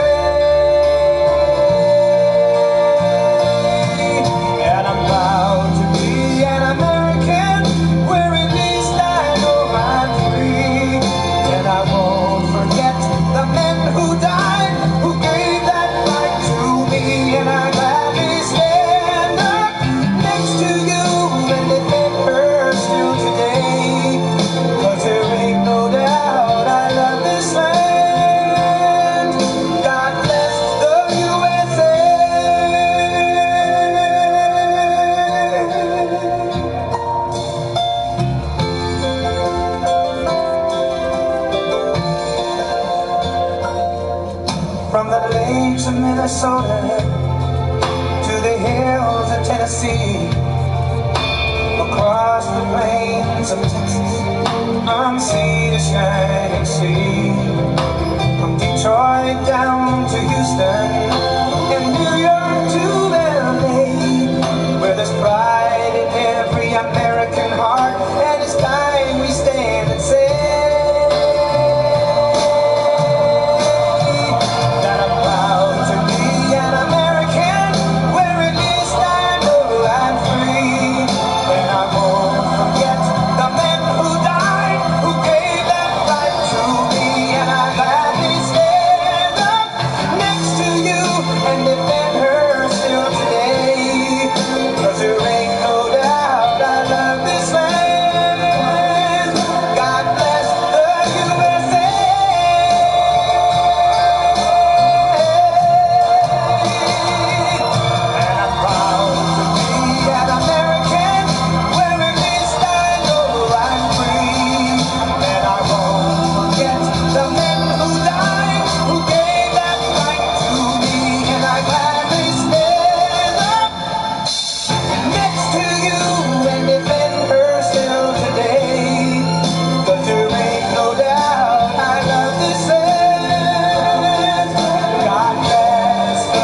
[SPEAKER 1] And I'm proud to be an American, where at least I know I'm free. And I won't forget the men who died, who gave that right to me. And I gladly stand up next to you, and it hurts still today, 'cause there ain't no doubt I love this land. God bless the USA. From the lakes of Minnesota to the hills of Tennessee, across the plains of Texas, from sea to shining sea, from Detroit down to Houston, and New York to LA, where there's pride in every American heart, and it's time we stand and say that I'm proud to be an American, where at least I know I'm free, and I won't forget the men who died, who gave that right to me, and I gladly stand up next to you and defend her still today, 'cause there ain't no doubt I love this land. God bless the USA. And I'm proud to be an American, where at least I know I'm free, and I won't forget the men who died, who gave that right to me, and I gladly stand up next to you and defend her still today, 'cause there ain't no doubt I love this land. God bless the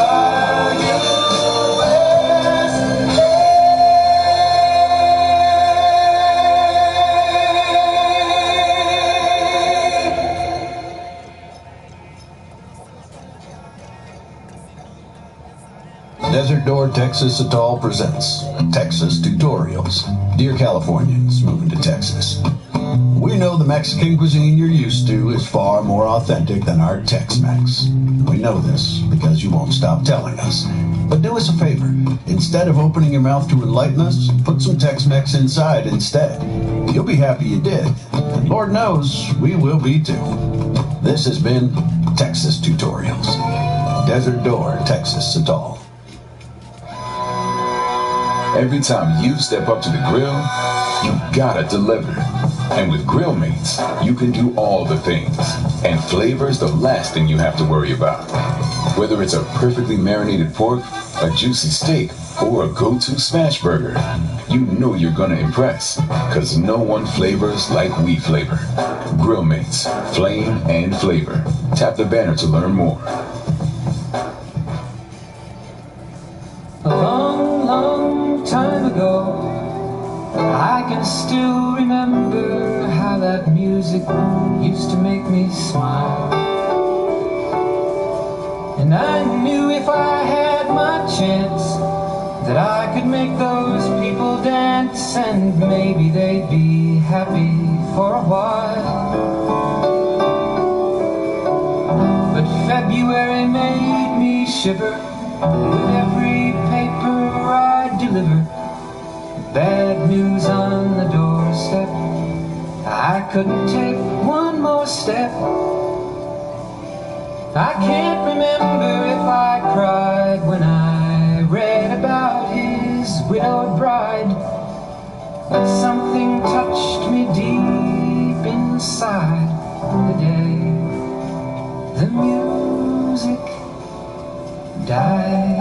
[SPEAKER 4] Desert Door Texas Atoll presents Texas Tutorials. Dear Californians moving to Texas, we know the Mexican cuisine you're used to is far more authentic than our Tex-Mex. We know this because you won't stop telling us. But do us a favor. Instead of opening your mouth to enlighten us, put some Tex-Mex inside instead. You'll be happy you did. And Lord knows, we will be too. This has been Texas Tutorials. Desert Door Texas Atoll.
[SPEAKER 2] Every time you step up to the grill, you gotta deliver. And with Grill Mates, you can do all the things. And flavor's the last thing you have to worry about. Whether it's a perfectly marinated pork, a juicy steak, or a go-to smash burger, you know you're gonna impress. 'Cause no one flavors like we flavor. Grill Mates, flame and flavor. Tap the banner to learn more.
[SPEAKER 1] A long, long time ago, I can still remember how that music used to make me smile. And I knew if I had my chance that I could make those people dance, and maybe they'd be happy for a while. But February made me shiver with every paper I deliver. Bad news on the doorstep, I couldn't take one more step. I can't remember if I cried when I read about his widowed bride, but something touched me deep inside the day the music died.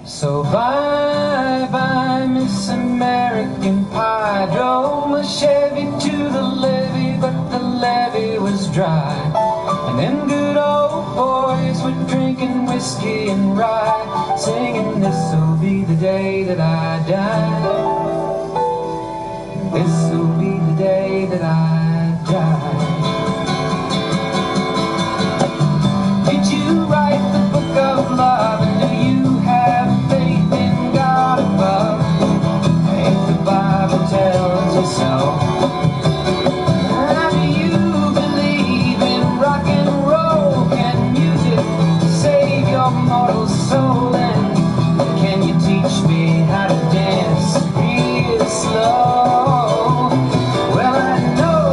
[SPEAKER 1] So bye-bye, Miss American Pie. Drove my Chevy to the levee, but the levee was dry. And them good old boys were drinking whiskey and rye, singing, this'll be the day that I die. This'll be the day that I die. Did you write the book of love, and do you have faith in God above? If the Bible tells you so, how do you believe in rock and roll? Can music save your mortal soul? And can you teach me how to dance real slow? Well, I know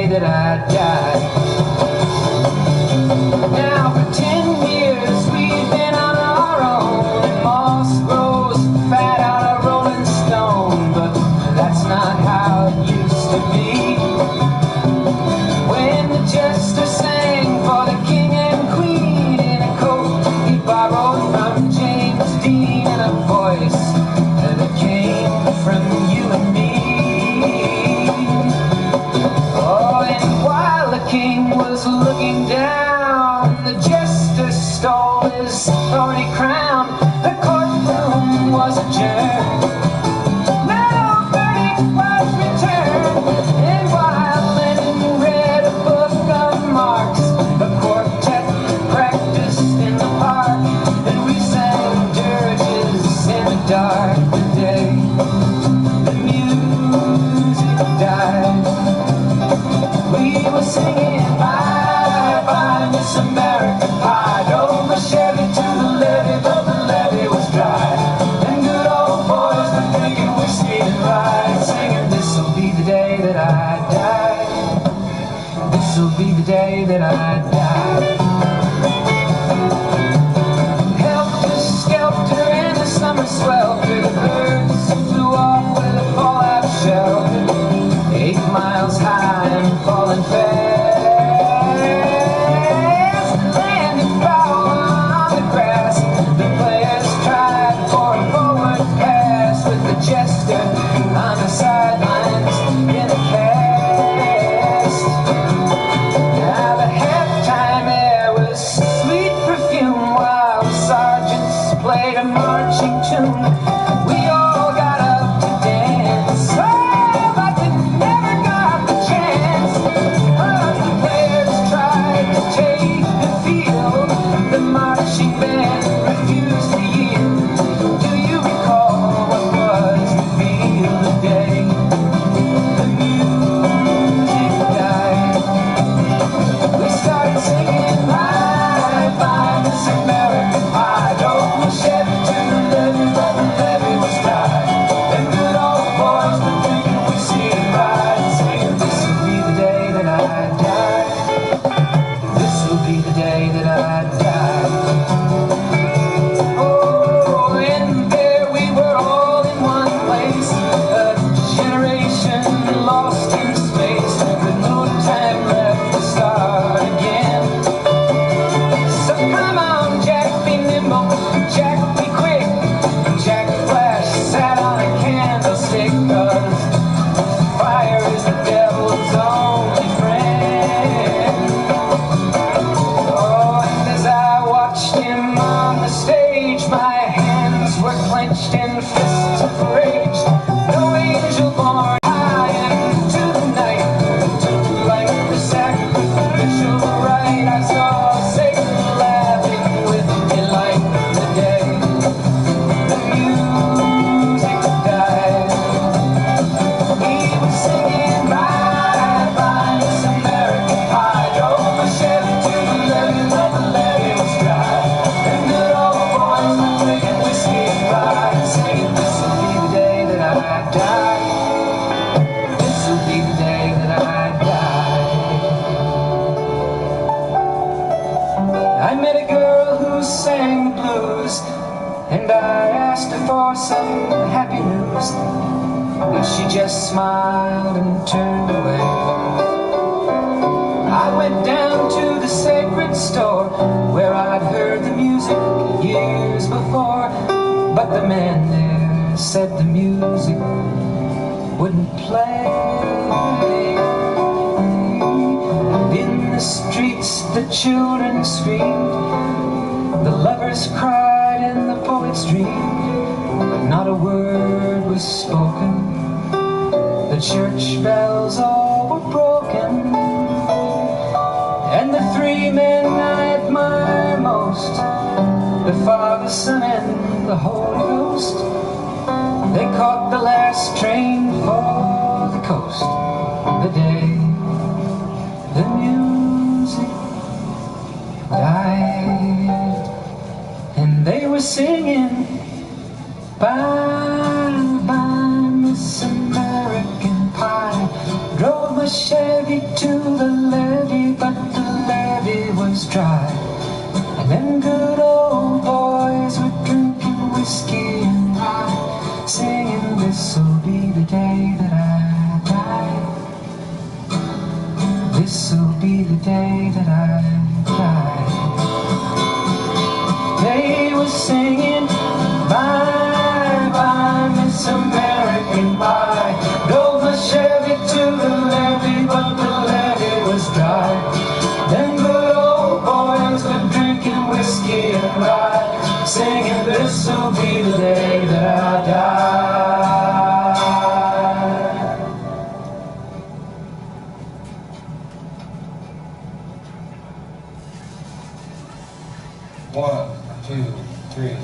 [SPEAKER 21] day that I die. Now for 10 years we've been on our own, and moss grows fat on a rolling stone, but that's not how it used to be. When the jester sang for the king and queen in a coat he borrowed from James Dean, and a voice that came from you and me. Oh, and while the king was looking down, the jester stole his thorny crown. The courtroom was adjourned. No verdict was returned. And while Lennon read a book of Marx, the quartet practiced in the park, and we sang dirges in the dark. The day the music died, we were singing bye bye Miss American Pie. Drove my Chevy to the levee, but the levee was dry. And good old boys were drinking whiskey and rye, singing this'll be the day that I die. This'll be the day that I die. Helter skelter in the summer swelter, the birds flew off with a fallout shelter. 8 miles high and falling fast, landed foul on the grass. The players tried for a forward pass, with the jester on the sidelines in a cast. Now the halftime air was sweet perfume, while the sergeants played a marching tune. We all got up to dance, oh, but we never got the chance. The players tried to take the field, the marching band refused to yield. Do you recall what was the feel the day the music died? We started singing bye bye Miss American Pie. Drove my Chevy to the levee, but the levee was dry. And good old boys were drinking whiskey and rye, singing this'll be the day that I die. This'll be the day that I die. Oh, and there we were all in one place, a generation lost in space, with no time left to start again. So come on, Jack, be nimble, Jack, be quick. Jack Flash sat on a candlestick, 'cause fire is the devil's only friend. Oh, and as I watched him on the stage, my hands were clenched in fists of rage. No angel born high into the night, like the sacrificial rite. I saw Satan laughing with me like the day the music died. He was singing bye bye Miss American Pie. Drove my Chevy to the levee, but the levee was dry. And good old boys were drinking whiskey and rye, singing this'll be the day that I die. This'll be the day that I die. I met a girl who sang the blues, and I asked her for some happy news, but she just smiled and turned away. I went down to the sacred store, where I'd heard the music years before, but the man there said the music wouldn't play. And in the streets the children screamed, the lovers cried and the poets dreamed, but not a word was spoken. The church bells all were broken, and the 3 men I admire most, the Father, Son, and the Holy Ghost, they caught the last train for the coast. The day the music died, and they were singing bye bye Miss American Pie. Drove my Chevy to
[SPEAKER 1] This'll be the day that I die. This'll be the day that I die. They were singing, bye, bye, Miss American, bye. Drove a Chevy to the levee, but the levee was dry. Them good old boys were drinking whiskey and rye, singing, this'll be the day that I die. 1, 2, 3.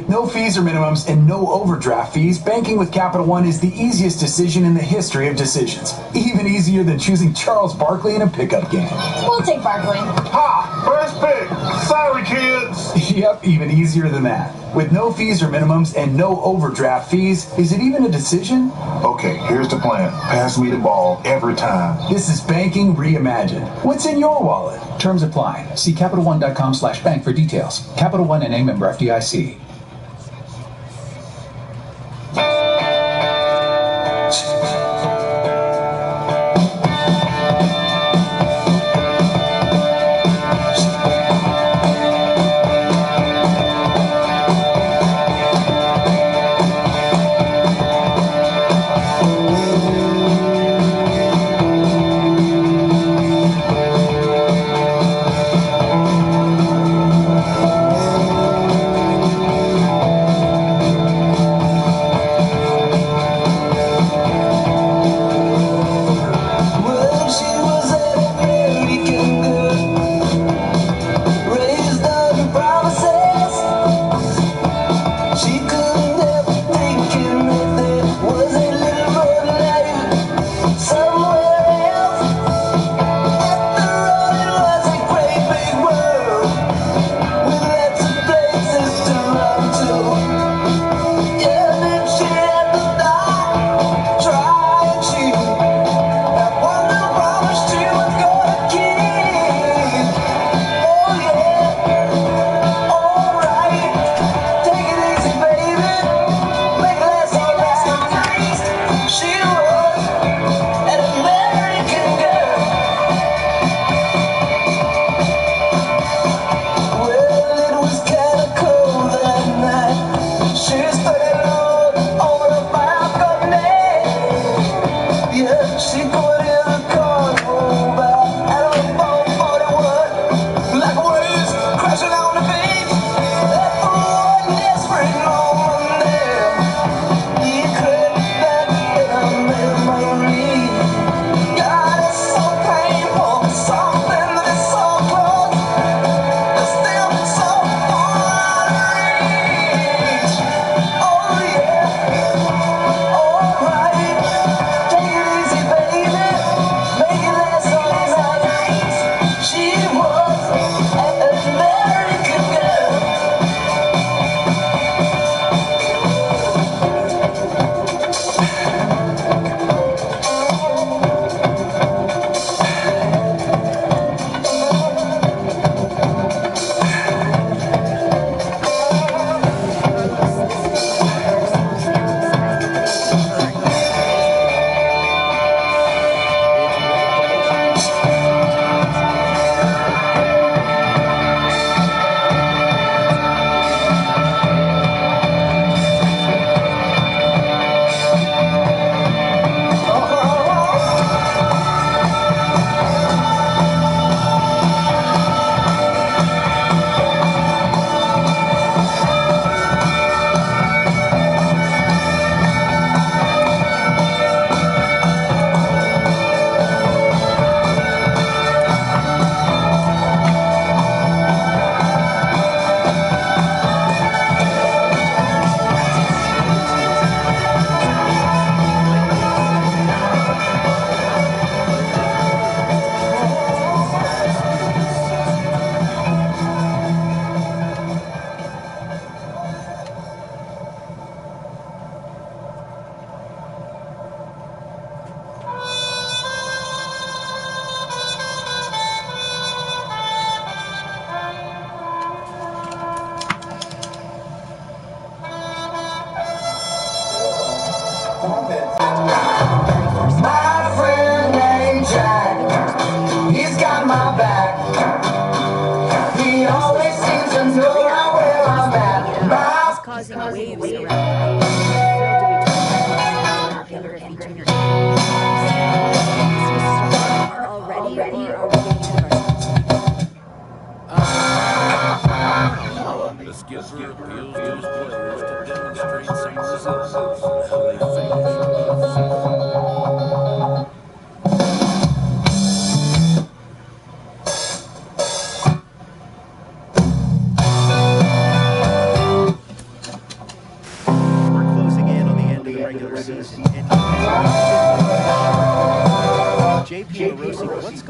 [SPEAKER 4] With no fees or minimums and no overdraft fees, banking with Capital One is the easiest decision in the history of decisions. Even easier than choosing Charles Barkley in a pickup game.
[SPEAKER 6] We'll take Barkley.
[SPEAKER 4] Ha! First pick! Sorry, kids! Yep, even easier than that. With no fees or minimums and no overdraft fees, is it even a decision?
[SPEAKER 13] Okay, here's the plan. Pass me the ball every time.
[SPEAKER 4] This is banking reimagined. What's in your wallet?
[SPEAKER 17] Terms apply. See CapitalOne.com/bank for details. Capital One and a member FDIC.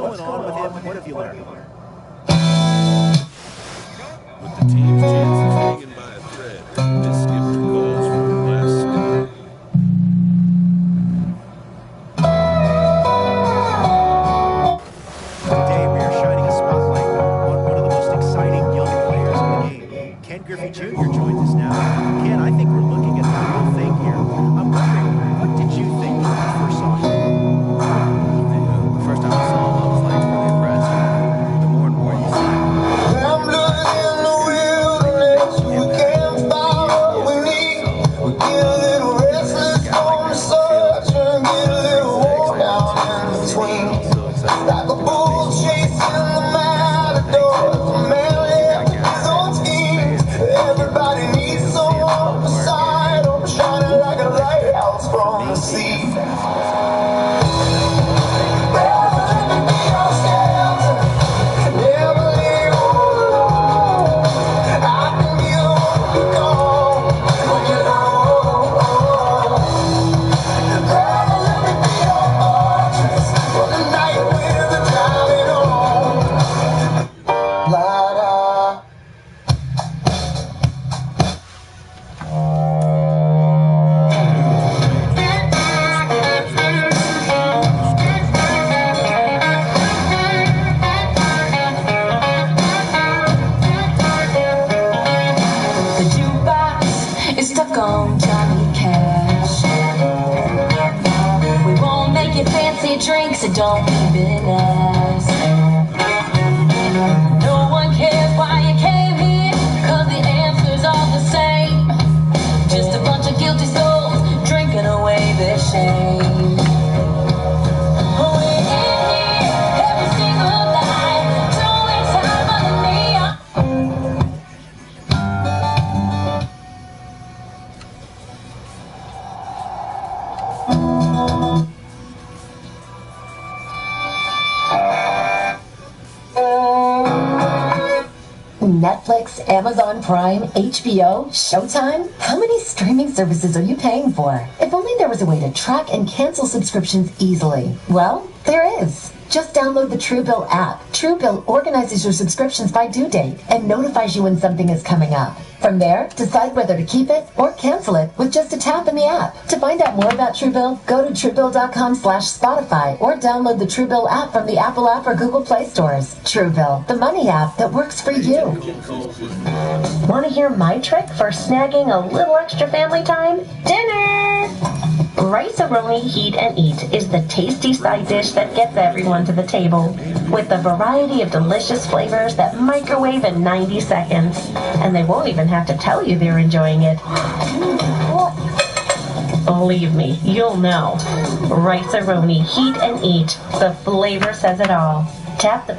[SPEAKER 8] going on with him? What have you learned?
[SPEAKER 15] With the team's chances hanging by a thread, this skipper calls for the last snap.
[SPEAKER 8] Today we are shining a spotlight on one of the most exciting young players in the game. Ken Griffey Jr. joins us now. Ken, I think we're looking at the real thing here. I'm wondering, what did you think when you first saw him?
[SPEAKER 14] The first time I saw him, I was like really impressed. The more and more you see him,
[SPEAKER 1] I'm looking in the wilderness, we can't find what we need. We get a little restless on the search and get a little worn down in between. Like a bull chasing the matador, the man left his own team. Everybody needs someone beside him, shining like a lighthouse from the sea.
[SPEAKER 6] Drinks and don't be business. No one cares why you came here, cause the answers are the same. Just a bunch of guilty souls drinking away their shame. We're in here every single night, doing time on the neon. Netflix, Amazon Prime, HBO, Showtime? How many streaming services are you paying for? If only there was a way to track and cancel subscriptions easily. Well, there is. Just download the Truebill app. Truebill organizes your subscriptions by due date and notifies you when something is coming up. From there, decide whether to keep it or cancel it with just a tap in the app. To find out more about Truebill, go to Truebill.com/Spotify or download the Truebill app from the Apple app or Google Play stores. Truebill, the money app that works for you. Want to hear my trick for snagging a little extra family time? Dinner! Rice-A-Roni Heat and Eat is the tasty side dish that gets everyone to the table, with a variety of delicious flavors that microwave in 90 seconds. And they won't even have to tell you they're enjoying it. Believe me, you'll know. Rice-A-Roni Heat and Eat. The flavor says it all. Tap the...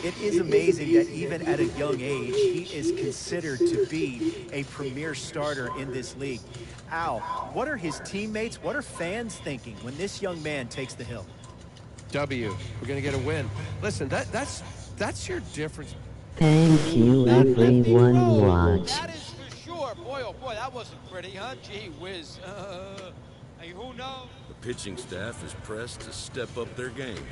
[SPEAKER 8] It is amazing that even at a young age, he is considered to be a premier starter in this league. Al, what are his teammates, what are fans thinking when this young man takes the hill?
[SPEAKER 20] W, we're going to get a win. Listen, that's your difference.
[SPEAKER 23] Thank you, everyone. Watch.
[SPEAKER 9] That is for sure. Boy, oh boy, that wasn't pretty, huh? Gee whiz. Hey, who knows?
[SPEAKER 15] The pitching staff is pressed to step up their game.